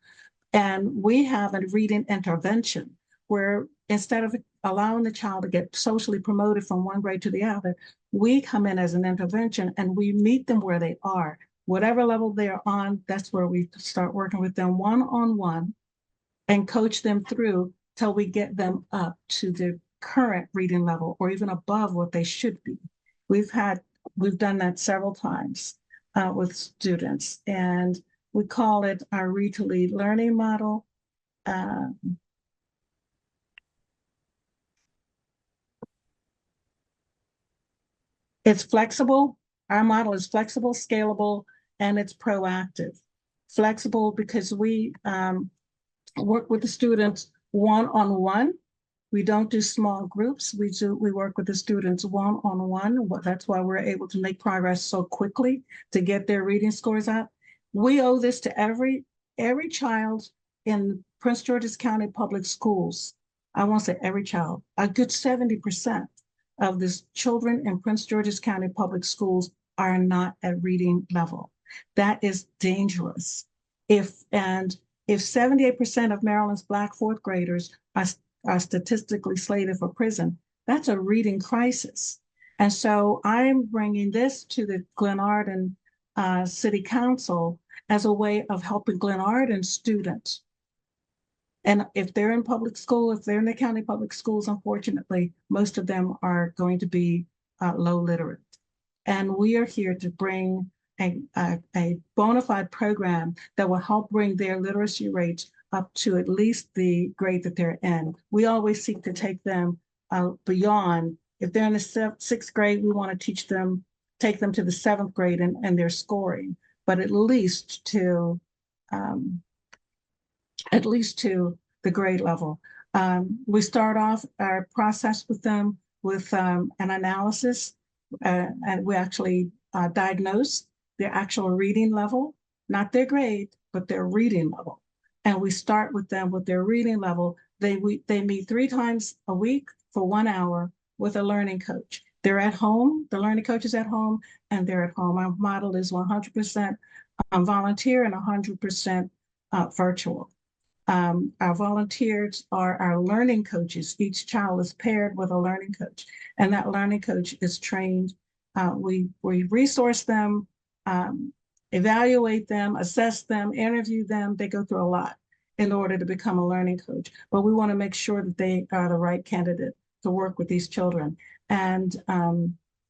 And we have a reading intervention where instead of allowing the child to get socially promoted from one grade to the other, we come in as an intervention and we meet them where they are. Whatever level they are on, that's where we start working with them one-on-one and coach them through till we get them up to the current reading level or even above what they should be. We've done that several times with students, and we call it our Read to Lead learning model. It's flexible. Our model is flexible, scalable, and it's proactive. Flexible because we work with the students one-on-one. We don't do small groups. We work with the students one-on-one. That's why we're able to make progress so quickly to get their reading scores up. We owe this to every child in Prince George's County Public Schools. I won't say every child, a good 70% of the children in Prince George's County Public Schools are not at reading level. That is dangerous. If 78% of Maryland's Black fourth graders are statistically slated for prison, that's a reading crisis. And so I'm bringing this to the Glenarden City Council as a way of helping Glenarden students. And if they're in public school, if they're in the county public schools, unfortunately, most of them are going to be low literate. And we are here to bring a bona fide program that will help bring their literacy rates up to at least the grade that they're in. We always seek to take them beyond. If they're in the sixth grade, we want to take them to the seventh grade and their scoring, but at least to the grade level. We start off our process with them with an analysis, and we actually diagnose their actual reading level, not their grade, but their reading level. And we start with them with their reading level. They meet 3 times a week for 1 hour with a learning coach. They're at home, the learning coach is at home, and they're at home. Our model is 100% volunteer and 100% virtual. Our volunteers are our learning coaches. Each child is paired with a learning coach, and that learning coach is trained. We resource them, evaluate them, assess them, interview them. They go through a lot in order to become a learning coach, but we want to make sure that they are the right candidate to work with these children. And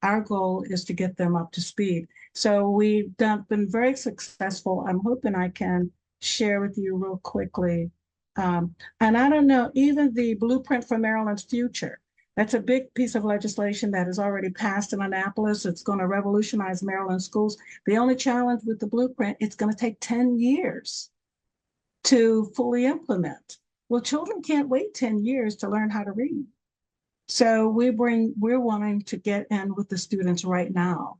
our goal is to get them up to speed. So we've been very successful. I'm hoping I can share with you real quickly. And I don't know, even the Blueprint for Maryland's Future, that's a big piece of legislation that is already passed in Annapolis. It's going to revolutionize Maryland schools. The only challenge with the blueprint, it's going to take 10 years to fully implement. Well, children can't wait 10 years to learn how to read. So we're wanting to get in with the students right now,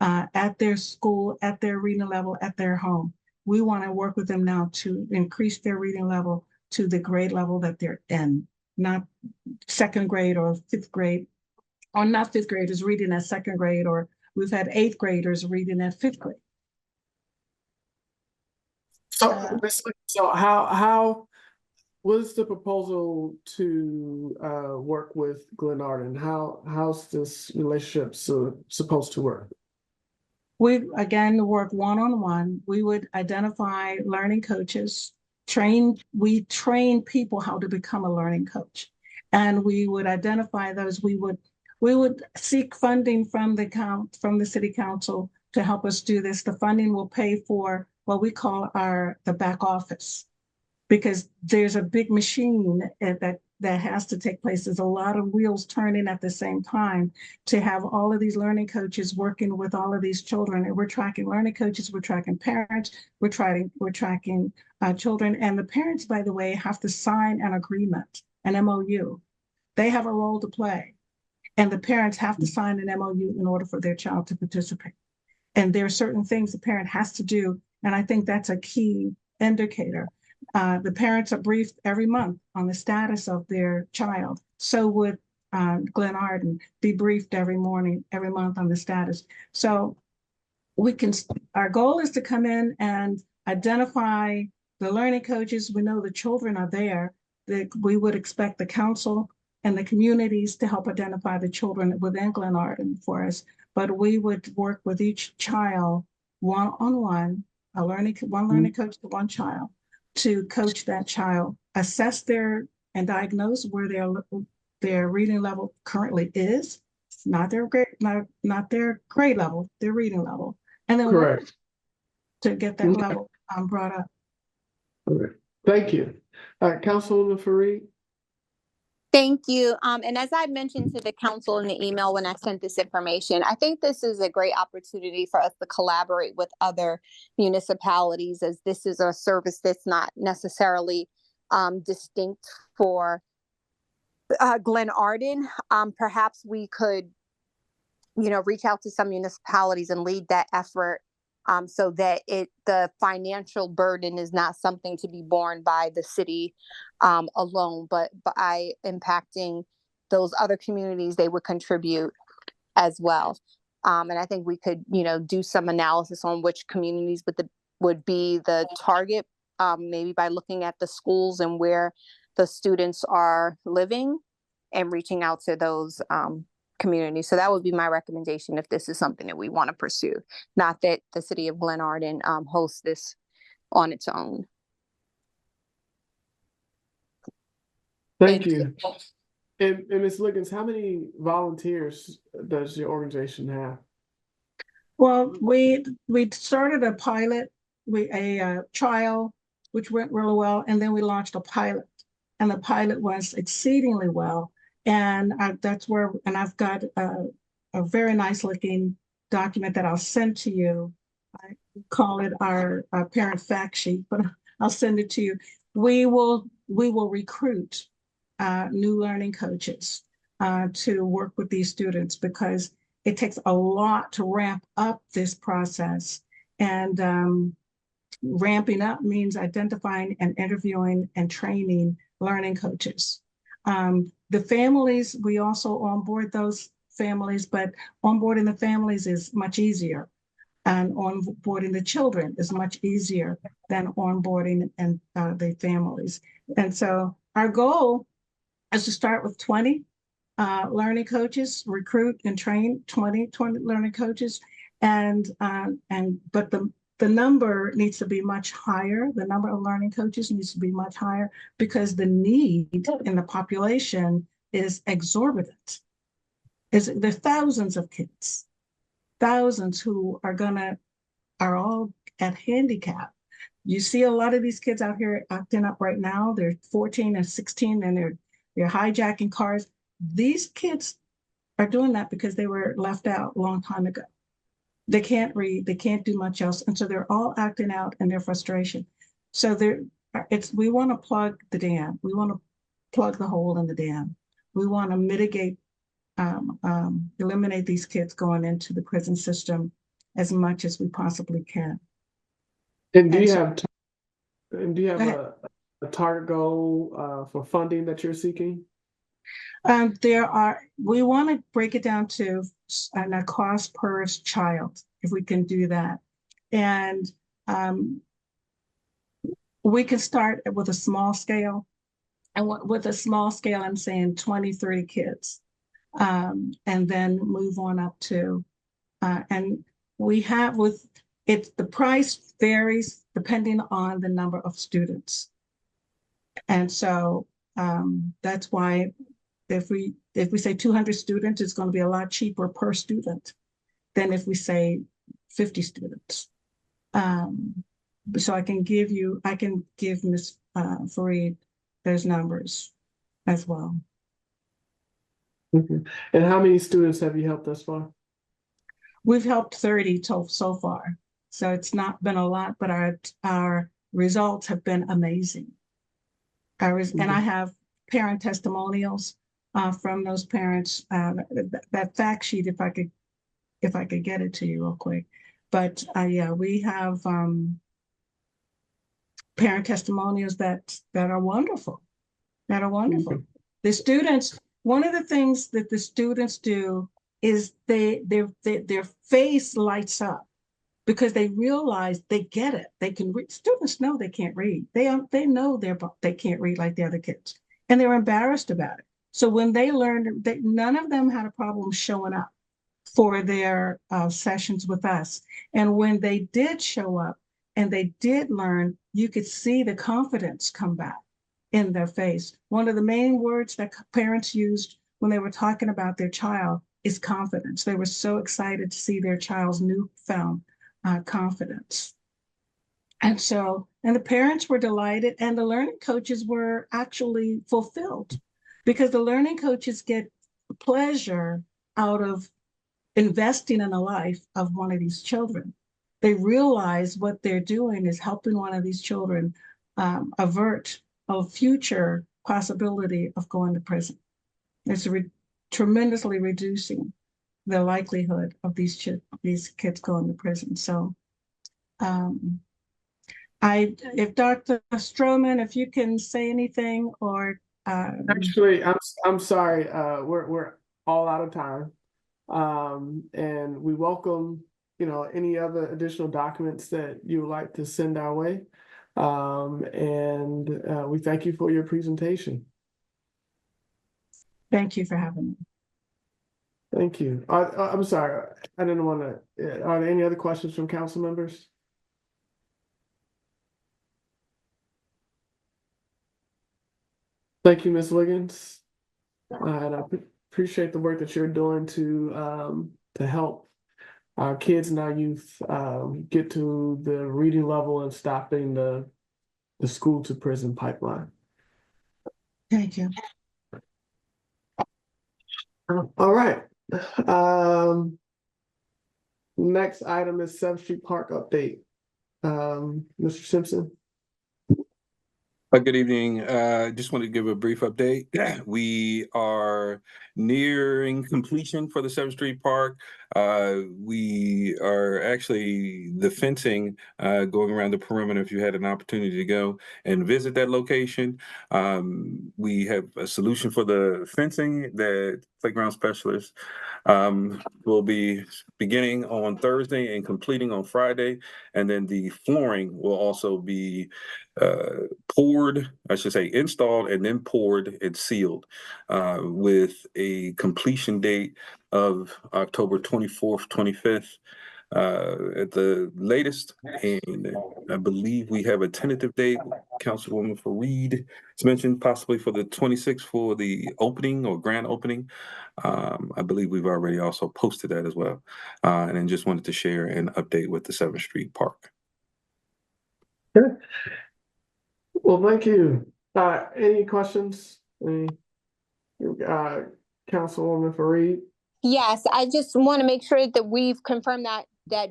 at their school, at their reading level, at their home. We want to work with them now to increase their reading level to the grade level that they're in, not second grade or fifth grade, or not fifth graders reading at second grade, or we've had eighth graders reading at fifth grade. So, so how was the proposal to work with Glenarden? How's this relationship supposed to work? We again work one-on-one. We would identify learning coaches, we train people how to become a learning coach. And we would identify those. We would seek funding from the city council to help us do this. The funding will pay for what we call the back office, because there's a big machine that has to take place. There's a lot of wheels turning at the same time to have all of these learning coaches working with all of these children. And we're tracking learning coaches, we're tracking parents, we're tracking children. And the parents, by the way, have to sign an agreement, an MOU. They have a role to play. And the parents have to sign an MOU in order for their child to participate. And there are certain things the parent has to do. And I think that's a key indicator. The parents are briefed every month on the status of their child. So would Glenarden be briefed every month on the status. So our goal is to come in and identify the learning coaches. We know the children are there. We would expect the council and the communities to help identify the children within Glenarden for us. But we would work with each child one-on-one, one learning coach to one child, to coach that child, assess and diagnose where their reading level currently is, not their grade level, their reading level, and then work to get that level brought up. Okay. Thank you. Councilwoman Fareed. Thank you. And as I mentioned to the council in the email when I sent this information, I think this is a great opportunity for us to collaborate with other municipalities, as this is a service that's not necessarily distinct for Glenarden. Perhaps we could, reach out to some municipalities and lead that effort, so that the financial burden is not something to be borne by the city alone, but by impacting those other communities, they would contribute as well. And I think we could, do some analysis on which communities would be the target, maybe by looking at the schools and where the students are living and reaching out to those community. So that would be my recommendation if this is something that we want to pursue. Not that the city of Glenarden hosts this on its own. Thank you. And Ms. Liggins, how many volunteers does your organization have? Well, we started a pilot, a trial, which went really well, and then we launched a pilot, and the pilot was exceedingly well. And that's where, and I've got a very nice looking document that I'll send to you. I call it our parent fact sheet, but I'll send it to you. We will recruit new learning coaches to work with these students, because it takes a lot to ramp up this process. And ramping up means identifying and interviewing and training learning coaches. The families, we also onboard those families, but onboarding the families is much easier. And onboarding the children is much easier than onboarding and the families. And so our goal is to start with 20 learning coaches, recruit and train 20 learning coaches. But the number needs to be much higher. The number of learning coaches needs to be much higher because the need in the population is exorbitant. There's thousands of kids, thousands who are all at handicap. You see a lot of these kids out here acting up right now. They're 14 and 16 and they're hijacking cars. These kids are doing that because they were left out a long time ago. They can't read, they can't do much else. And so they're all acting out in their frustration. So we want to plug the dam. We want to plug the hole in the dam. We want to mitigate, eliminate these kids going into the prison system as much as we possibly can. And do you have a target goal for funding that you're seeking? We want to break it down to a cost per child, if we can do that. And we can start with a small scale. And with a small scale, I'm saying 20, 30 kids. And then move on up to, and we have the price varies depending on the number of students. And so that's why if we say 200 students, it's going to be a lot cheaper per student than if we say 50 students. So I can give Ms. Fareed those numbers as well. Mm-hmm. And how many students have you helped thus far? We've helped 30 so far. So it's not been a lot, but our results have been amazing. And I have parent testimonials from those parents. That fact sheet, if I could get it to you real quick. But yeah, we have parent testimonials that are wonderful. That are wonderful. Mm-hmm. The students, one of the things that the students do is their face lights up because they realize they get it. They can read. Students know they can't read. They know they can't read like the other kids, and they're embarrassed about it. So when they learned, none of them had a problem showing up for their sessions with us. And when they did show up and they did learn, you could see the confidence come back in their face. One of the main words that parents used when they were talking about their child is confidence. They were so excited to see their child's newfound confidence. And the parents were delighted, and the learning coaches were actually fulfilled because the learning coaches get pleasure out of investing in the life of one of these children. They realize what they're doing is helping one of these children avert a future possibility of going to prison. It's tremendously reducing the likelihood of these kids going to prison. So if Dr. Stroman, if you can say anything or actually, I'm sorry, we're all out of time. And we welcome, any other additional documents that you would like to send our way. And we thank you for your presentation. Thank you for having me. Thank you. I'm sorry, I didn't want to, are there any other questions from council members? Thank you, Ms. Wiggins. And I appreciate the work that you're doing to help our kids and our youth get to the reading level and stopping the school to prison pipeline. Thank you. All right. Next item is 7th Street Park update. Mr. Simpson. Good evening. Just wanted to give a brief update. We are nearing completion for the 7th Street Park. We are actually the fencing going around the perimeter. If you had an opportunity to go and visit that location, we have a solution for the fencing that playground specialist, will be beginning on Thursday and completing on Friday. And then the flooring will also be poured, I should say installed and then poured and sealed with a completion date of October 24th, 25th. At the latest, and I believe we have a tentative date. Councilwoman Fareed has mentioned possibly for the 26th for the opening or grand opening. I believe we've already also posted that as well. And then just wanted to share an update with the 7th Street Park. Okay. Well, thank you. Any questions? Councilwoman Fareed? Yes, I just want to make sure that we've confirmed that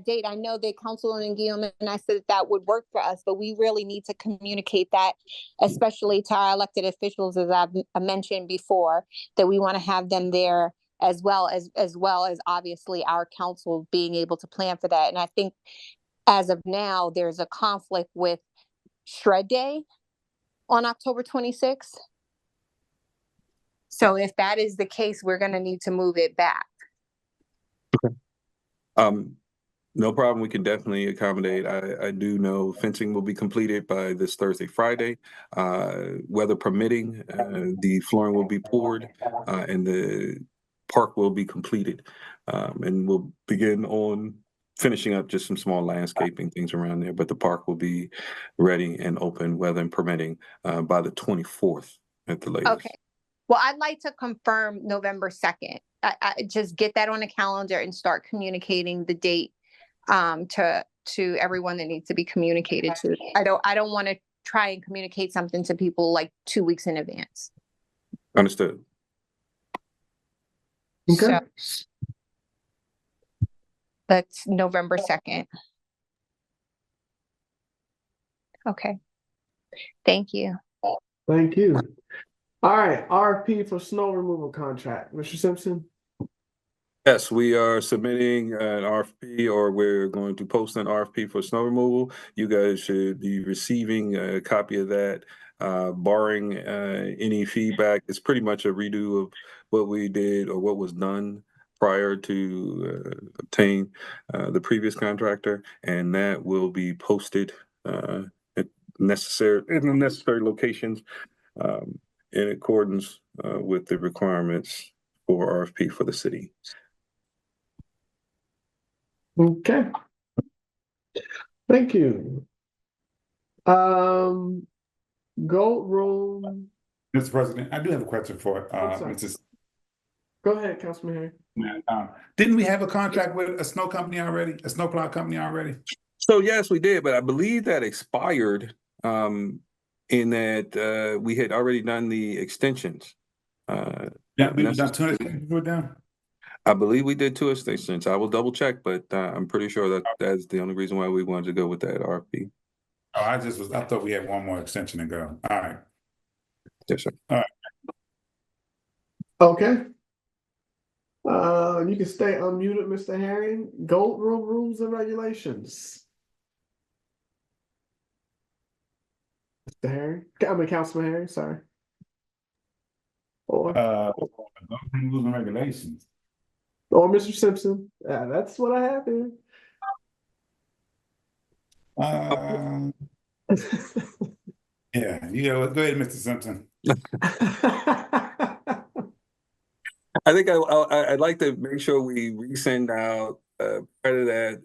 date. I know that Councilwoman Guillaume and I said that would work for us, but we really need to communicate that, especially to our elected officials, as I've mentioned before, that we want to have them there as well as obviously our council being able to plan for that. And I think as of now, there's a conflict with Shred Day on October 26th. So if that is the case, we're going to need to move it back. Okay. No problem. We can definitely accommodate. I do know fencing will be completed by this Thursday, Friday. Weather permitting, the flooring will be poured and the park will be completed. And we'll begin on finishing up just some small landscaping things around there, but the park will be ready and open, weather and permitting, by the 24th at the latest. Okay. Well, I'd like to confirm November 2nd. I just get that on the calendar and start communicating the date to everyone that needs to be communicated to. I don't want to try and communicate something to people like 2 weeks in advance. Understood. Okay. So that's November 2nd. Okay. Thank you. Thank you. All right, RFP for snow removal contract. Mr. Simpson? Yes, we are submitting an RFP, or we're going to post an RFP for snow removal. You guys should be receiving a copy of that. Barring any feedback, it's pretty much a redo of what we did or what was done prior to obtain the previous contractor, and that will be posted in the necessary locations in accordance with the requirements for RFP for the city. Okay. Thank you. Gold Room. Mr. President, I do have a question for Mrs. Go ahead, Councilman Harry. Didn't we have a contract with a snow company already, a snowplow company already? So yes, we did, but I believe that expired in that we had already done the extensions. Yeah, we've done 2 extensions with them. I believe we did 2 extensions. I will double check, but I'm pretty sure that that's the only reason why we wanted to go with that RFP. Oh, I thought we had one more extension to go. All right. Yes, sir. All right. Okay. You can stay unmuted, Mr. Herring. Gold Room rules and regulations. Mr. Herring? I mean, Councilman Herring, sorry. Or rules and regulations. Or Mr. Simpson. Yeah, that's what I have here. Yeah, go ahead, Mr. Simpson. I think I'd like to make sure we resend out part of that.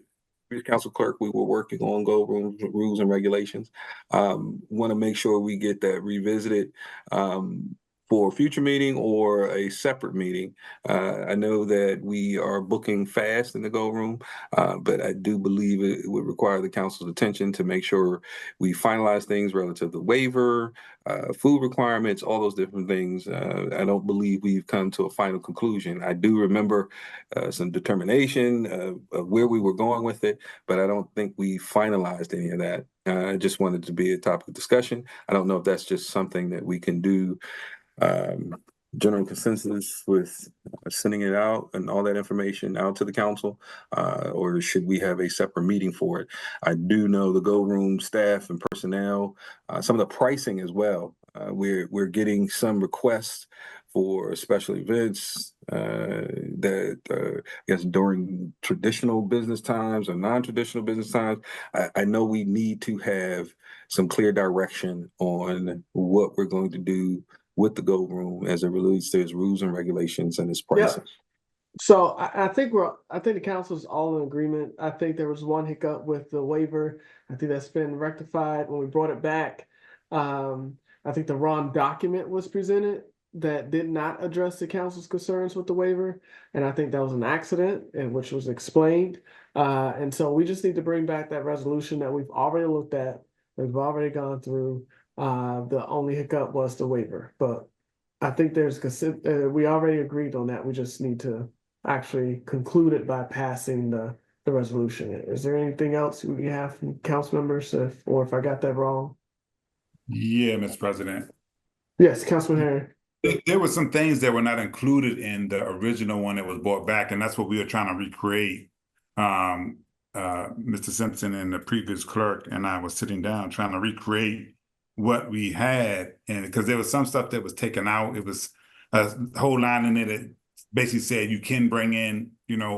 Council Clerk, we were working on Gold Room rules and regulations. Want to make sure we get that revisited for a future meeting or a separate meeting. I know that we are booking fast in the Gold Room, but I do believe it would require the council's attention to make sure we finalize things relative to waiver, food requirements, all those different things. I don't believe we've come to a final conclusion. I do remember some determination of where we were going with it, but I don't think we finalized any of that. I just wanted to be a topic of discussion. I don't know if that's just something that we can do general consensus with sending it out and all that information out to the council, or should we have a separate meeting for it? I do know the Go Room staff and personnel, some of the pricing as well. We're getting some requests for special events that I guess during traditional business times or non-traditional business times. I know we need to have some clear direction on what we're going to do with the Gold Room as it relates to its rules and regulations and its pricing. So I think the council's all in agreement. I think there was one hiccup with the waiver. I think that's been rectified when we brought it back. I think the wrong document was presented that did not address the council's concerns with the waiver. And I think that was an accident, and which was explained. And so we just need to bring back that resolution that we've already looked at, we've already gone through. The only hiccup was the waiver, but I think there's we already agreed on that. We just need to actually conclude it by passing the resolution. Is there anything else we have from council members, or if I got that wrong? Yeah, Mr. President. Yes, Councilman Harry. There were some things that were not included in the original one that was brought back, and that's what we were trying to recreate. Mr. Simpson and the previous clerk and I was sitting down trying to recreate what we had, and because there was some stuff that was taken out. It was a whole line in it that basically said you can bring in,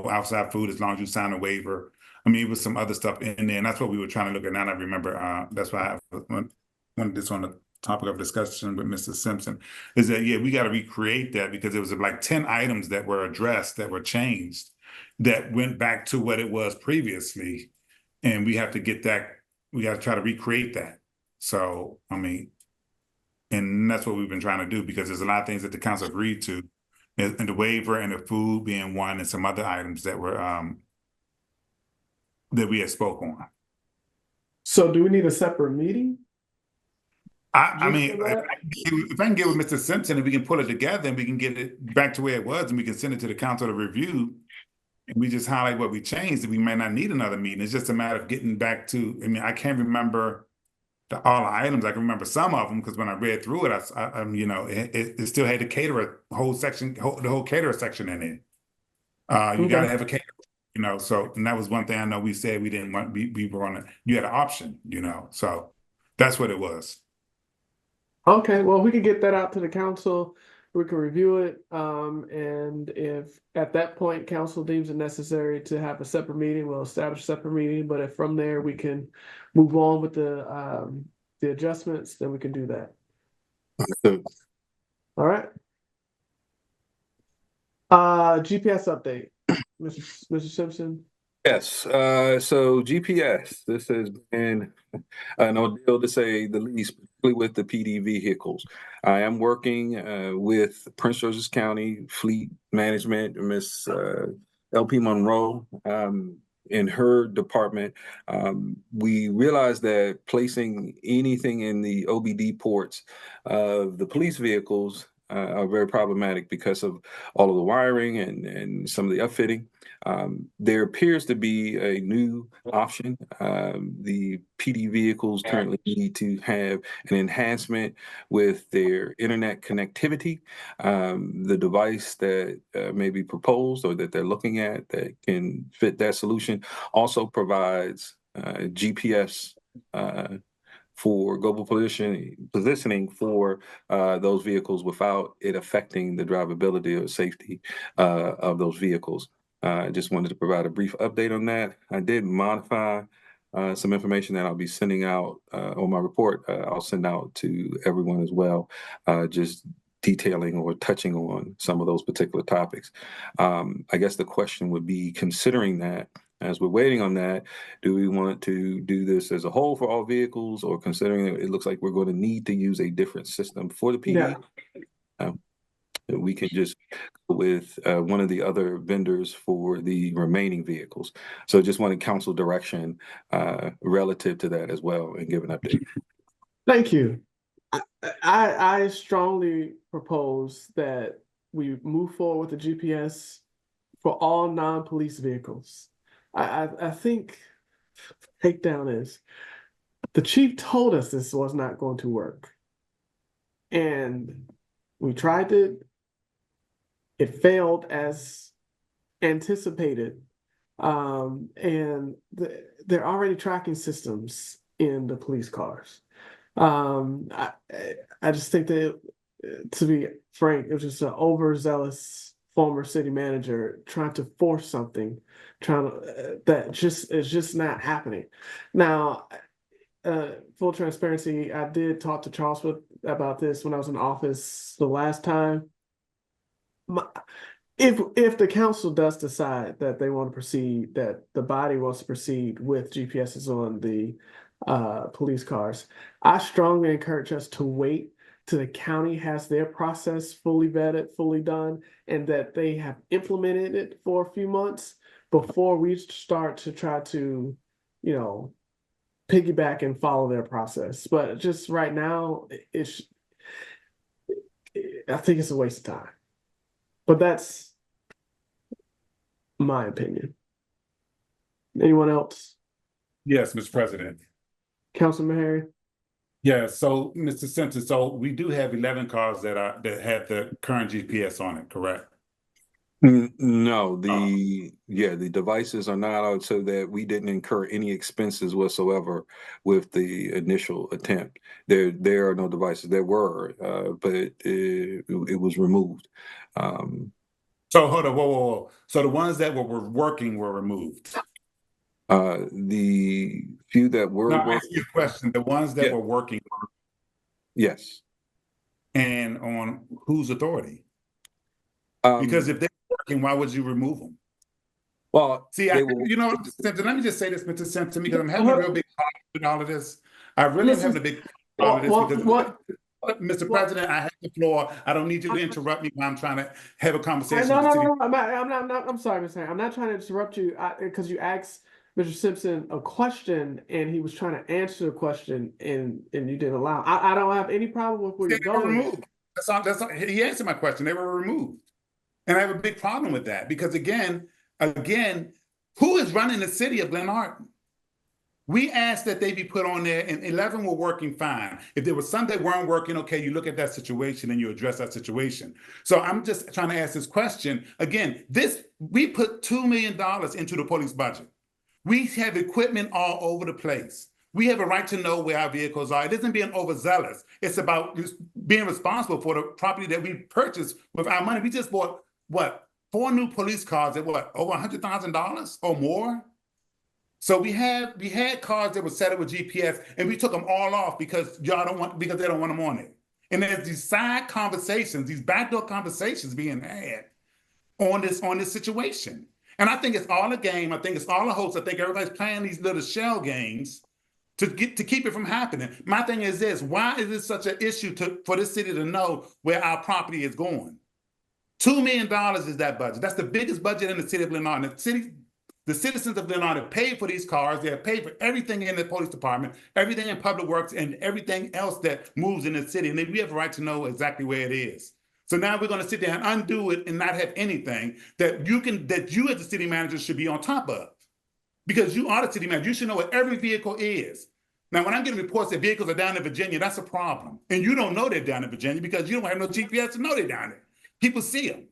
outside food as long as you sign a waiver. I mean, it was some other stuff in there, and that's what we were trying to look at. Now I remember, that's why I wanted this on the topic of discussion with Mr. Simpson, is that, yeah, we got to recreate that because it was like 10 items that were addressed, that were changed, that went back to what it was previously. And we have to get that, we got to try to recreate that. So, I mean, and that's what we've been trying to do, because there's a lot of things that the council agreed to, and the waiver and the food being one, and some other items that were, that we had spoke on. So do we need a separate meeting? I mean, if I can get with Mr. Simpson and we can pull it together and we can get it back to where it was and we can send it to the council to review, and we just highlight what we changed, we may not need another meeting. It's just a matter of getting back to, I mean, I can't remember all the items. I can remember some of them because when I read through it, it still had the caterer whole section, the whole caterer section in it. You got to have a caterer, so, and that was one thing I know we said we didn't want, we were on it. You had an option, so that's what it was. Okay, well, we can get that out to the council. We can review it. And if at that point council deems it necessary to have a separate meeting, we'll establish a separate meeting. But if from there we can move on with the adjustments, then we can do that. All right. GPS update, Mr. Simpson. Yes, so GPS, this has been an ordeal to say the least, particularly with the PD vehicles. I am working with Prince George's County Fleet Management, Miss LP Monroe, in her department. We realized that placing anything in the OBD ports of the police vehicles are very problematic because of all of the wiring and some of the upfitting. There appears to be a new option. The PD vehicles currently need to have an enhancement with their internet connectivity. The device that may be proposed or that they're looking at that can fit that solution also provides GPS for global positioning for those vehicles without it affecting the drivability or safety of those vehicles. I just wanted to provide a brief update on that. I did modify some information that I'll be sending out on my report. I'll send out to everyone as well, just detailing or touching on some of those particular topics. I guess the question would be, considering that, as we're waiting on that, do we want to do this as a whole for all vehicles, or considering that it looks like we're going to need to use a different system for the PD? Yeah. We can just go with one of the other vendors for the remaining vehicles. So just wanted council direction relative to that as well, and give an update. Thank you. I strongly propose that we move forward with the GPS for all non-police vehicles. I think takedown is the chief told us this was not going to work, and we tried it. It failed as anticipated, and they're already tracking systems in the police cars. I just think that to be frank, it was just an overzealous former city manager trying to force something, trying to that just is just not happening. Now, full transparency, I did talk to Charles about this when I was in office the last time. If the council does decide that they want to proceed, that the body wants to proceed with GPSs on the police cars, I strongly encourage us to wait till the county has their process fully vetted, fully done, and that they have implemented it for a few months before we start to try to, you know, piggyback and follow their process. But just right now, I think it's a waste of time. But that's my opinion. Anyone else? Yes, Mr. President. Councilman Harry? Yeah, so Mr. Simpson, so we do have 11 cars that have the current GPS on it, correct? No, the devices are not out so that we didn't incur any expenses whatsoever with the initial attempt. There are no devices. There were, but it was removed. So hold on, whoa. So the ones that were working were removed. The few that were Now, working. ask you a question. The ones that were working Yes. and on whose authority? Because if they're working, why would you remove them? Well, see, you know, Mr. Simpson, let me just say this, Mr. Simpson, because I'm having a real big problem with all of this. I really am having a big problem with this because Mr. President, I have the floor. I don't need you to interrupt me when I'm trying to have a conversation. No. I'm sorry, Mr. Harry. I'm not trying to interrupt you because you asked Mr. Simpson a question and he was trying to answer the question and you didn't allow. I don't have any problem with where you're going. Removed. That's all. He answered my question. They were removed. And I have a big problem with that because again, who is running the city of Glenarden? We asked that they be put on there and 11 were working fine. If there was some that weren't working, okay, you look at that situation and you address that situation. So I'm just trying to ask this question. Again, we put $2 million into the police budget. We have equipment all over the place. We have a right to know where our vehicles are. It isn't being overzealous. It's about being responsible for the property that we purchased with our money. We just bought, 4 new police cars at over $100,000 or more? So we had cars that were set up with GPS and we took them all off because they don't want them on it. And there's these side conversations, these backdoor conversations being had on this situation. And I think it's all a game. I think it's all a hoax. I think everybody's playing these little shell games to keep it from happening. My thing is this: why is this such an issue for this city to know where our property is going? $2 million is that budget. That's the biggest budget in the city of Glenarden. The citizens of Glenarden paid for these cars. They have paid for everything in the police department, everything in public works, and everything else that moves in the city. And we have a right to know exactly where it is. So now we're going to sit there and undo it and not have anything that you as the city manager should be on top of. Because you are the city manager. You should know where every vehicle is. Now, when I'm getting reports that vehicles are down in Virginia, that's a problem. And you don't know they're down in Virginia because you don't have no GPS to know they're down there. People see them.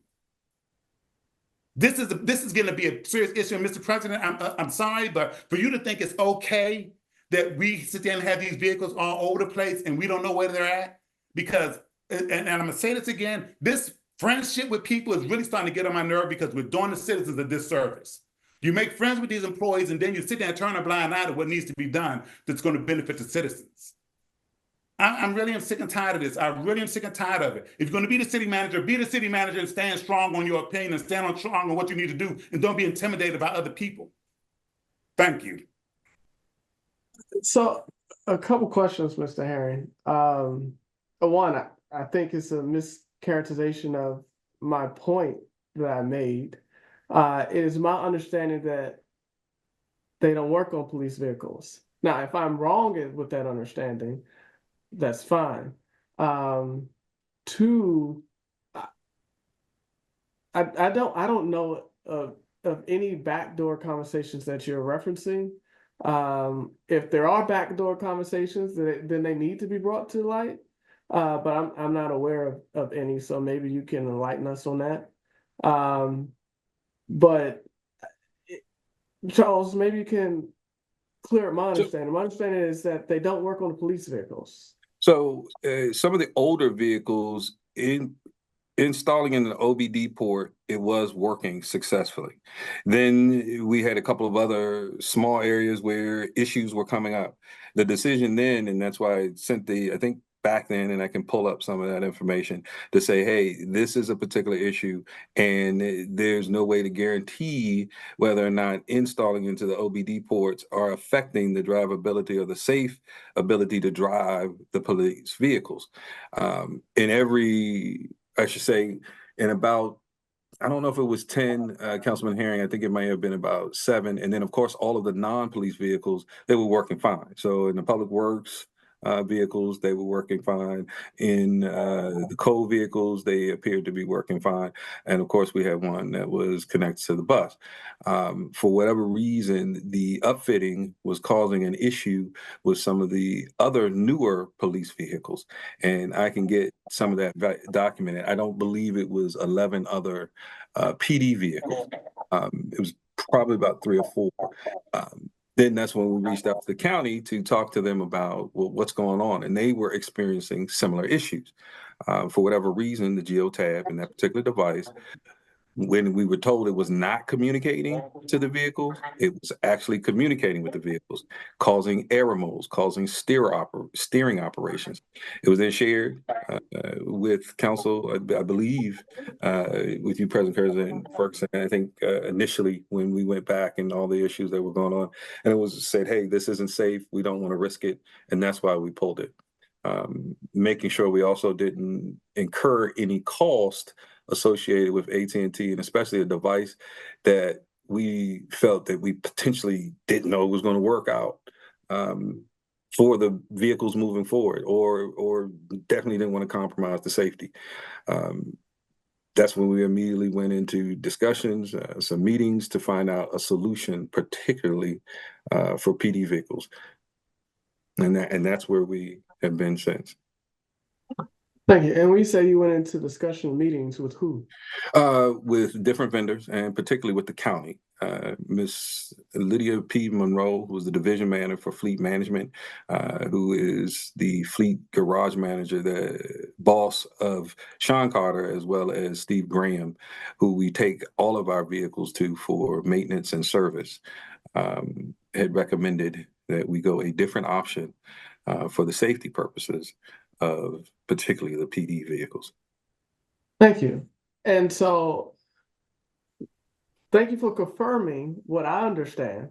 This is going to be a serious issue. And Mr. President, I'm sorry, but for you to think it's okay that we sit there and have these vehicles all over the place and we don't know where they're at, because, and I'm going to say this again, this friendship with people is really starting to get on my nerve because we're doing the citizens a disservice. You make friends with these employees and then you sit there and turn a blind eye to what needs to be done that's going to benefit the citizens. I'm really sick and tired of this. I really am sick and tired of it. If you're going to be the city manager and stand strong on your opinion and stand strong on what you need to do and don't be intimidated by other people. Thank you. So a couple questions, Mr. Herring. One, I think it's a mischaracterization of my point that I made. It is my understanding that they don't work on police vehicles. Now, if I'm wrong with that understanding, that's fine. Two, I don't know of any backdoor conversations that you're referencing. If there are backdoor conversations, then they need to be brought to light. But I'm not aware of any, so maybe you can enlighten us on that. But Charles, maybe you can clear up my understanding. My understanding is that they don't work on the police vehicles. So some of the older vehicles installing in an OBD port, it was working successfully. Then we had a couple of other small areas where issues were coming up. The decision then, and that's why I sent I think back then, and I can pull up some of that information to say, hey, this is a particular issue, and there's no way to guarantee whether or not installing into the OBD ports are affecting the drivability or the safe ability to drive the police vehicles. In every, I should say, in about, I don't know if it was 10, Councilman Herring, I think it may have been about 7. And then, of course, all of the non-police vehicles, they were working fine. So in the public works vehicles, they were working fine. In the code vehicles, they appeared to be working fine. And of course, we had one that was connected to the bus. For whatever reason, the upfitting was causing an issue with some of the other newer police vehicles. And I can get some of that documented. I don't believe it was 11 other PD vehicles. It was probably about 3 or 4. Then that's when we reached out to the county to talk to them about, well, what's going on. And they were experiencing similar issues. For whatever reason, the geotab in that particular device, when we were told it was not communicating to the vehicles, it was actually communicating with the vehicles, causing error modes, causing steering operations. It was then shared with council, I believe, with you, President Ferguson. I think initially when we went back and all the issues that were going on, and it was said, hey, this isn't safe. We don't want to risk it. And that's why we pulled it. Making sure we also didn't incur any cost associated with AT&T, and especially a device that we felt that we potentially didn't know was going to work out for the vehicles moving forward, or definitely didn't want to compromise the safety. That's when we immediately went into discussions, some meetings to find out a solution, particularly for PD vehicles. And that's where we have been since. Thank you. And when you say you went into discussion meetings with who? With different vendors, and particularly with the county. Miss Lydia P. Monroe, who was the division manager for fleet management, who is the fleet garage manager, the boss of Sean Carter, as well as Steve Graham, who we take all of our vehicles to for maintenance and service, had recommended that we go a different option for the safety purposes of particularly the PD vehicles. Thank you. And so, thank you for confirming what I understand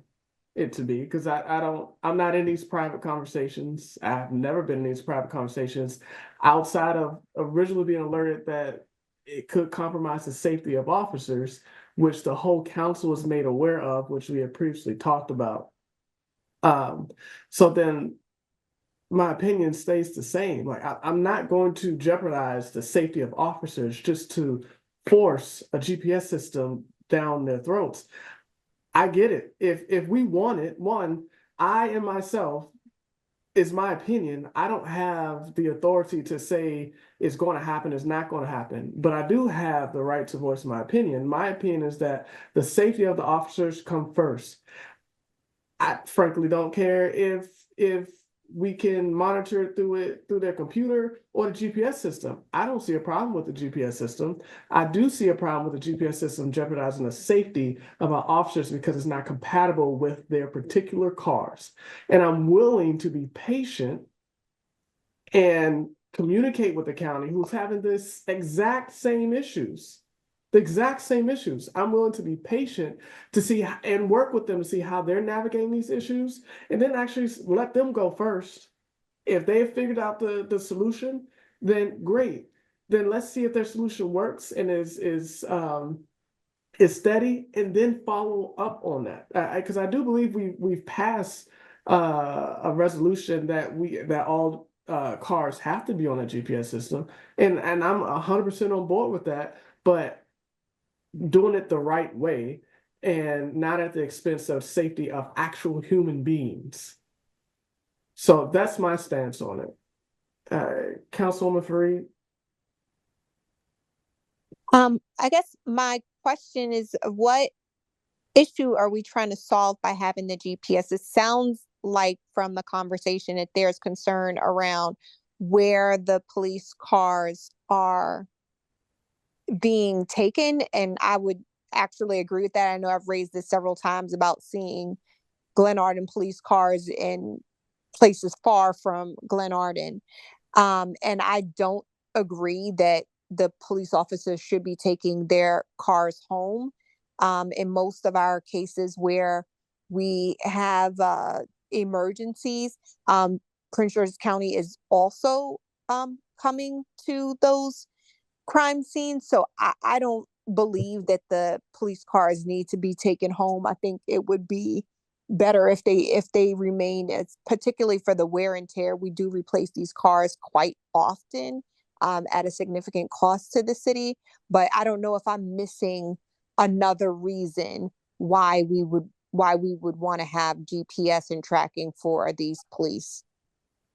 it to be, because I'm not in these private conversations. I've never been in these private conversations outside of originally being alerted that it could compromise the safety of officers, which the whole council was made aware of, which we had previously talked about. So then my opinion stays the same. Like I'm not going to jeopardize the safety of officers just to force a GPS system down their throats. I get it. If we want it, I and myself, is my opinion. I don't have the authority to say it's going to happen, it's not going to happen, but I do have the right to voice my opinion. My opinion is that the safety of the officers come first. I frankly don't care if we can monitor it through their computer or the GPS system. I don't see a problem with the GPS system. I do see a problem with the GPS system jeopardizing the safety of our officers because it's not compatible with their particular cars. And I'm willing to be patient and communicate with the county who's having this exact same issues. The exact same issues. I'm willing to be patient to see and work with them to see how they're navigating these issues, and then actually let them go first. If they've figured out the solution, then great. Then let's see if their solution works and is steady, and then follow up on that. Because I do believe we've passed a resolution that all cars have to be on a GPS system, and I'm 100% on board with that. But doing it the right way and not at the expense of safety of actual human beings. So that's my stance on it. Councilwoman Fareed? I guess my question is, what issue are we trying to solve by having the GPS? It sounds like from the conversation that there's concern around where the police cars are being taken. And I would actually agree with that. I know I've raised this several times about seeing Glenarden police cars in places far from Glenarden. And I don't agree that the police officers should be taking their cars home. In most of our cases where we have emergencies, Prince George's County is also coming to those crime scenes. So I don't believe that the police cars need to be taken home. I think it would be better if they remain, as particularly for the wear and tear. We do replace these cars quite often at a significant cost to the city. But I don't know if I'm missing another reason why we would want to have GPS and tracking for these police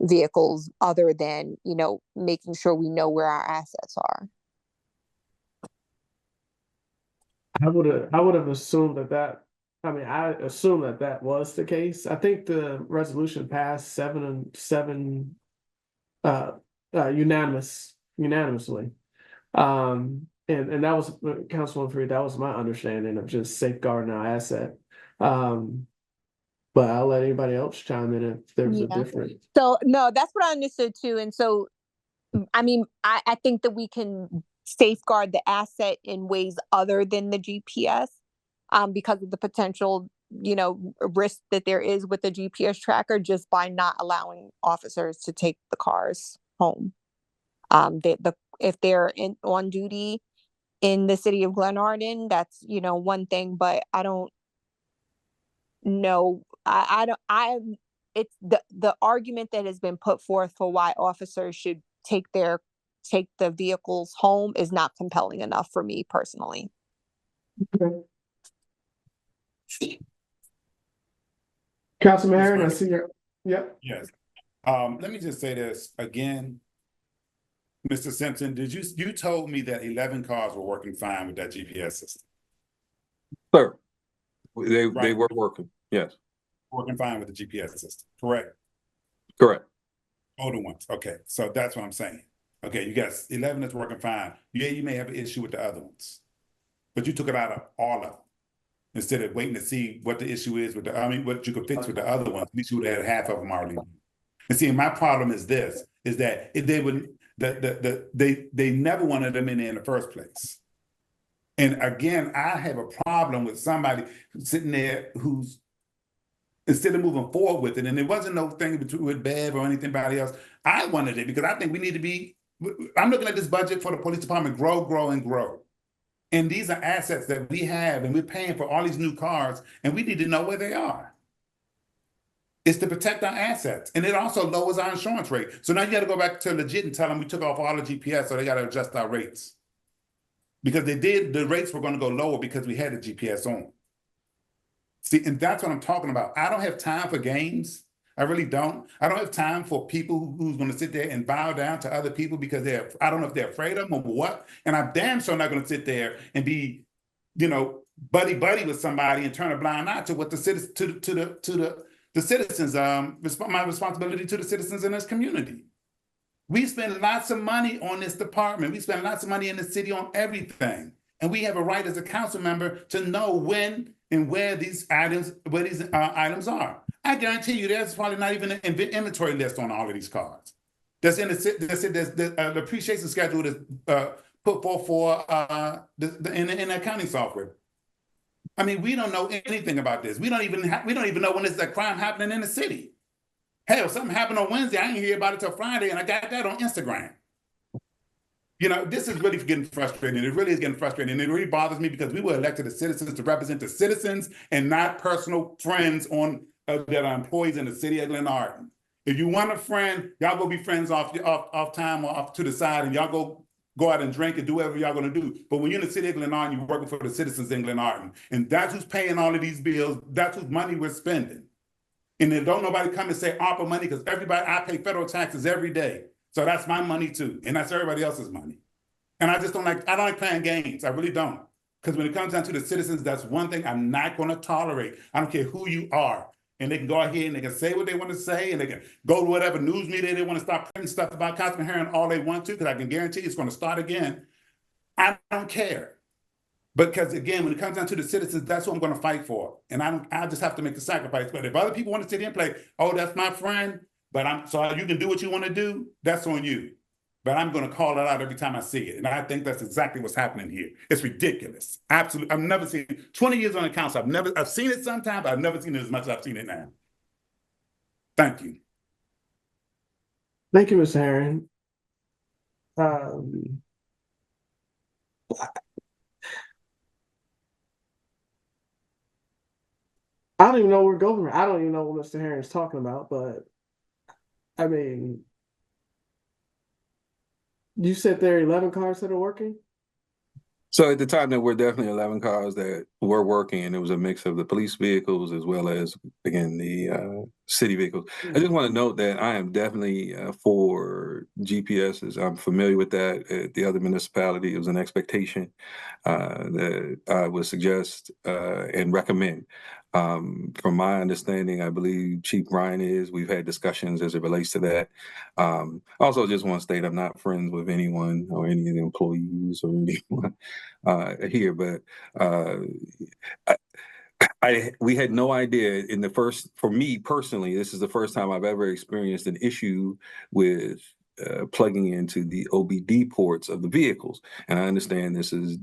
vehicles other than, you know, making sure we know where our assets are. I would have assumed I assume that that was the case. I think the resolution passed 7-7 unanimously. And that was Councilman Freed, that was my understanding of just safeguarding our asset. But I'll let anybody else chime in if there's a different. So no, that's what I understood too. And so I mean, I think that we can safeguard the asset in ways other than the GPS, because of the potential, you know, risk that there is with the GPS tracker, just by not allowing officers to take the cars home. If they're on duty in the city of Glenarden, that's, you know, one thing, but I don't know. It's the argument that has been put forth for why officers should take the vehicles home is not compelling enough for me personally. Okay. Councilman Herring, I see your, yep. Yes. Let me just say this again. Mr. Simpson, you told me that 11 cars were working fine with that GPS system? Sir, they were working, yes. Working fine with the GPS system, correct? Correct. Older ones, okay, so that's what I'm saying. Okay, you got 11 that's working fine. Yeah, you may have an issue with the other ones, but you took it out of all of them instead of waiting to see what the issue is with what you could fix with the other ones. At least you would have had half of them already. And see, my problem is this: is that if they would, they never wanted them in there in the first place. And again, I have a problem with somebody sitting there who's, instead of moving forward with it, and there wasn't no thing with Bev or anything else. I wanted it because I think we need to be. I'm looking at this budget for the police department: grow, and grow. And these are assets that we have, and we're paying for all these new cars, and we need to know where they are. It's to protect our assets, and it also lowers our insurance rate. So now you got to go back to legit and tell them we took off all the GPS, so they got to adjust our rates. Because the rates were going to go lower because we had the GPS on. See, and that's what I'm talking about. I don't have time for games. I really don't. I don't have time for people who's going to sit there and bow down to other people because I don't know if they're afraid of them or what. And I'm damn sure not going to sit there and be, you know, buddy with somebody and turn a blind eye to what the citizens, the citizens, my responsibility to the citizens in this community. We spend lots of money on this department. We spend lots of money in the city on everything. And we have a right as a council member to know when and where these items are. I guarantee you there's probably not even an inventory list on all of these cars. There's the appreciation schedule is put forth for in the accounting software. I mean, we don't know anything about this. We don't even know when there's a crime happening in the city. Hell, something happened on Wednesday. I didn't hear about it till Friday, and I got that on Instagram. You know, this is really getting frustrating. It really is getting frustrating. And it really bothers me because we were elected as citizens to represent the citizens and not personal friends that are employees in the city of Glenarden. If you want a friend, y'all go be friends off time or off to the side, and y'all go out and drink and do whatever y'all going to do. But when you're in the city of Glenarden, you're working for the citizens in Glenarden. And that's who's paying all of these bills. That's whose money we're spending. And then don't nobody come and say ARPA money, because I pay federal taxes every day. So that's my money too. And that's everybody else's money. And I don't like playing games. I really don't. Because when it comes down to the citizens, that's one thing I'm not going to tolerate. I don't care who you are. and they can go ahead and they can say what they want to say, and they can go to whatever news media they want to start printing stuff about Councilman Herring all they want to, because I can guarantee it's going to start again. I don't care. Because again, when it comes down to the citizens, that's what I'm going to fight for. And I just have to make the sacrifice. But if other people want to sit here and play, oh, that's my friend, but so you can do what you want to do, that's on you. But I'm going to call it out every time I see it. And I think that's exactly what's happening here. It's ridiculous. Absolutely. I've never seen 20 years on the council. I've seen it sometimes, but I've never seen it as much as I've seen it now. Thank you. Thank you, Mr. Herring. I don't even know where we're going. I don't even know what Mr. Herring's talking about, but I mean, you said there are 11 cars that are working? So at the time, there were definitely 11 cars that were working, and it was a mix of the police vehicles as well as, again, the city vehicles. I just want to note that I am definitely for GPSs. I'm familiar with that. At the other municipality, it was an expectation that I would suggest and recommend. From my understanding, I believe Chief Ryan is. We've had discussions as it relates to that. Also, just want to state I'm not friends with anyone or any of the employees or anyone here, but we had no idea for me personally, this is the first time I've ever experienced an issue with plugging into the OBD ports of the vehicles. And I understand this is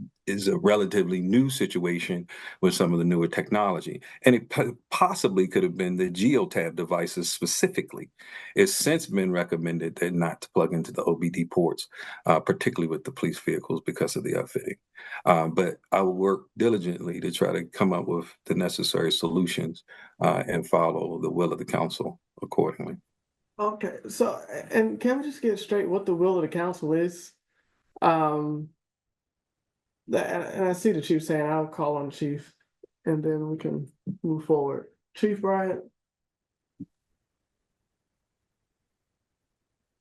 a relatively new situation with some of the newer technology. And it possibly could have been the geotab devices specifically. It's since been recommended that not to plug into the OBD ports, particularly with the police vehicles because of the outfitting. But I will work diligently to try to come up with the necessary solutions and follow the will of the council accordingly. Okay, so, and can we just get straight what the will of the council is? And I see the chief saying I'll call on the chief and then we can move forward. Chief Bryant.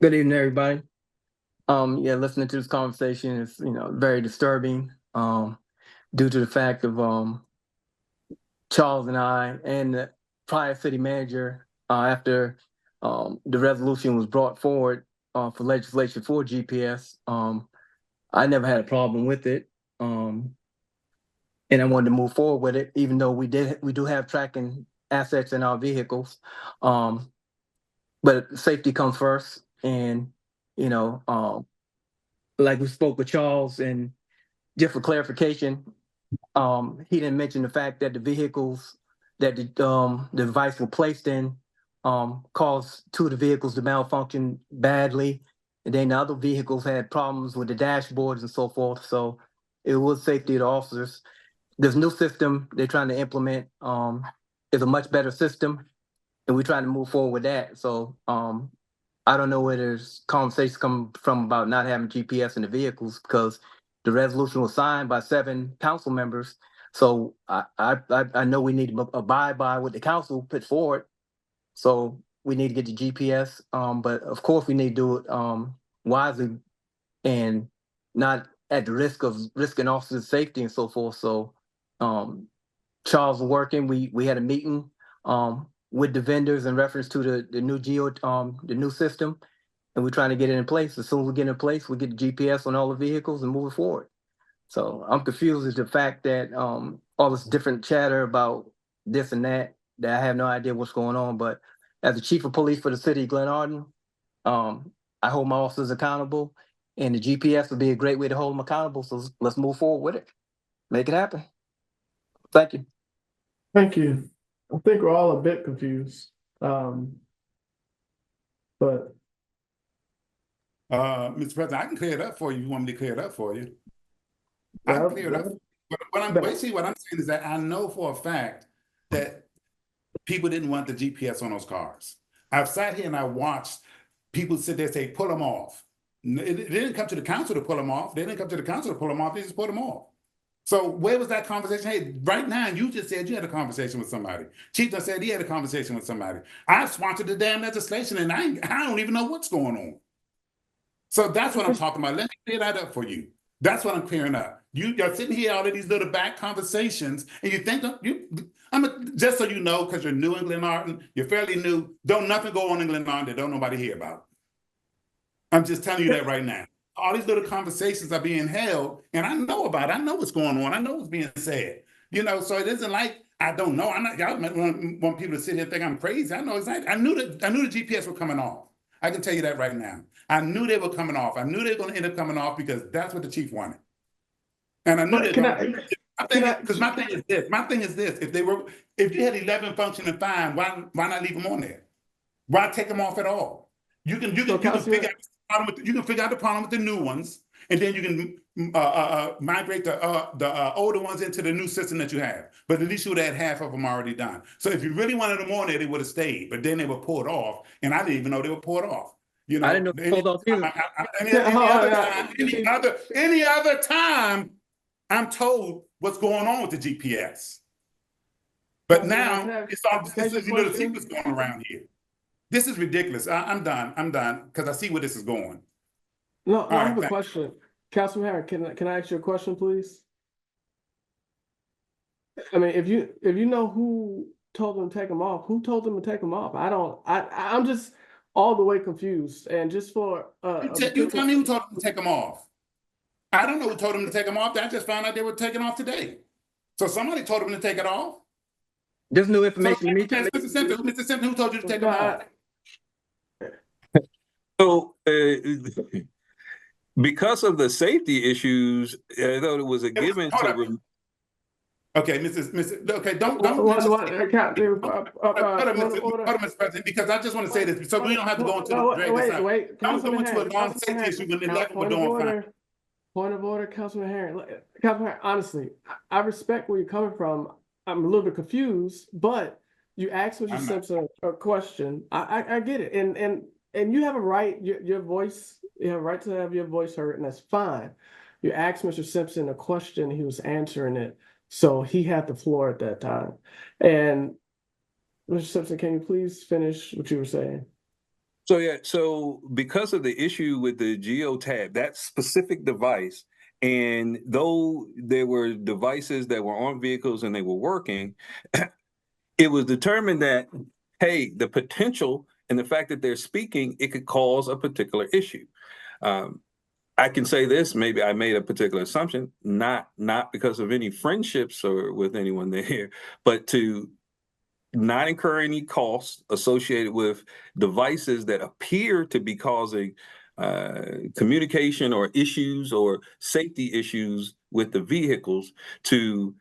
Good evening, everybody. Yeah, listening to this conversation is, very disturbing. Due to the fact of Charles and I and the prior city manager, after the resolution was brought forward for legislation for GPS, I never had a problem with it. And I wanted to move forward with it, even though we do have tracking assets in our vehicles. But safety comes first. And, like we spoke with Charles, and just for clarification, he didn't mention the fact that the vehicles that the device was placed in caused two of the vehicles to malfunction badly. And then the other vehicles had problems with the dashboards and so forth. So it was safety of the officers. This new system they're trying to implement is a much better system, and we're trying to move forward with that. So I don't know where there's conversations come from about not having GPS in the vehicles, because the resolution was signed by 7 council members. So I know we need to abide by what the council put forward. So we need to get the GPS, but of course we need to do it wisely and not at the risk of risking officers' safety and so forth. So Charles was working. We had a meeting with the vendors in reference to the new system, and we're trying to get it in place. As soon as we get it in place, we get the GPS on all the vehicles and move it forward. So I'm confused at the fact that all this different chatter about this and that I have no idea what's going on. But as the chief of police for the city of Glenarden, I hold my officers accountable, and the GPS would be a great way to hold them accountable. So let's move forward with it. Make it happen. Thank you. Thank you. I think we're all a bit confused. But Mr. President, I can clear it up for you. You want me to clear it up for you? I can clear it up. But basically what I'm saying is that I know for a fact that people didn't want the GPS on those cars. I've sat here and I watched people sit there and say, pull them off. They didn't come to the council to pull them off. They didn't come to the council to pull them off. They just put them off. So where was that conversation? Hey, right now, you just said you had a conversation with somebody. Chief just said he had a conversation with somebody. I sponsored the damn legislation, and I don't even know what's going on. So that's what I'm talking about. Let me clear that up for you. That's what I'm clearing up. You're sitting here, all of these little back conversations, and you think just so you know, because you're new in Glenarden, you're fairly new. Don't nothing go on in Glenarden that don't nobody hear about. I'm just telling you that right now. All these little conversations are being held, and I know about it. I know what's going on. I know what's being said. So it isn't like I don't know. I'm not. Y'all want people to sit here and think I'm crazy. I know exactly. I knew the GPS were coming off. I can tell you that right now. I knew they were coming off. I knew they were going to end up coming off because that's what the chief wanted. And I knew because my thing is this. My thing is this. If you had 11 functioning fine, why not leave them on there? Why take them off at all? You can figure out the problem with the new ones, and then you can migrate the older ones into the new system that you have. But at least you would have had half of them already done. So if you really wanted them on there, they would have stayed. But then they were pulled off, and I didn't even know they were pulled off. I didn't know they pulled off either. Any other time, I'm told what's going on with the GPS. But now it's all this little secrets going around here. This is ridiculous. I'm done. I'm done because I see where this is going. No, I have a question. Councilman Herring, can I ask you a question, please? I mean, if you know who told them to take them off, who told them to take them off? I'm just all the way confused. And just for you tell me who told them to take them off. I don't know who told them to take them off. I just found out they were taken off today. So somebody told them to take it off. There's new information to me. Mr. Simpson, who told you to take them off? So, because of the safety issues, I thought it was a given to. Okay, okay, don't. Mr. President, because I just want to say this, so we don't have to go into wait. Don't go into a long safety issue when the level we're doing fine. Point of order, Councilman Herring. Councilman Herring, honestly, I respect where you're coming from. I'm a little bit confused, but you asked Mr. Simpson a question. I get it, and you have a right. Your voice, you have a right to have your voice heard, and that's fine. You asked Mr. Simpson a question, he was answering it, so he had the floor at that time. And Mr. Simpson, can you please finish what you were saying? So because of the issue with the geotab, that specific device, and though there were devices that were on vehicles and they were working, it was determined that, hey, the potential and the fact that they're speaking, it could cause a particular issue. I can say this, maybe I made a particular assumption, not because of any friendships or with anyone there, but to not incur any costs associated with devices that appear to be causing communication or issues or safety issues with the vehicles, to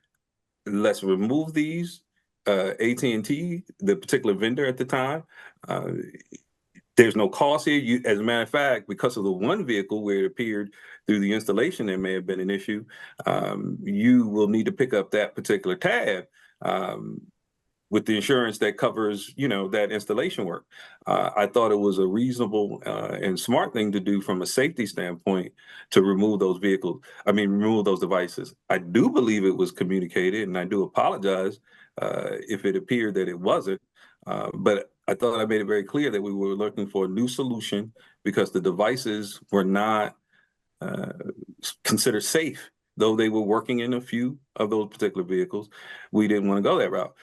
let's remove these. AT&T, the particular vendor at the time, there's no cost here. As a matter of fact, because of the one vehicle where it appeared through the installation there may have been an issue, you will need to pick up that particular tab with the insurance that covers, that installation work. I thought it was a reasonable and smart thing to do from a safety standpoint to remove those remove those devices. I do believe it was communicated, and I do apologize if it appeared that it wasn't. But I thought I made it very clear that we were looking for a new solution because the devices were not considered safe, though they were working in a few of those particular vehicles. We didn't want to go that route.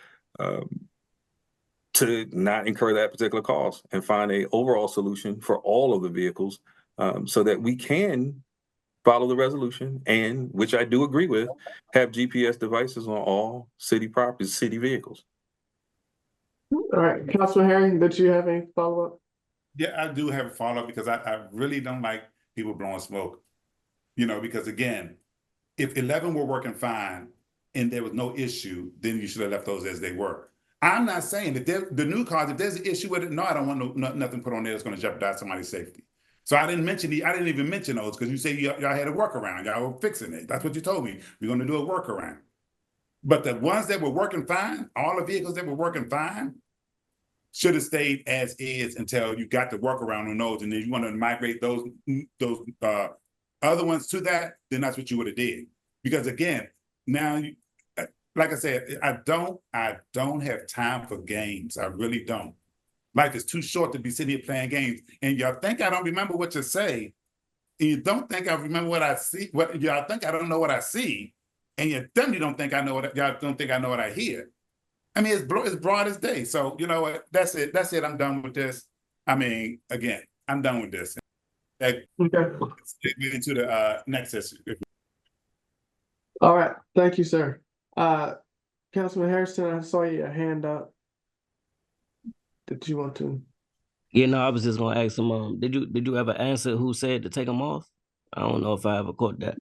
To not incur that particular cost and find an overall solution for all of the vehicles, so that we can follow the resolution, and which I do agree with, have GPS devices on all city properties, city vehicles. All right, Councilman Herring, did you have any follow-up? Yeah, I do have a follow-up because I really don't like people blowing smoke. Because again, if 11 were working fine and there was no issue, then you should have left those as they were. I'm not saying that the new cars, if there's an issue with it, no, I don't want nothing put on there that's going to jeopardize somebody's safety. So I didn't even mention those because you say y'all had a workaround, y'all were fixing it. That's what you told me. We're going to do a workaround. But the ones that were working fine, all the vehicles that were working fine, should have stayed as is until you got the workaround on those, and then you want to migrate those other ones to that, then that's what you would have did. Because again, now, like I said, I don't have time for games. I really don't. Life is too short to be sitting here playing games. And y'all think I don't remember what you say. and you don't think I remember what I see, y'all think I don't know what I see, and you definitely don't think I know what y'all don't think I know what I hear. I mean, it's broad as day. So you know what? That's it. That's it. I'm done with this. I mean, again, I'm done with this. Okay. Let's get into the next issue. All right. Thank you, sir. Councilman Harrison, I saw your hand up. Did you want to? Yeah, no, I was just gonna ask him. Did you ever answer who said to take them off? I don't know if I ever caught that.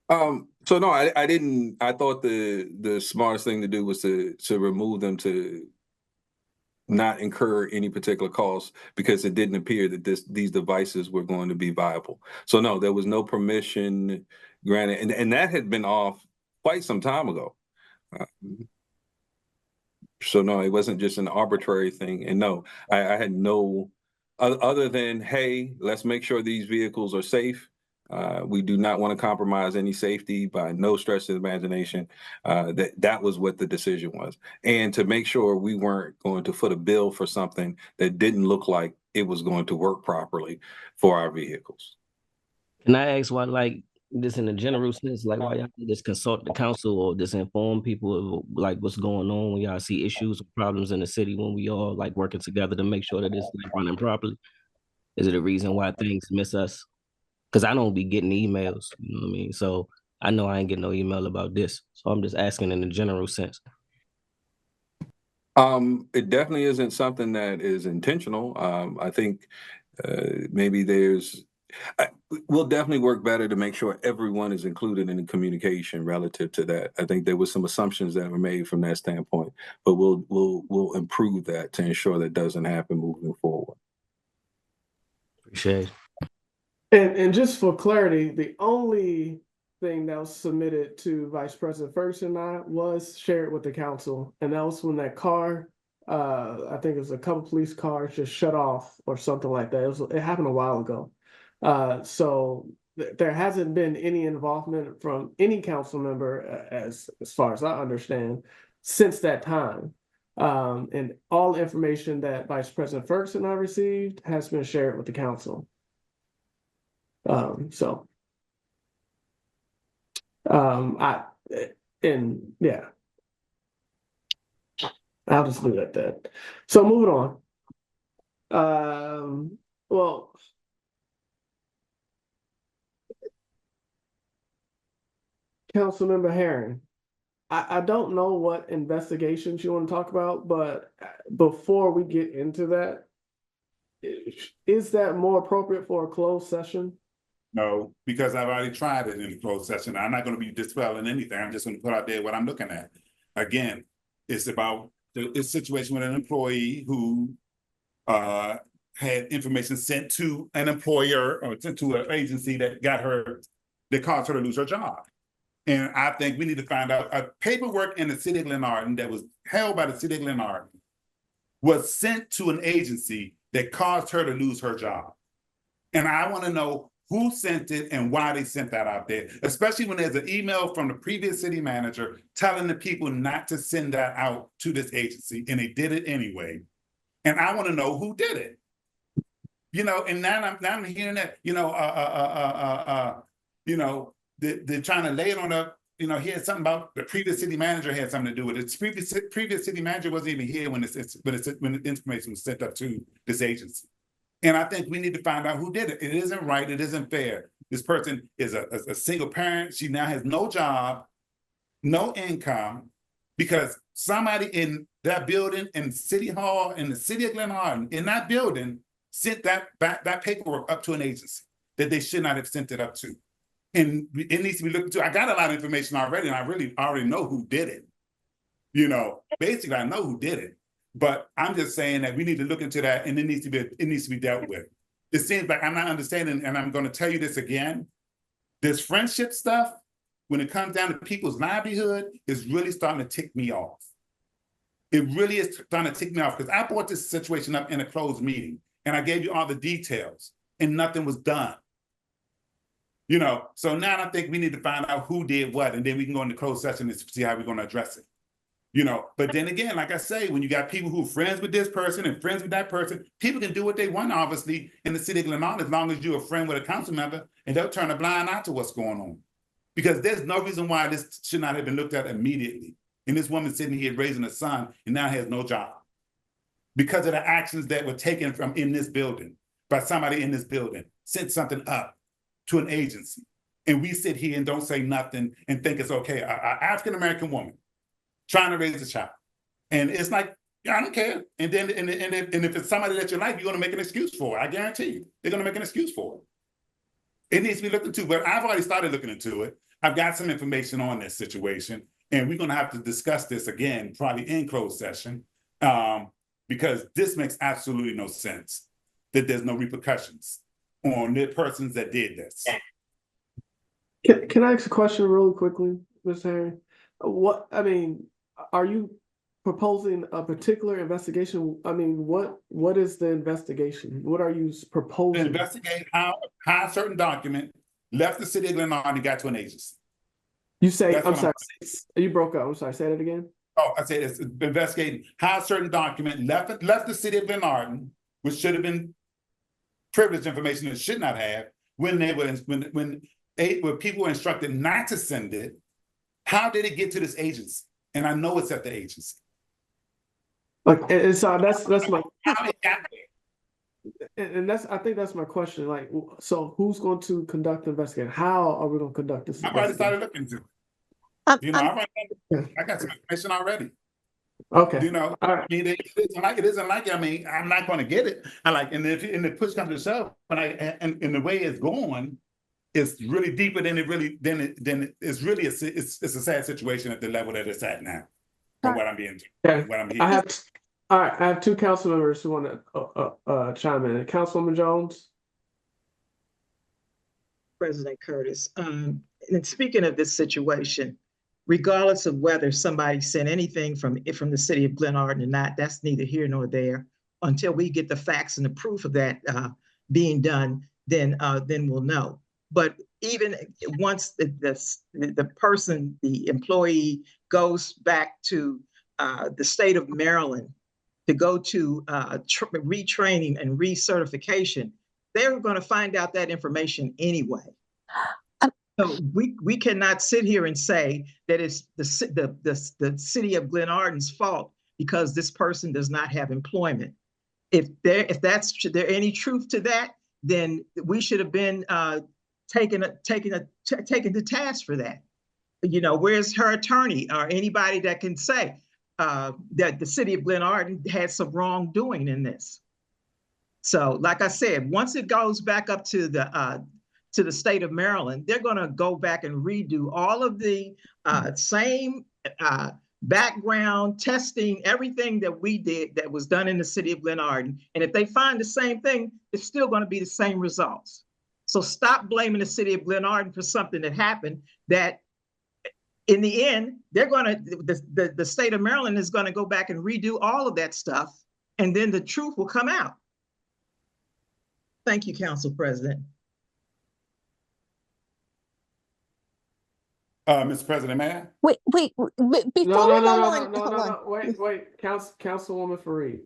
So no, I didn't. I thought the smartest thing to do was to remove them, to not incur any particular costs, because it didn't appear that these devices were going to be viable. So no, there was no permission granted, and that had been off quite some time ago. So no, it wasn't just an arbitrary thing. And no, I had no other than, hey, let's make sure these vehicles are safe. We do not want to compromise any safety by no stretch of the imagination. That was what the decision was. And to make sure we weren't going to foot a bill for something that didn't look like it was going to work properly for our vehicles. Can I ask why, like, this in a general sense, like why y'all just consult the council or just inform people of like what's going on when y'all see issues or problems in the city, when we all like working together to make sure that it's like running properly? Is it a reason why things miss us? Because I don't be getting emails, you know what I mean? So I know I ain't getting no email about this. So I'm just asking in a general sense. It definitely isn't something that is intentional. I think maybe we'll definitely work better to make sure everyone is included in the communication relative to that. I think there was some assumptions that were made from that standpoint, but we'll improve that to ensure that doesn't happen moving forward. Appreciate it. And just for clarity, the only thing that was submitted to Vice President Ferguson and I was shared with the council, and that was when that car, I think it was a couple police cars, just shut off or something like that. It happened a while ago. So there hasn't been any involvement from any council member, as far as I understand, since that time. And all information that Vice President Ferguson and I received has been shared with the council. Yeah, I'll just leave it at that. So moving on. Well, Councilmember Herring, I don't know what investigations you want to talk about, but before we get into that, is that more appropriate for a closed session? No, because I've already tried it in the closed session. I'm not going to be dispelling anything. I'm just going to put out there what I'm looking at. Again, it's about the situation with an employee who had information sent to an employer or sent to an agency that caused her to lose her job. And I think we need to find out paperwork in the city of Glenarden that was held by the city of Glenarden was sent to an agency that caused her to lose her job. And I want to know who sent it and why they sent that out there, especially when there's an email from the previous city manager telling the people not to send that out to this agency, and they did it anyway. And I want to know who did it. You know, and now I'm hearing that, they're trying to lay it on here's something about the previous city manager had something to do with it. The previous city manager wasn't even here when the information was sent up to this agency. And I think we need to find out who did it. It isn't right. It isn't fair. This person is a single parent. She now has no job, no income, because somebody in that building, in City Hall, in the city of Glenarden, in that building, sent that paperwork up to an agency that they should not have sent it up to. And it needs to be looked into. I got a lot of information already, and I really already know who did it. Basically, I know who did it. But I'm just saying that we need to look into that, and it needs to be dealt with. It seems like I'm not understanding, and I'm going to tell you this again. This friendship stuff, when it comes down to people's livelihood, is really starting to tick me off. It really is starting to tick me off, because I brought this situation up in a closed meeting, and I gave you all the details, and nothing was done. So now I think we need to find out who did what, and then we can go into closed session and see how we're going to address it. You know, but then again, like I say, when you got people who are friends with this person and friends with that person, people can do what they want, obviously, in the city of Glenarden, as long as you're a friend with a council member, and they'll turn a blind eye to what's going on. Because there's no reason why this should not have been looked at immediately. And this woman sitting here raising a son and now has no job because of the actions that were taken from in this building by somebody in this building, sent something up to an agency. And we sit here and don't say nothing and think it's okay. An African-American woman trying to raise a child. And it's like, yeah, I don't care. And then and if it's somebody that you like, you're gonna make an excuse for it. I guarantee you, they're gonna make an excuse for it. It needs to be looked into, but I've already started looking into it. I've got some information on this situation, and we're gonna have to discuss this again, probably in closed session, because this makes absolutely no sense that there's no repercussions on the persons that did this. Can I ask a question really quickly, Ms. Harry? Are you proposing a particular investigation? I mean, what is the investigation? What are you To proposing? investigate how a certain document left the city of Glenarden and got to an agency. You say, That's I'm what sorry, you broke up. I'm sorry, say that again. Oh, I said it's investigating how a certain document left the city of Glenarden, which should have been privileged information it should not have, when people were instructed not to send it. How did it get to this agency? And I know it's at the agency. Like, and so that's my How it got there. and that's I think that's my question. Like, so who's going to conduct the investigation? How are we going to conduct this? I've already started looking into it. You know, I got some information already. Okay. You know, I mean, it isn't like, I mean, I'm not going to get it. And if the push comes to shove, and the way it's going, it's really deeper than it's really it's a sad situation at the level that it's at now. From what I'm being, what I'm hearing. I have two council members who want to chime in. Councilwoman Jones. President Curtis. And speaking of this situation, regardless of whether somebody sent anything from the city of Glenarden or not, that's neither here nor there. Until we get the facts and the proof of that being done, then we'll know. But even once the person, the employee, goes back to the state of Maryland to go to retraining and recertification, they're going to find out that information anyway. So we cannot sit here and say that it's the city of Glenarden's fault because this person does not have employment. If there any truth to that, then we should have been taken to task for that. You know, where's her attorney or anybody that can say that the city of Glenarden had some wrongdoing in this? So, like I said, once it goes back up to the state of Maryland, they're going to go back and redo all of the same background testing, everything that we did that was done in the city of Glenarden. And if they find the same thing, it's still going to be the same results. So stop blaming the city of Glenarden for something that happened that in the end, they're going to, the state of Maryland is going to go back and redo all of that stuff. And then the truth will come out. Thank you, Council President. Mr. President, may I? Wait, before we go on, No. Wait, Councilwoman Fareed.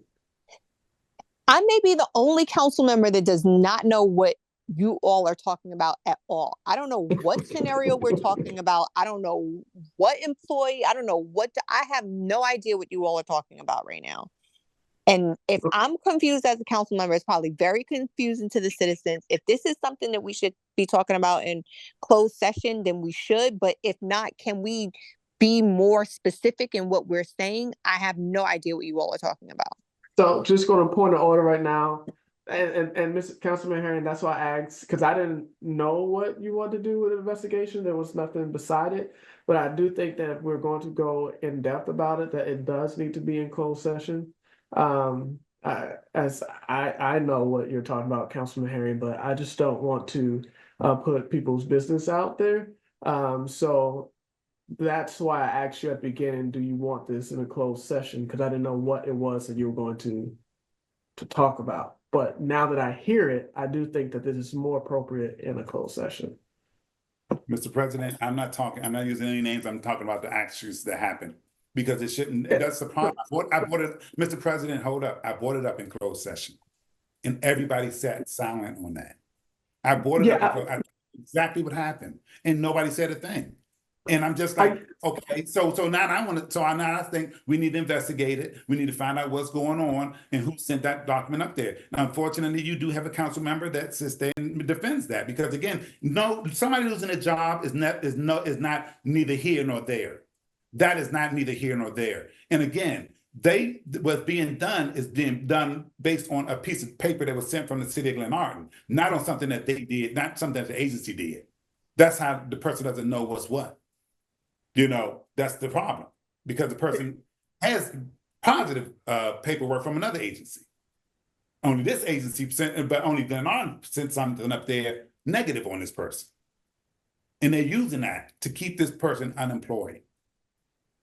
I may be the only council member that does not know what you all are talking about at all. I don't know what scenario we're talking about. I don't know what employee. I don't know I have no idea what you all are talking about right now. And if I'm confused as a council member, it's probably very confusing to the citizens. If this is something that we should be talking about in closed session, then we should. But if not, can we be more specific in what we're saying? I have no idea what you all are talking about. So just going to point of order right now. And Mr. Councilman Herring, that's why I asked, because I didn't know what you want to do with the investigation. There was nothing beside it. But I do think that if we're going to go in depth about it, that it does need to be in closed session. As I know what you're talking about, Councilman Herring, but I just don't want to put people's business out there. So that's why I asked you at the beginning, do you want this in a closed session? Because I didn't know what it was that you were going to talk about. But now that I hear it, I do think that this is more appropriate in a closed session. Mr. President, I'm not using any names. I'm talking about the actions that happened. because it shouldn't. That's the problem. I brought it, Mr. President, hold up. I brought it up in closed session, and everybody sat silent on that. I brought it up in exactly what happened, and nobody said a thing. And I'm just like, okay, so now now I think we need to investigate it. We need to find out what's going on and who sent that document up there. Now, unfortunately, you do have a council member that sits there and defends that, because again, no, somebody losing a job is not neither here nor there. That is not neither here nor there. And again, what's being done is being done based on a piece of paper that was sent from the city of Glenarden, not on something that they did, not something that the agency did. That's how the person doesn't know what's what. You know, that's the problem, because the person has positive paperwork from another agency. Only this agency sent, but only Glenarden sent something up there negative on this person. And they're using that to keep this person unemployed.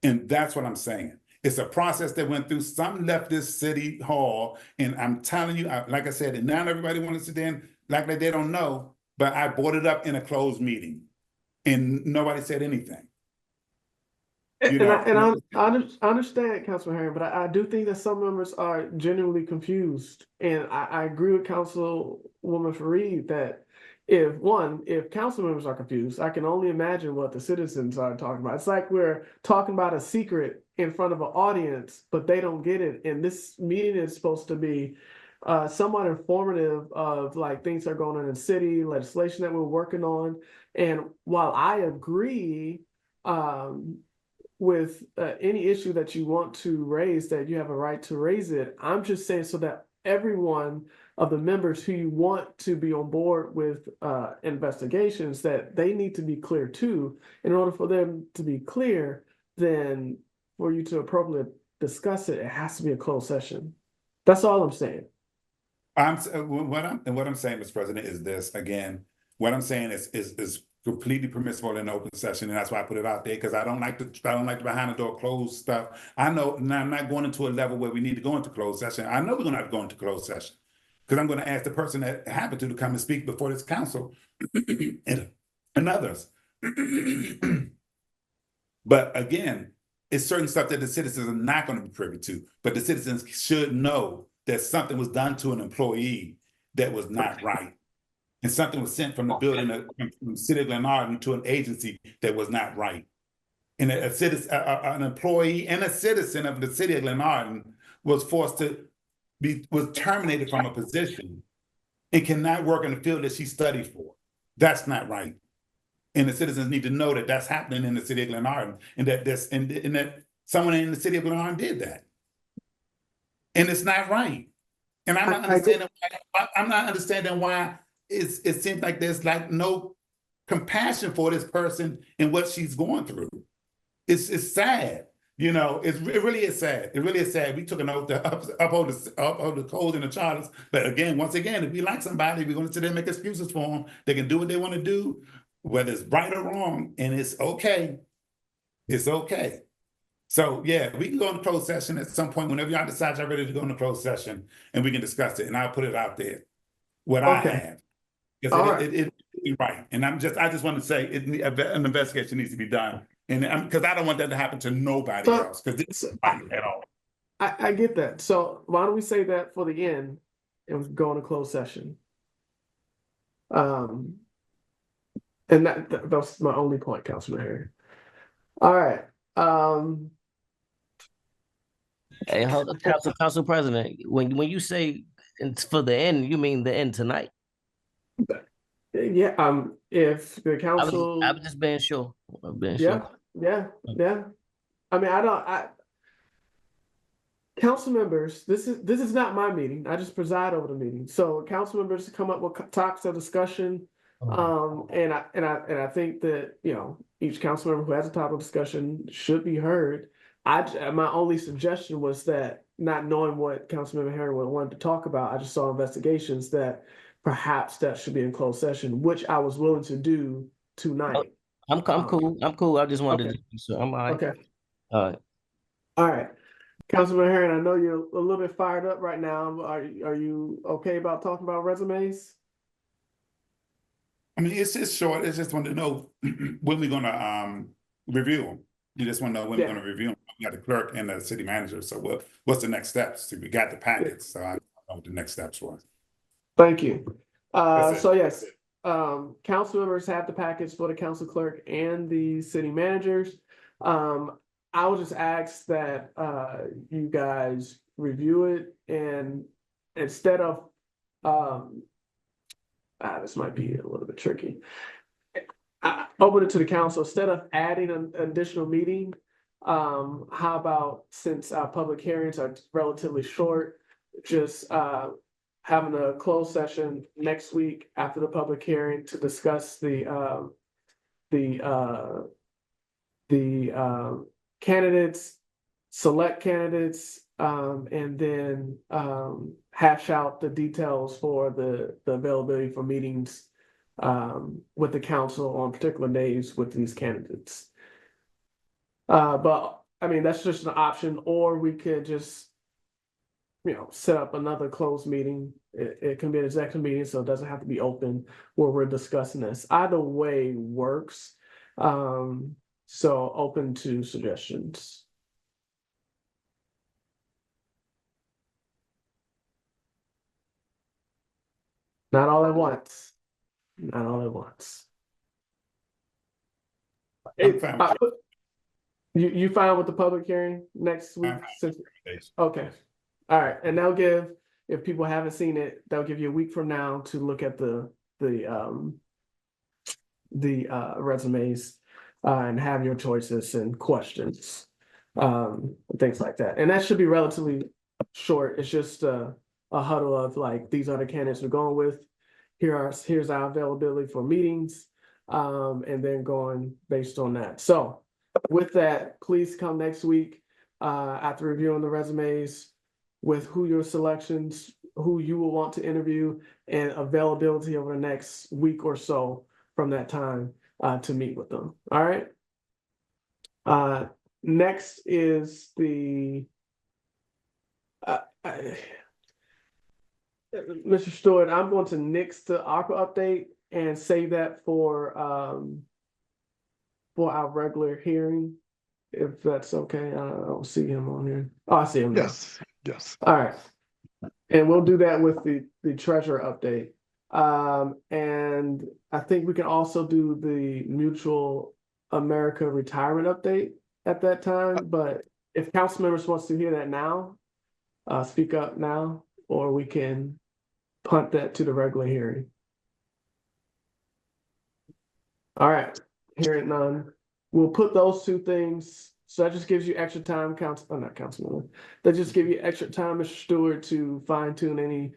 And that's what I'm saying. It's a process that went through. Some left this city hall, and I'm telling you, like I said, and now everybody wants to sit there and like they don't know, but I brought it up in a closed meeting, and nobody said anything. I understand, Councilman Herring, but I do think that some members are genuinely confused. And I agree with Councilwoman Fareed that if council members are confused, I can only imagine what the citizens are talking about. It's like we're talking about a secret in front of an audience, but they don't get it. And this meeting is supposed to be somewhat informative of like things that are going on in the city, legislation that we're working on. And while I agree, with any issue that you want to raise, that you have a right to raise it. I'm just saying so that everyone of the members who you want to be on board with investigations, that they need to be clear too. In order for them to be clear, then for you to appropriately discuss it, it has to be a closed session. That's all I'm saying. What I'm saying, Mr. President, is this again. What I'm saying is completely permissible in open session, and that's why I put it out there, because I don't like the behind the door closed stuff. I know now I'm not going into a level where we need to go into closed session. I know we're going to have to go into closed session, because I'm going to ask the person that happened to come and speak before this council and others. But again, it's certain stuff that the citizens are not going to be privy to, but the citizens should know that something was done to an employee that was not right. And something was sent from the building from the city of Glenarden to an agency that was not right. And an employee and a citizen of the city of Glenarden was terminated from a position and cannot work in the field that she studied for. That's not right. And the citizens need to know that that's happening in the city of Glenarden, and that someone in the city of Glenarden did that. And it's not right. And I'm not understanding why it seems like there's like no compassion for this person and what she's going through. It's sad, you know. It really is sad. It really is sad. We took an oath to uphold the codes and the charters, but once again, if we like somebody, we're going to sit there and make excuses for them. They can do what they want to do, whether it's right or wrong, and it's okay. It's okay. So yeah, we can go into closed session at some point whenever y'all decide y'all ready to go into closed session, and we can discuss it. And I'll put it out there what I have. Because it's right. And I just want to say an investigation needs to be done. And because I don't want that to happen to nobody else, because this is right at all. I get that. So why don't we say that for the end and go into closed session? And that's my only point, Councilman Harry. All right. Hey, hold up, Council President. When you say it's for the end, you mean the end tonight? Yeah. If the council, I was just being sure. Yeah. I mean, council members. This is not my meeting. I just preside over the meeting. So council members come up with topics of discussion. And I think that each council member who has a topic of discussion should be heard. My only suggestion was that, not knowing what Councilmember Herring wanted to talk about, I just saw investigations that perhaps that should be in closed session, which I was willing to do tonight. I'm cool. I'm cool. I just wanted to. So I'm all right. Okay. All right. Councilman Herring, I know you're a little bit fired up right now. Are you okay about talking about resumes? I mean, it's just short. It's just want to know when we're going to review them. You just want to know when we're going to review them. We got the clerk and the city manager. So what's the next steps? So we got the packets. So I don't know what the next steps were. Thank you. That's it. So yes, council members have the package for the council clerk and the city managers. I would just ask that you guys review it, and instead of this might be a little bit tricky. Open it to the council instead of adding an additional meeting. How about, since our public hearings are relatively short, just having a closed session next week after the public hearing to discuss the candidates, select candidates, and then hash out the details for the availability for meetings with the council on particular days with these candidates. But I mean, that's just an option, or we could just, set up another closed meeting. It can be an executive meeting, so it doesn't have to be open where we're discussing this. Either way works. So open to suggestions. Not all at once. Not all at once. You fine with the public hearing next week? Okay. All right. And they'll give, if people haven't seen it, they'll give you a week from now to look at the resumes and have your choices and questions, things like that. And that should be relatively short. It's just a huddle of like, these are the candidates we're going with. Here's our availability for meetings, and then going based on that. So with that, please come next week after reviewing the resumes with who your selections, who you will want to interview, and availability over the next week or so from that time to meet with them. All right. Next is the Mr. Stewart, I'm going to nix the ARPA update and save that for our regular hearing, if that's okay. I don't see him on here. Oh, I see him now. Yes. All right. And we'll do that with the treasurer update. And I think we can also do the Mutual America retirement update at that time. But if council members wants to hear that now, speak up now, or we can punt that to the regular hearing. All right, hearing none. We'll put those two things. So that just gives you extra time, not councilman. That just give you extra time, Mr. Stewart, to fine tune any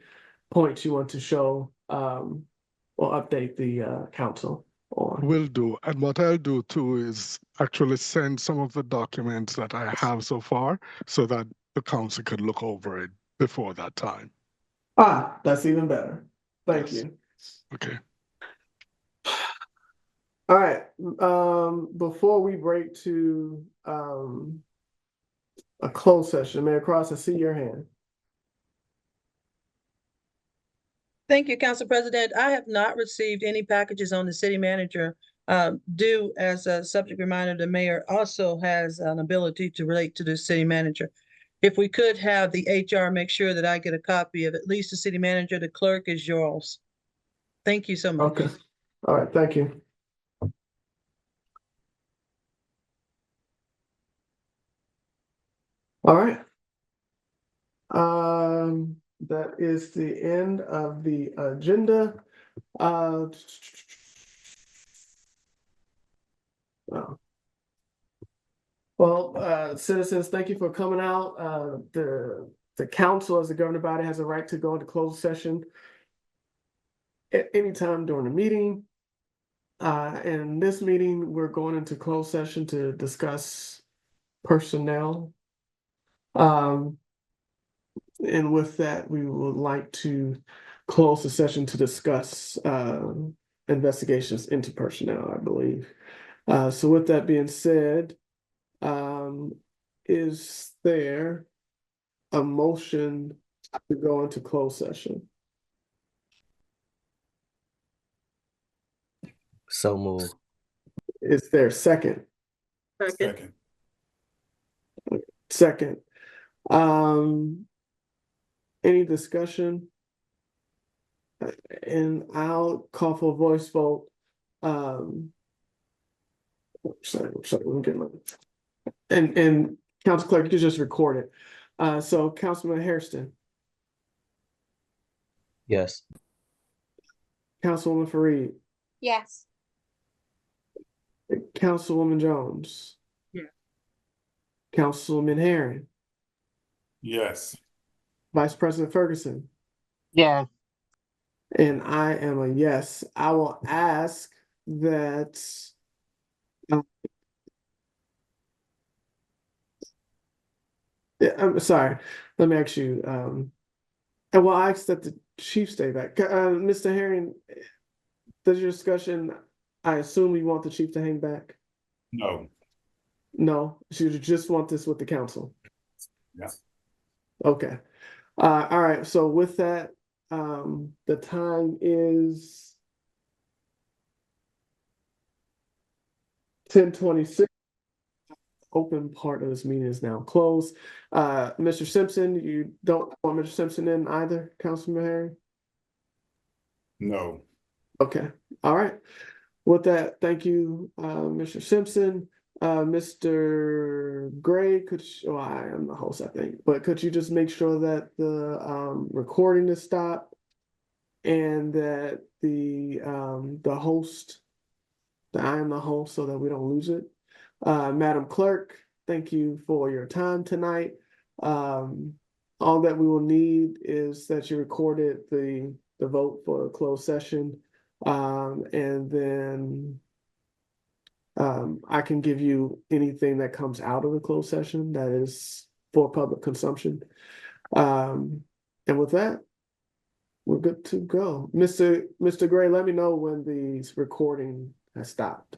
points you want to show or update the council on. Will do. And what I'll do too is actually send some of the documents that I have so far so that the council could look over it before that time. That's even better. Thank you. Okay. All right. Before we break to a closed session, Mayor Cross, I see your hand. Thank you, Council President. I have not received any packages on the city manager. Due as a subject reminder, the mayor also has an ability to relate to the city manager. If we could have the HR make sure that I get a copy of at least the city manager, the clerk is yours. Thank you so much. Okay. All right. Thank you. All right. That is the end of the agenda. Well, citizens, thank you for coming out. The council, as the governing body, has a right to go into closed session at any time during the meeting. In this meeting, we're going into closed session to discuss personnel. And with that, we would like to close the session to discuss investigations into personnel, I believe. So with that being said, is there a motion to go into closed session? So move. Is there a second? Second. Second. Any discussion? And I'll call for a voice vote. Sorry, let me get my. And Council Clerk, you can just record it. So Councilman Hairston, Yes. Councilwoman Fareed, Yes. Councilwoman Jones. Yeah. Councilman Herring, Yes. Vice President Ferguson, Yeah. and I am a yes. I will ask that. I'm sorry. Let me ask you. And well, I ask that the chief stay back. Mr. Herring, does your discussion? I assume you want the chief to hang back. No. No, you just want this with the council. Yeah. Okay. All right. So with that, the time is 10:26. Open part of this meeting is now closed. Mr. Simpson, you don't want Mr. Simpson in either, Councilman Harry? No. Okay. All right. With that, thank you, Mr. Simpson. Mr. Gray, well, I am the host, I think, but could you just make sure that the recording is stopped and that the host, that I am the host so that we don't lose it. Madam Clerk, thank you for your time tonight. All that we will need is that you recorded the vote for a closed session. And then I can give you anything that comes out of the closed session that is for public consumption. And with that, we're good to go. Mr. Gray, let me know when the recording has stopped.